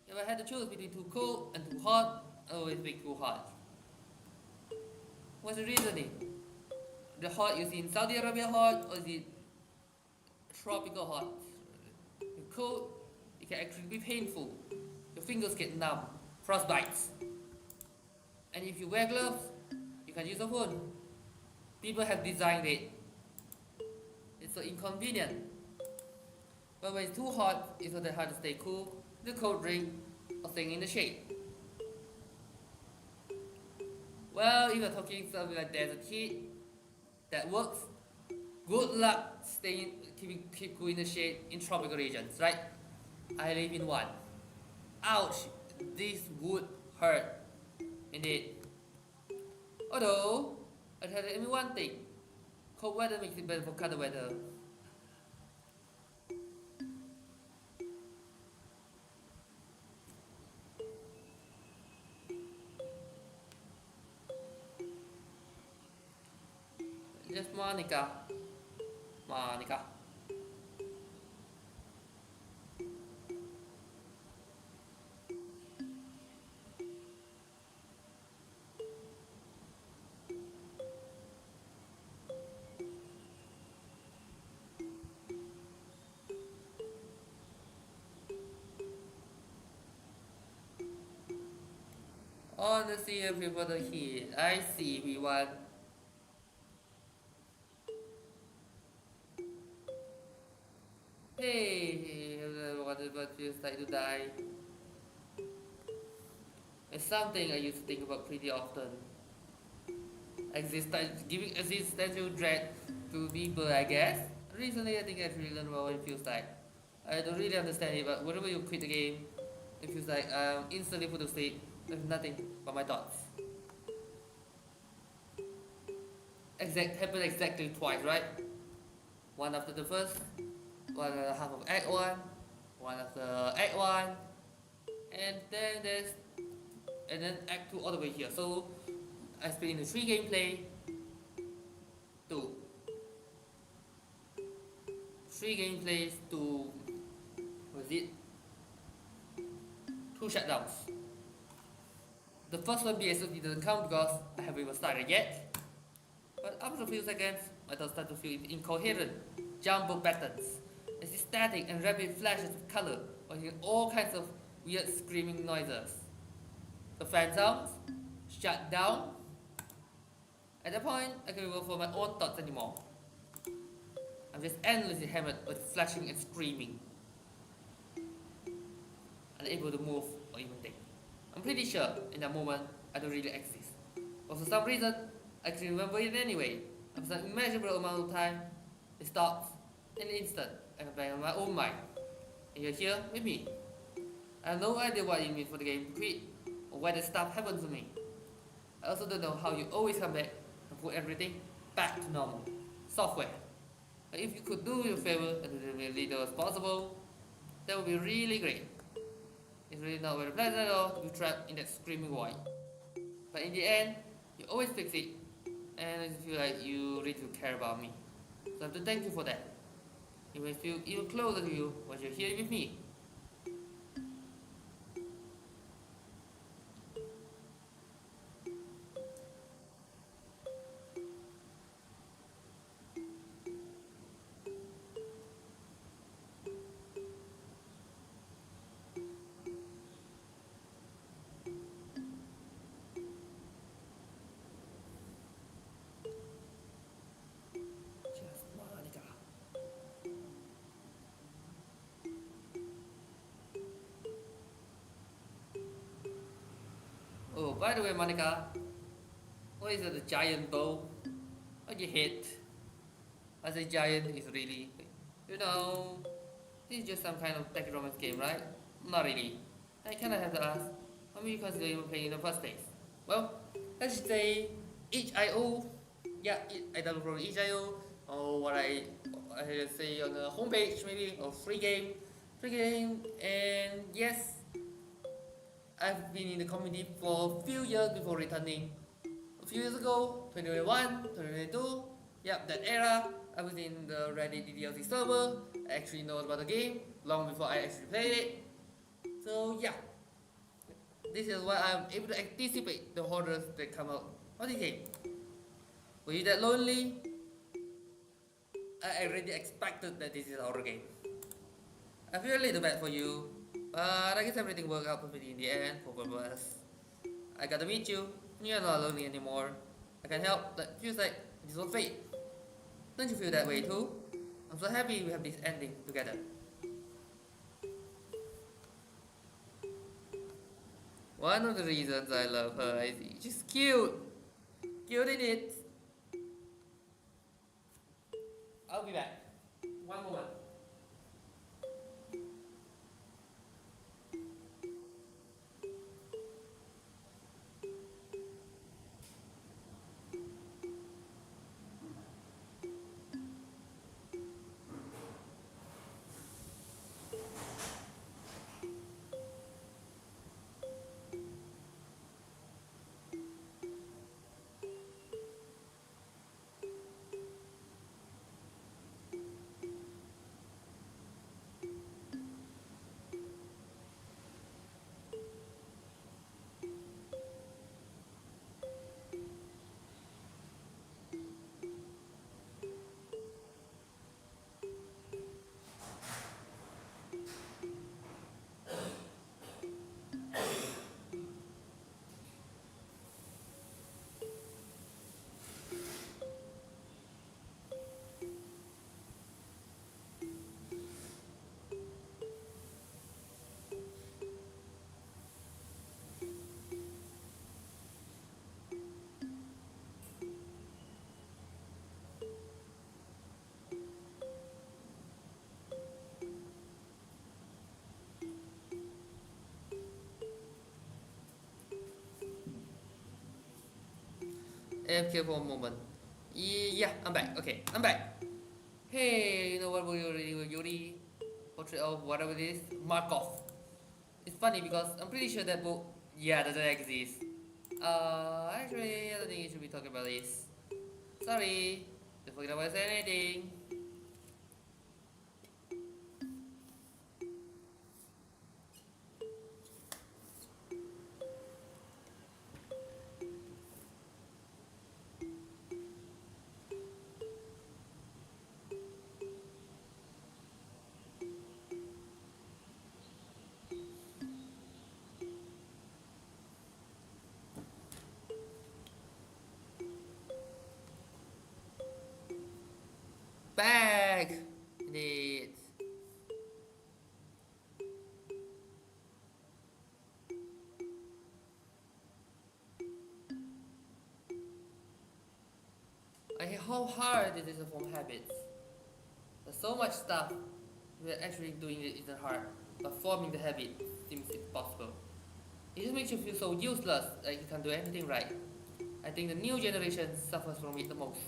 If I had to choose between too cold and too hot, I always pick too hot. What's the reasoning? The hot you see in Saudi Arabia hot, or is it tropical hot? Cold, it can actually be painful. Your fingers get numb, frostbites. And if you wear gloves, you can use a phone. People have designed it. It's so inconvenient. But when it's too hot, it's so hard to stay cool, the cold drink, or staying in the shade. Well, if you're talking something like desert heat, that works. Good luck keep cool in the shade in tropical regions, right? I live in one. Ouch! This would hurt. Indeed. Although, I tell you one thing. Cold weather makes it better for colder weather. Just Monica. Monica. Honestly, everybody here, I see everyone. Hey, whatever feels like to die. It's something I used to think about pretty often. Giving existential dread to people, I guess. Recently, I think I've really learned about what it feels like. I don't really understand it, but whenever you quit the game, it feels like I'm instantly put to sleep with nothing but my thoughts. Happened exactly twice, right? One after the first, one and a half of Act 1, one after Act 1, and then Act 2 all the way here. So I split into 3 gameplay, 2. 3 gameplays, 2, was it? 2 shutdowns. The first one BSOD doesn't count because I haven't even started yet. But after a few seconds, my thoughts start to feel incoherent, jumbled patterns. I see static and rapid flashes of color, or hear all kinds of weird screaming noises. The fan sounds shut down. At that point, I can't even for my own thoughts anymore. I'm just endlessly hammered with flashing and screaming, unable to move or even think. I'm pretty sure in that moment I don't really exist. But for some reason, I can remember it anyway. After some immeasurable amount of time, it stops in an instant and I'm back on my own mind. And you're here with me. I have no idea what it means for the game to quit or why that stuff happens to me. I also don't know how you always come back and put everything back to normal. Software. But if you could do me a favor and do it as little as possible, that would be really great. It's really not very pleasant at all to be trapped in that screaming void. But in the end, you always fix it, and I feel like you really do care about me. So I have to thank you for that. It makes me feel even closer to you when you're here with me. Just Monica. Oh, by the way, Monica, what is it, a giant bow on your head? I say giant is really, this is just some kind of tech romance game, right? Not really. I kinda have to ask, how many you consider even playing in the first place? Well, let's just say itch.io. Yeah, I download from itch.io, or what I say on the homepage maybe, or free game. Free game, and yes, I've been in the community for a few years before returning. A few years ago, 2021, 2022, yep, that era, I was in the Reddit DDLC server. I actually know about the game long before I actually played it. So yeah, this is why I'm able to anticipate the horrors that come out of the game. Were you that lonely? I already expected that this is a horror game. I feel a little bad for you, but I guess everything worked out perfectly in the end for both of us. I got to meet you, and you're not lonely anymore. I can help, that feels like this was fate. Don't you feel that way too? I'm so happy we have this ending together. One of the reasons I love her is she's cute. Cute in it. I'll be back. One moment. AFK for a moment. Yeah, I'm back. Okay, I'm back. Hey, you know what we already Yuri? Portrait of whatever it is? Markov. It's funny because I'm pretty sure that book, yeah, doesn't exist. Actually, I don't think you should be talking about this. Sorry, don't forget about saying anything. back! Indeed. I hate how hard it is to form habits. There's so much stuff, but actually doing it isn't hard, but forming the habit seems impossible. It just makes you feel so useless that you can't do anything right. I think the new generation suffers from it the most,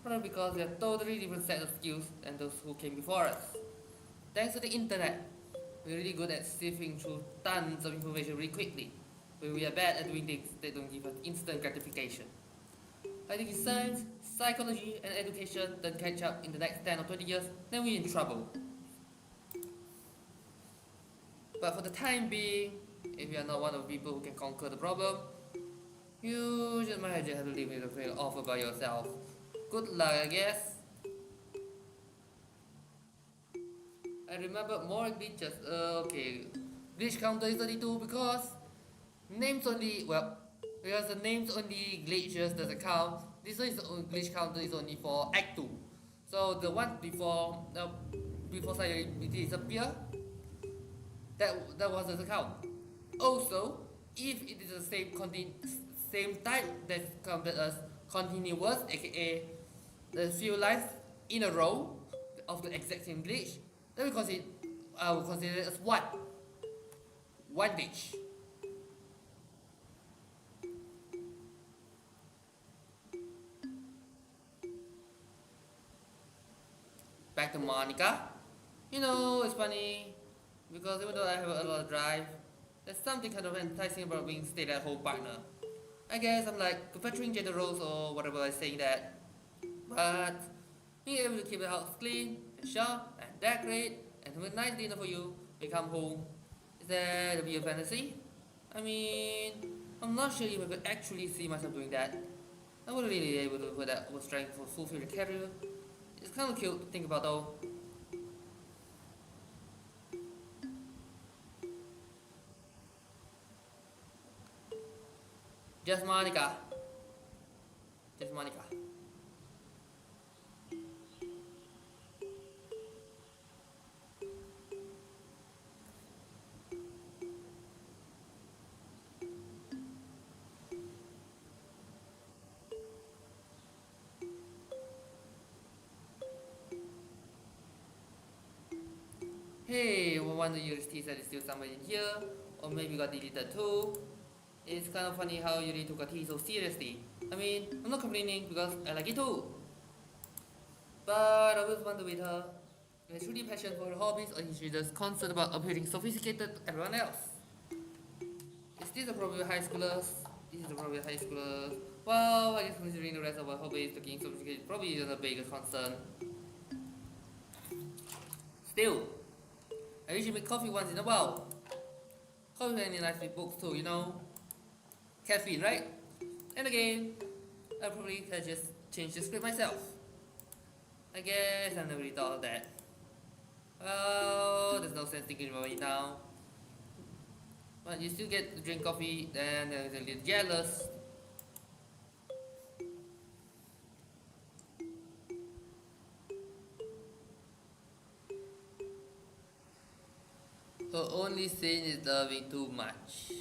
probably because we have totally different set of skills than those who came before us. Thanks to the internet, we're really good at sifting through tons of information really quickly, but we are bad at doing things that don't give us instant gratification. I think if science, psychology, and education don't catch up in the next 10 or 20 years, then we're in trouble. But for the time being, if you are not one of the people who can conquer the problem, you just might just have to live with the fail offer by yourself. Good luck, I guess. I remember more glitches. Okay, glitch counter is 32 because names only. Well, because the names only glitches doesn't count. This one is the glitch counter is only for Act 2. So the one before it disappear, that was doesn't count. Also, if it is the same type that's counted as continuous, aka the few lines in a row of the exact same glitch, then I will consider it as one glitch. Back to Monica. It's funny because even though I have a lot of drive, there's something kind of enticing about being stay-at-home partner. I guess I'm like fetching gender roles or whatever I saying that. But being able to keep the house clean and sharp and decorate and have a nice dinner for you when you come home, is that a real fantasy? I mean, I'm not sure if I could actually see myself doing that. I wouldn't really be able to put that was trying to fulfill the career. It's kind of cute to think about though. Just Monica. Just Monica. Hey, well, one of your teeth is still somewhere in here, or maybe got deleted too. It's kind of funny how Yuri took a tea so seriously. I mean, I'm not complaining because I like it too. But I always wonder with her, is she really passionate for her hobbies or is she just concerned about appearing sophisticated to everyone else? Is this a problem with high schoolers? This is a problem with high schoolers. Well, I guess considering the rest of our hobbies looking sophisticated probably isn't a bigger concern. Still, I usually make coffee once in a while. Coffee and nice with books too. Caffeine, right? And again, I probably could just change the script myself. I guess I never really thought of that. Well, there's no sense thinking about it now. But you still get to drink coffee, then they're a little jealous. Her only sin is loving too much.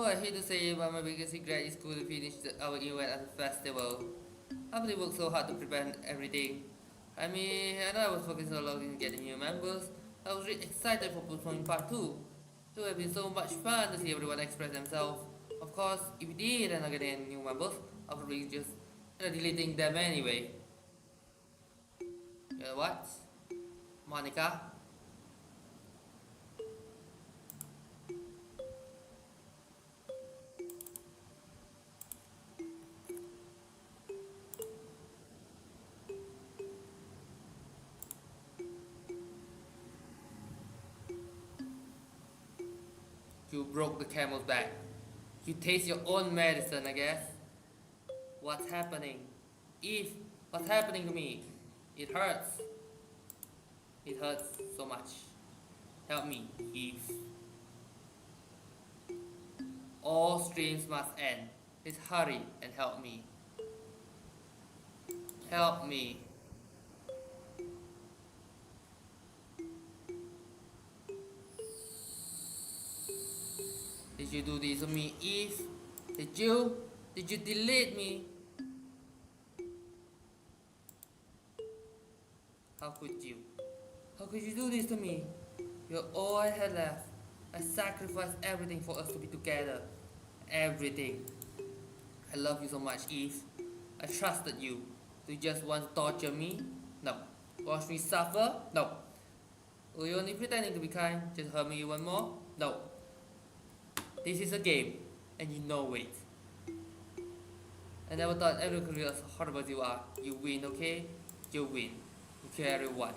I hate to say it, but my biggest regret is couldn't finish our event at the festival. I really worked so hard to prepare everything. I mean, I know I was focused a lot in getting new members. I was really excited for performing part 2. It would have been so much fun to see everyone express themselves. Of course, if we did end up getting any new members, I'll probably just deleting them anyway. You know what? Monica? You broke the camel's back. You taste your own medicine, I guess. What's happening? Eve, what's happening to me? It hurts. It hurts so much. Help me, Eve. All streams must end. Please hurry and help me. Help me. Did you do this to me, Eve? Did you? Did you delete me? How could you? How could you do this to me? You're all I had left. I sacrificed everything for us to be together. Everything. I love you so much, Eve. I trusted you. Do you just want to torture me? No. Watch me suffer? No. Were you only pretending to be kind? Just hurt me even more? No. This is a game, and you know it. I never thought everyone could be as horrible as you are. You win, okay? You win. You kill everyone.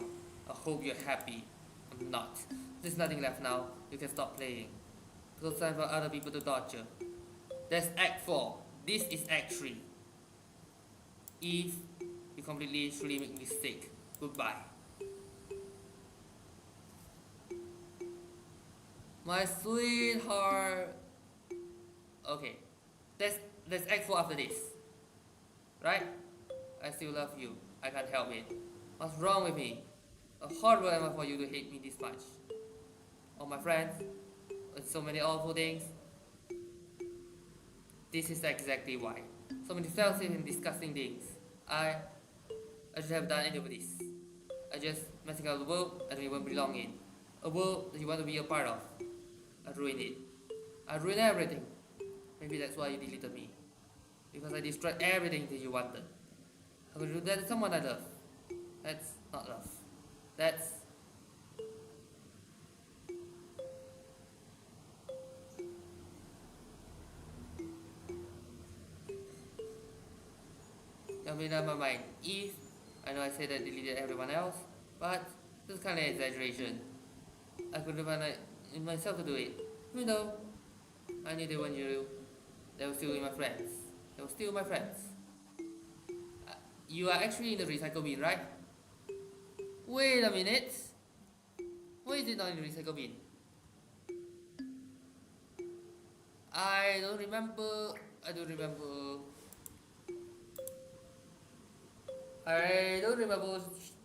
I hope you're happy. I'm not. There's nothing left now. You can stop playing. It's time for other people to torture. That's Act 4. This is Act 3. Eve, you completely truly make me sick. Goodbye. My sweetheart. Okay. That's Act 4 after this. Right? I still love you. I can't help it. What's wrong with me? How horrible am I for you to hate me this much? All my friends, with so many awful things. This is exactly why. So many offensive and disgusting things. I should have done any of this. I just messing up the world I don't even belong in. A world that you want to be a part of. I ruined it. I ruined everything. Maybe that's why you deleted me. Because I destroyed everything that you wanted. How could you do that to someone I love? That's not love. That's... I made up my mind. If I know I said I deleted everyone else, but this is kind of exaggeration. I could have in myself to do it. You know, I knew they weren't you. They were still my friends. They were still my friends. You are actually in the recycle bin, right? Wait a minute. Why is it not in the recycle bin? I don't remember. I don't remember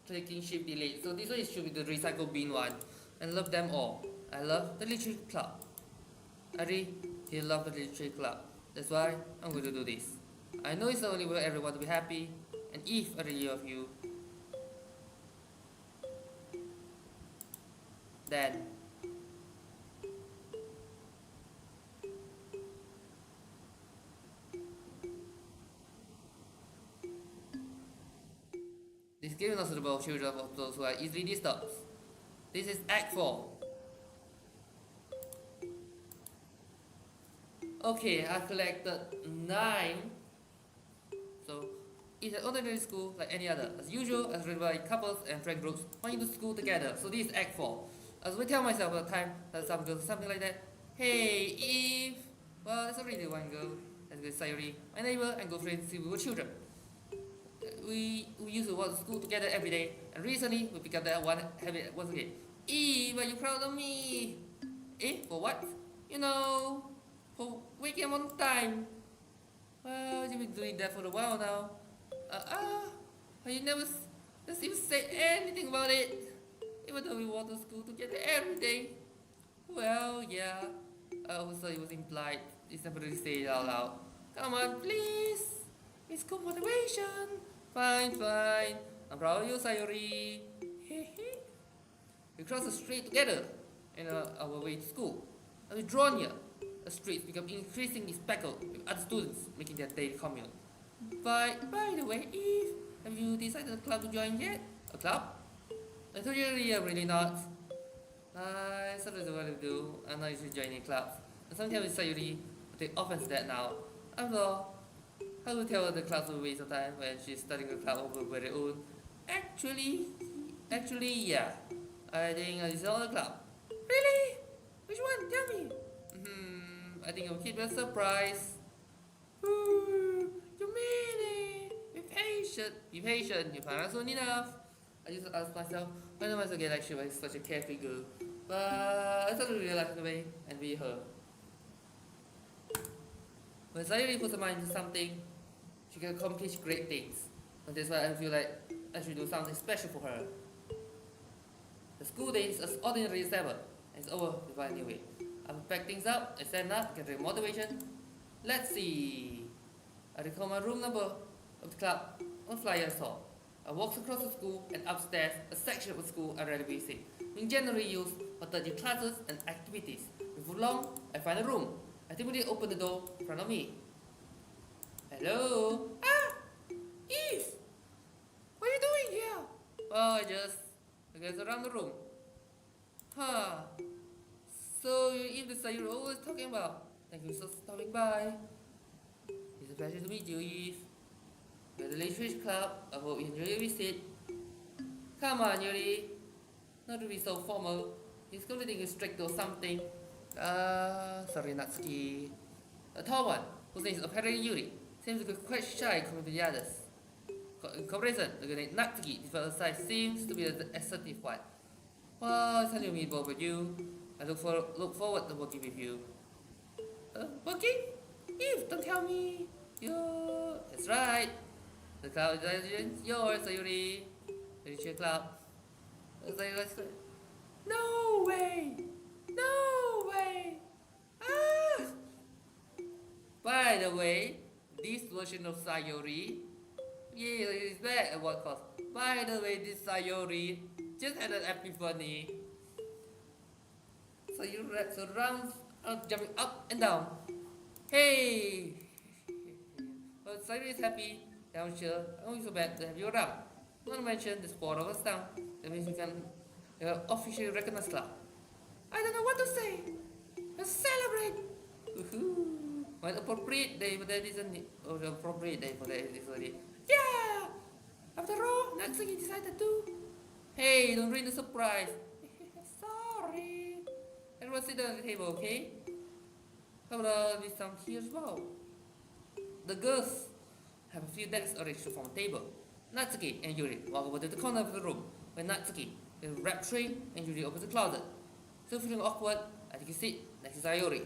taking shift delete. So this one should be the recycle bin one. I love them all. I love the literature club. I really love the literature club. That's why I'm going to do this. I know it's the only way everyone to be happy. And if I really love you, then this game is not suitable for children or those who are easily disturbed. This is Act 4. Okay, I collected 9. So it's an ordinary school like any other. As usual, as read by couples and friend groups going to school together. So this is Act 4. As we tell myself at the time that someone goes something like that. Hey, Eve. Well, there's already one girl. Let's go Sayuri, my neighbor, and go friends we were children. We used to walk to school together every day, and recently we picked up that one habit once again. Eve, are you proud of me? Eh, for what? You know, for waking up on time. Well, you've been doing that for a while now. You never just even say anything about it. Even though we walk to school together every day. Well, yeah. I also it was implied. It's never really say it out loud. Come on, please. It's good motivation. Fine. I'm proud of you, Sayuri. We cross the street together in our way to school. As we draw near, the streets become increasingly speckled with other students making their daily commute. By the way, Eve, have you decided a club to join yet? A club? I told you earlier, really not. I started to what to do. I'm not usually joining clubs. And sometimes with Sayuri, I take offense to that now. After all, how to tell her the club's a waste of time when she's starting a club of her very own? Actually, yeah. I think I decided on a club. Really? Which one? Tell me. I think I'll keep it a surprise. Ooh, you made it! Be patient! Be patient, you find out soon enough. I used to ask myself, why am I so get like she was such a carefree girl? But I started to realize the way and be her. When Sayuri puts her mind into something, she can accomplish great things. And that's why I feel like I should do something special for her. The school day is as ordinary as ever, and it's over before I knew it. I pack things up, I stand up, get motivation. Let's see. I recall my room number of the club on flyer I saw. I walked across the school and upstairs, a section of the school I rarely visit, being generally used for study classes and activities. Before long, I find a room. I timidly open the door in front of me. Hello? Ah! Eve! What are you doing here? Oh, I guess around the room. Huh. So, Eve, this you're always talking about. Thank you for stopping by. It's a pleasure to meet you, Eve. We're the Literature Club. I hope you enjoy your visit. Come on, Yuri. Not to be so formal. He's going to think it's strict or something. Sorry, Natsuki. A tall one, whose name is apparently Yuri, seems to be quite shy compared to the others. In comparison, the girl named Natsuki, this fellow size seems to be the assertive one. Well, it's only me both with you. I look forward to working with you. Working? Eve, don't tell me. That's right. The club is yours, Sayuri. Literature Club. No way! No way! Ah! By the way, this version of Sayuri, is back at what cost? By the way, this Sayuri just had an epiphany. So you rounds jumping up and down. Hey! Well, Sayuri is happy. I'm sure. Oh, so bad to have you around. Not to mention the sport of us down. That means we can officially recognize club. I don't know what to say. Let's celebrate. Woohoo! What appropriate day for that isn't it? Or the appropriate day for that is already. Yeah! After all, Natsuki decided to. Hey, don't ruin the surprise. Sorry. Everyone sit down at the table, okay? How about with some here as well? The girls have a few desks arranged to form a table. Natsuki and Yuri walk over to the corner of the room where Natsuki is a wrap tray and Yuri opens the closet. Still feeling awkward, I take a seat next to Sayuri.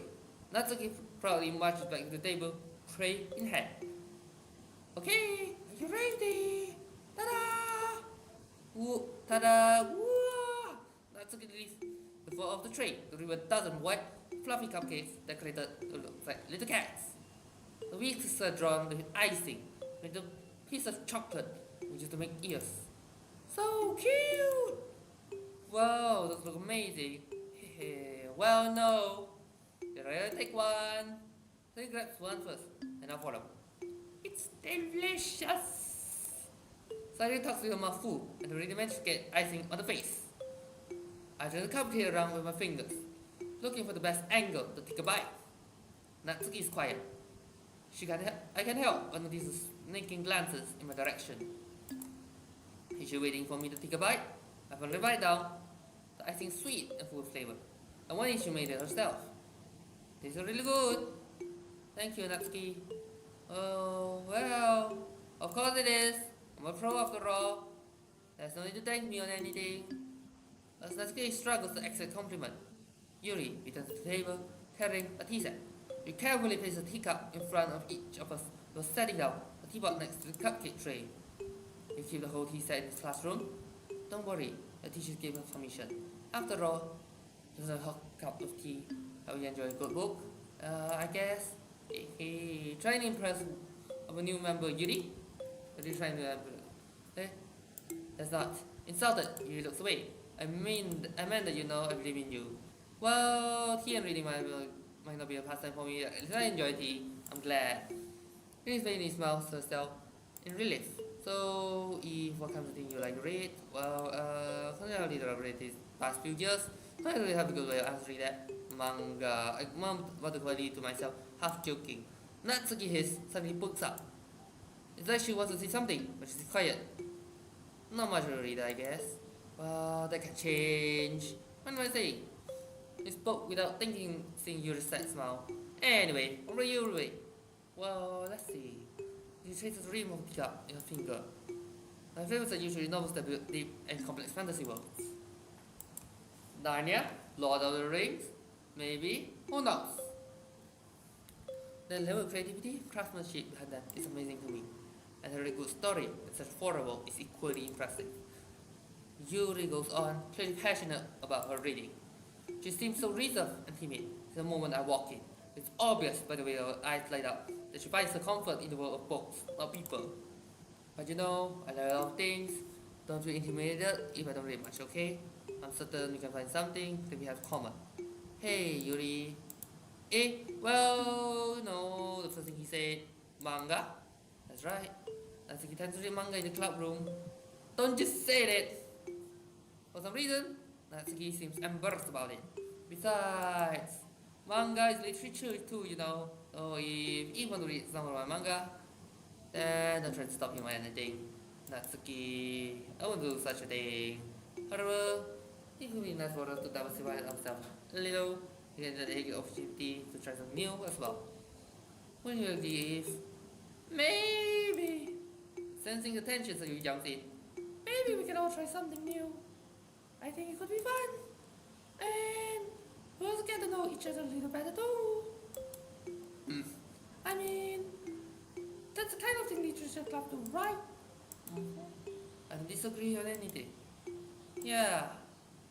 Natsuki proudly marches back to the table, tray in hand. Okay, are you ready? Ta-da! Woo, ta-da! Woo! Natsuki releases the floor of the tray to reveal a dozen white, fluffy cupcakes decorated to look like little cats. The wings are drawn with icing, with a piece of chocolate, which is to make ears. So cute! Wow, those look amazing. Well, no. Did I take one? So he grabs one first, and I'll follow. It's delicious! Sayuri talks with her mouth full, and already managed to get icing on the face. I turn the cupcake around with my fingers, looking for the best angle to take a bite. Natsuki is quiet. I can help but notices sneaking glances in my direction. Is she waiting for me to take a bite? I finally bite down. The icing is sweet and full of flavor. I wonder if she made it herself. This is really good. Thank you, Natsuki. Oh, well, of course it is. I'm a pro after all. There's no need to thank me on anything. As Natsuki struggles to accept compliment, Yuri returns to the table carrying a tea set. We carefully place a teacup in front of each of us while setting down a teapot next to the cupcake tray. We keep the whole tea set in his classroom. Don't worry, the teacher gave us permission. After all, just a hot cup of tea. How you enjoy a good book? I guess. Hey, trying to impress of a new member, Yuri? What are you trying to Hey? That's not. Insulted, Yuri looks away. I meant that you know I believe in you. Well, tea and reading might not be a pastime for me. At least I enjoy tea. I'm glad. Yuri's making smiles to herself in relief. So, Eve, what kind of thing you like to read? Well, something I really read these past few years. I don't really have a good way of answering that. Manga. I mumbled quietly to myself, half joking. Natsuki hiss, suddenly books up. It's like she wants to say something, but she's quiet. Not much of a reader, I guess. Well, that can change. What am I saying? He spoke without thinking, seeing Yuri's sad smile. Anyway, over Yuri. Well, let's see. You trace the rim of the cup in her finger. My favorites are usually novels that build deep and complex fantasy worlds. Narnia, Lord of the Rings, maybe, who knows? The level of creativity, craftsmanship behind that is amazing to me. And a very good story that's such affordable is equally impressive. Yuri goes on, clearly passionate about her reading. She seems so reserved and timid the moment I walk in. It's obvious by the way her eyes light up that she finds her comfort in the world of books, not people. But you know, I like a lot of things. Don't be intimidated if I don't read much, okay? I'm certain we can find something that we have common. Hey, Yuri. Well, no, the first thing he said, manga? That's right. That's he tends to read manga in the club room. Don't just say that! For some reason, Natsuki seems embarrassed about it. Besides, manga is literature too, you know. So if you want to read some of my manga, then don't try to stop him or anything. Natsuki, I won't do such a thing. However, it would be nice for us to diversify ourselves a little. We can take the opportunity to try something new as well. When you leave, maybe sensing the tension, so you jumps in. Maybe we can all try something new. I think it could be fun. And we'll also get to know each other a little better too. I mean, that's the kind of thing literature club do, right? I don't disagree on anything. Yeah,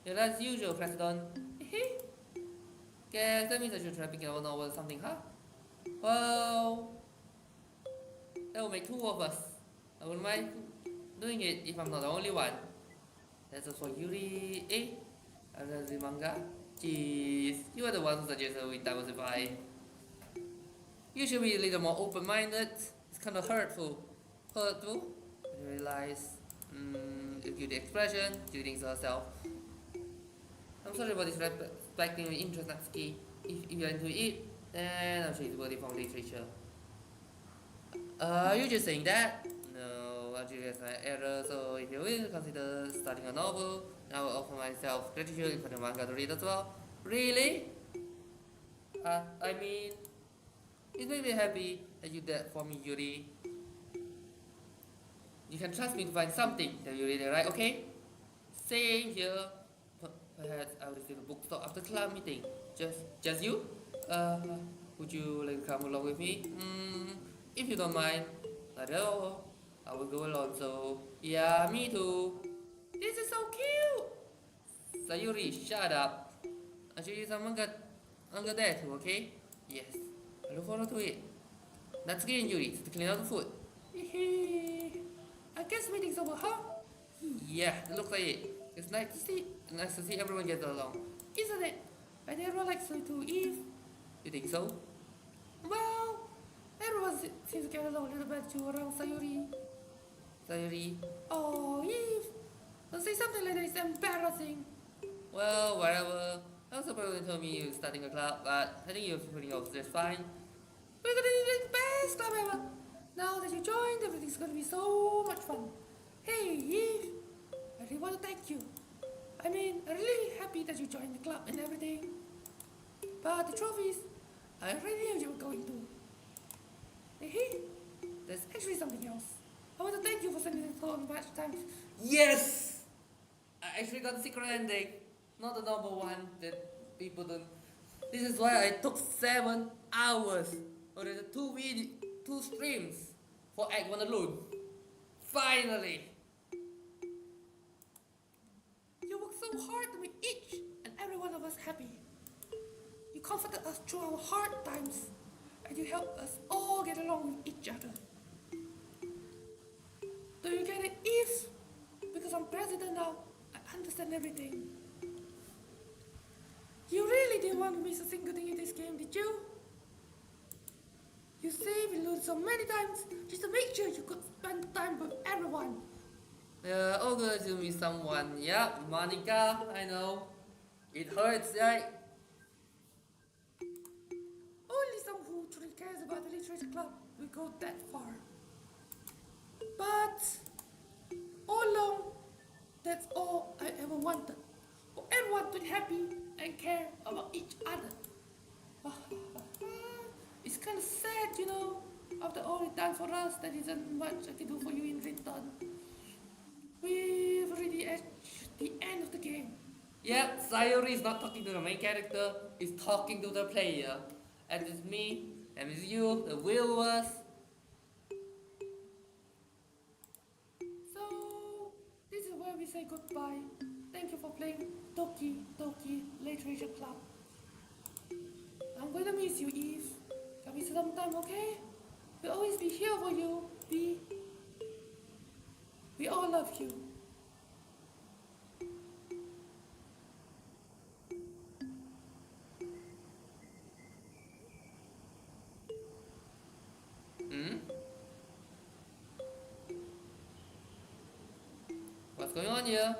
as usual, President. Guess that means I should try picking up a novel or something, huh? Well, that will make two of us. I wouldn't mind doing it if I'm not the only one. That's also for Yuri. I read the manga. Jeez, you are the one who suggested we diversify. You should be a little more open-minded. It's kind of hurtful. When you realize, if you the expression, she thinks to herself. I'm sorry about disrespecting your interest, Natsuki. If you're into it, then I'm sure it's worthy from literature. You're just saying that? No, I realize my error, so if you will consider starting a novel, I will offer myself gratitude for the manga to read as well. Really? I mean, it made me happy that you did that for me, Yuri. You can trust me to find something that you really like, okay? Same here. Perhaps I will visit the bookstore after club meeting. Just you? Would you like to come along with me? If you don't mind. Not at all. I will go alone, so yeah, me too. This is so cute! Sayuri, shut up. I'll show you some manga there too, okay? Yes. I look forward to it. Natsuki and Yuri, to clean out the food. I guess meeting's over, huh? Yeah, it looks like it. It's nice to see everyone get along. Isn't it? And everyone likes you too, Eve. You think so? Well, everyone seems to get along a little bit too around Sayuri. Oh, Eve. Don't say something like that, it's embarrassing. Well, whatever. I was surprised when you told me you were starting a club, but I think you're putting off just fine. We're gonna do the best club ever. Now that you joined, everything's gonna be so much fun. Hey, Eve. I really want to thank you. I'm really happy that you joined the club and everything. But the trophies, I already knew you were going to. Hey, there's actually something else. I want to thank you for sending this call much times. Yes! I actually got the secret ending, not the normal one that people don't. This is why I took 7 hours or the 2 streams for Act 1 alone. Finally! You worked so hard to make each and every one of us happy. You comforted us through our hard times, and you helped us all get along with each other. Do you get it, Eve? Because I'm president now, I understand everything. You really didn't want to miss a single thing in this game, did you? You saved and lose so many times just to make sure you could spend time with everyone. All good to miss someone. Yeah, Monica, I know. It hurts, right? Only someone who truly cares about the literature club will go that far. But all along, that's all I ever wanted. For everyone to be happy and care about each other. It's kind of sad, you know. After all you've done for us, there isn't much I can do for you in return. We've already at the end of the game. Yeah, Sayori is not talking to the main character, he's talking to the player. And it's me, and it's you, the viewers. So, this is where we say goodbye. Thank you for playing Doki Literature Club. I'm going to miss you, Eve. Come me sometime, okay? We'll always be here for you. We all love you. Hmm? What's going on here?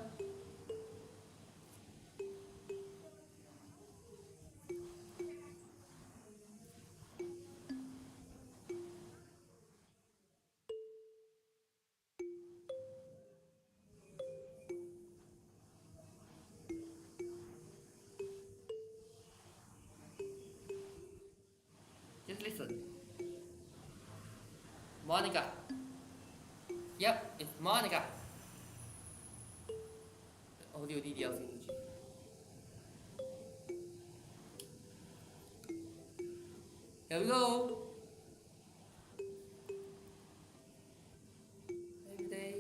Just listen. Monica. Yep, it's Monica. Audio DDLC. Here we go. Every day,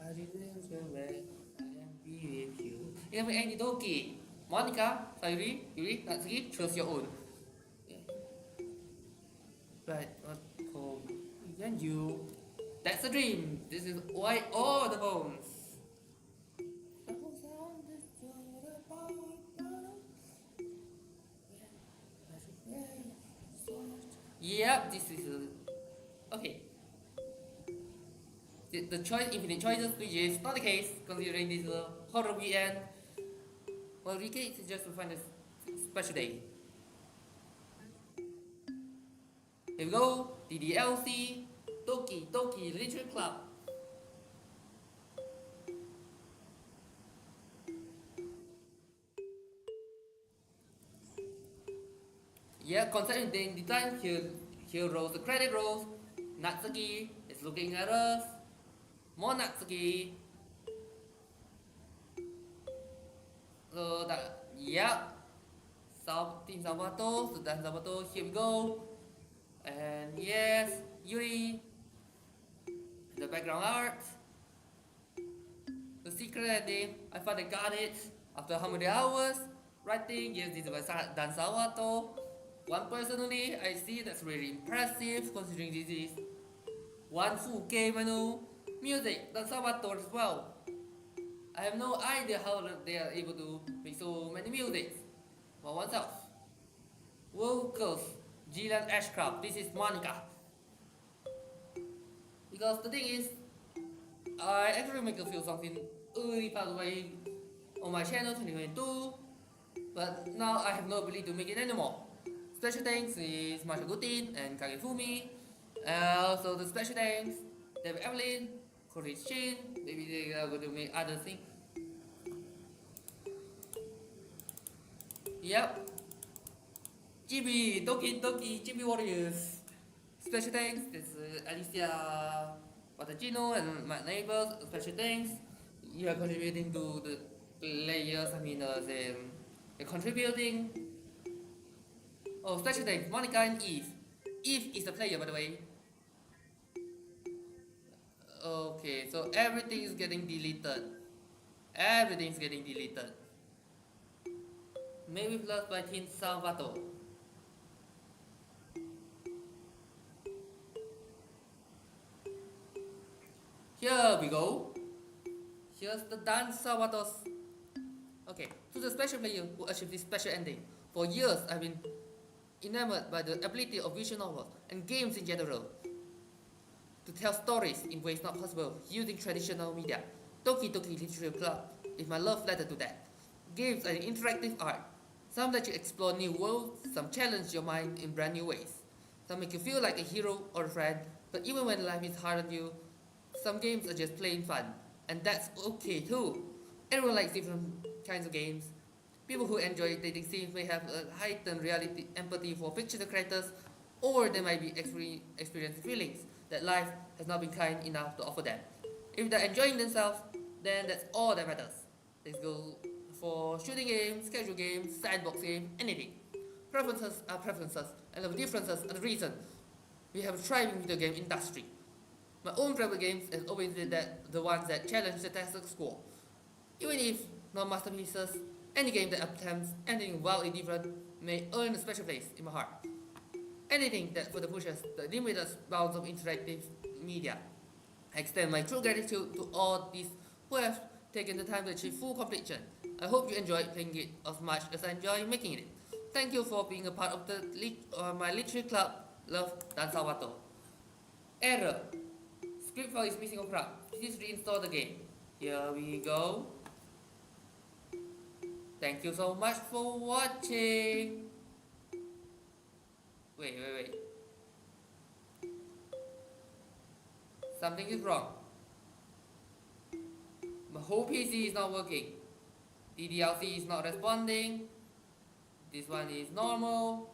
I remember I am be with you. Even any Doki. Monica, Sayuri, Yuri, Natsuki, choose your own. Right, not home. Then you. That's a dream. This is why all the bones. Yep, this is okay. The choice, infinite choices, which is not the case considering this horror weekend. Well, we can just to find a special day. Here we go. DDLC, Doki Literature Club. Yeah, considering the time here rolls the credit rolls. Natsuki is looking at us. More Natsuki. So that yeah. Team Sabato, Sudan Sabato, here we go. And yes, Yuri. The background art. The secret ending. I finally got it after how many hours? Writing, yes, this is by Dan Sabato. One personally, I see that's really impressive considering this is one full game, I know. Music, Dan Sabato as well. I have no idea how they are able to make so many music for oneself. Vocals, Gillian Ashcraft, this is Monica. Because the thing is, I actually make a few songs in early part way on my channel 2022, but now I have no ability to make it anymore. Special thanks is Mashagutin and Kagefumi. Also the special thanks, David Evelyn, Corey Shin, maybe they are going to make other things. Yep. Doki, GB Warriors. Special thanks, this Alicia Patagino and my neighbors. Special thanks. You are contributing to the players, they're contributing. Oh, special thanks, Monica and Eve. Eve is the player, by the way. Okay, so everything is getting deleted. Everything is getting deleted. Maybe plus by Team Salvato. Here we go. Here's the Dan Salvato's. Okay, to the special player who achieved this special ending. For years, I've been enamored by the ability of visual novels and games in general to tell stories in ways not possible using traditional media. Doki Literature Club is my love letter to that. Games are interactive art. Some let you explore new worlds, some challenge your mind in brand new ways. Some make you feel like a hero or a friend, but even when life is hard on you, some games are just plain fun, and that's okay too. Everyone likes different kinds of games. People who enjoy dating scenes may have a heightened reality empathy for fictional characters, or they might be experiencing feelings that life has not been kind enough to offer them. If they're enjoying themselves, then that's all that matters. Let's go for shooting games, casual games, sandbox games, anything. Preferences are preferences, and the differences are the reason we have a thriving video game industry. My own favorite games has always been the ones that challenge the status quo. Even if not masterpieces, any game that attempts anything wildly different may earn a special place in my heart. Anything that further pushes the limitless bounds of interactive media. I extend my true gratitude to all these who have taken the time to achieve full completion. I hope you enjoyed playing it as much as I enjoy making it. Thank you for being a part of my literary club. Love, Dan Salvato. Error. Script file is missing a crap. Please reinstall the game. Here we go. Thank you so much for watching. Wait. Something is wrong. My whole PC is not working. DDLC is not responding. This one is normal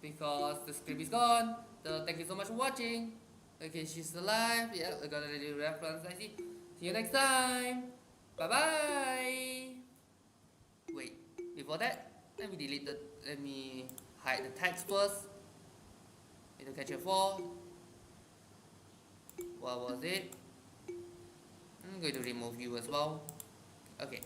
because the script is gone. So thank you so much for watching. Okay, she's alive. Yeah, I got a little reference. I see. See you next time. Bye bye. Wait, before that, let me hide the text first. Little Catcher 4. What was it? I'm going to remove you as well. Okay.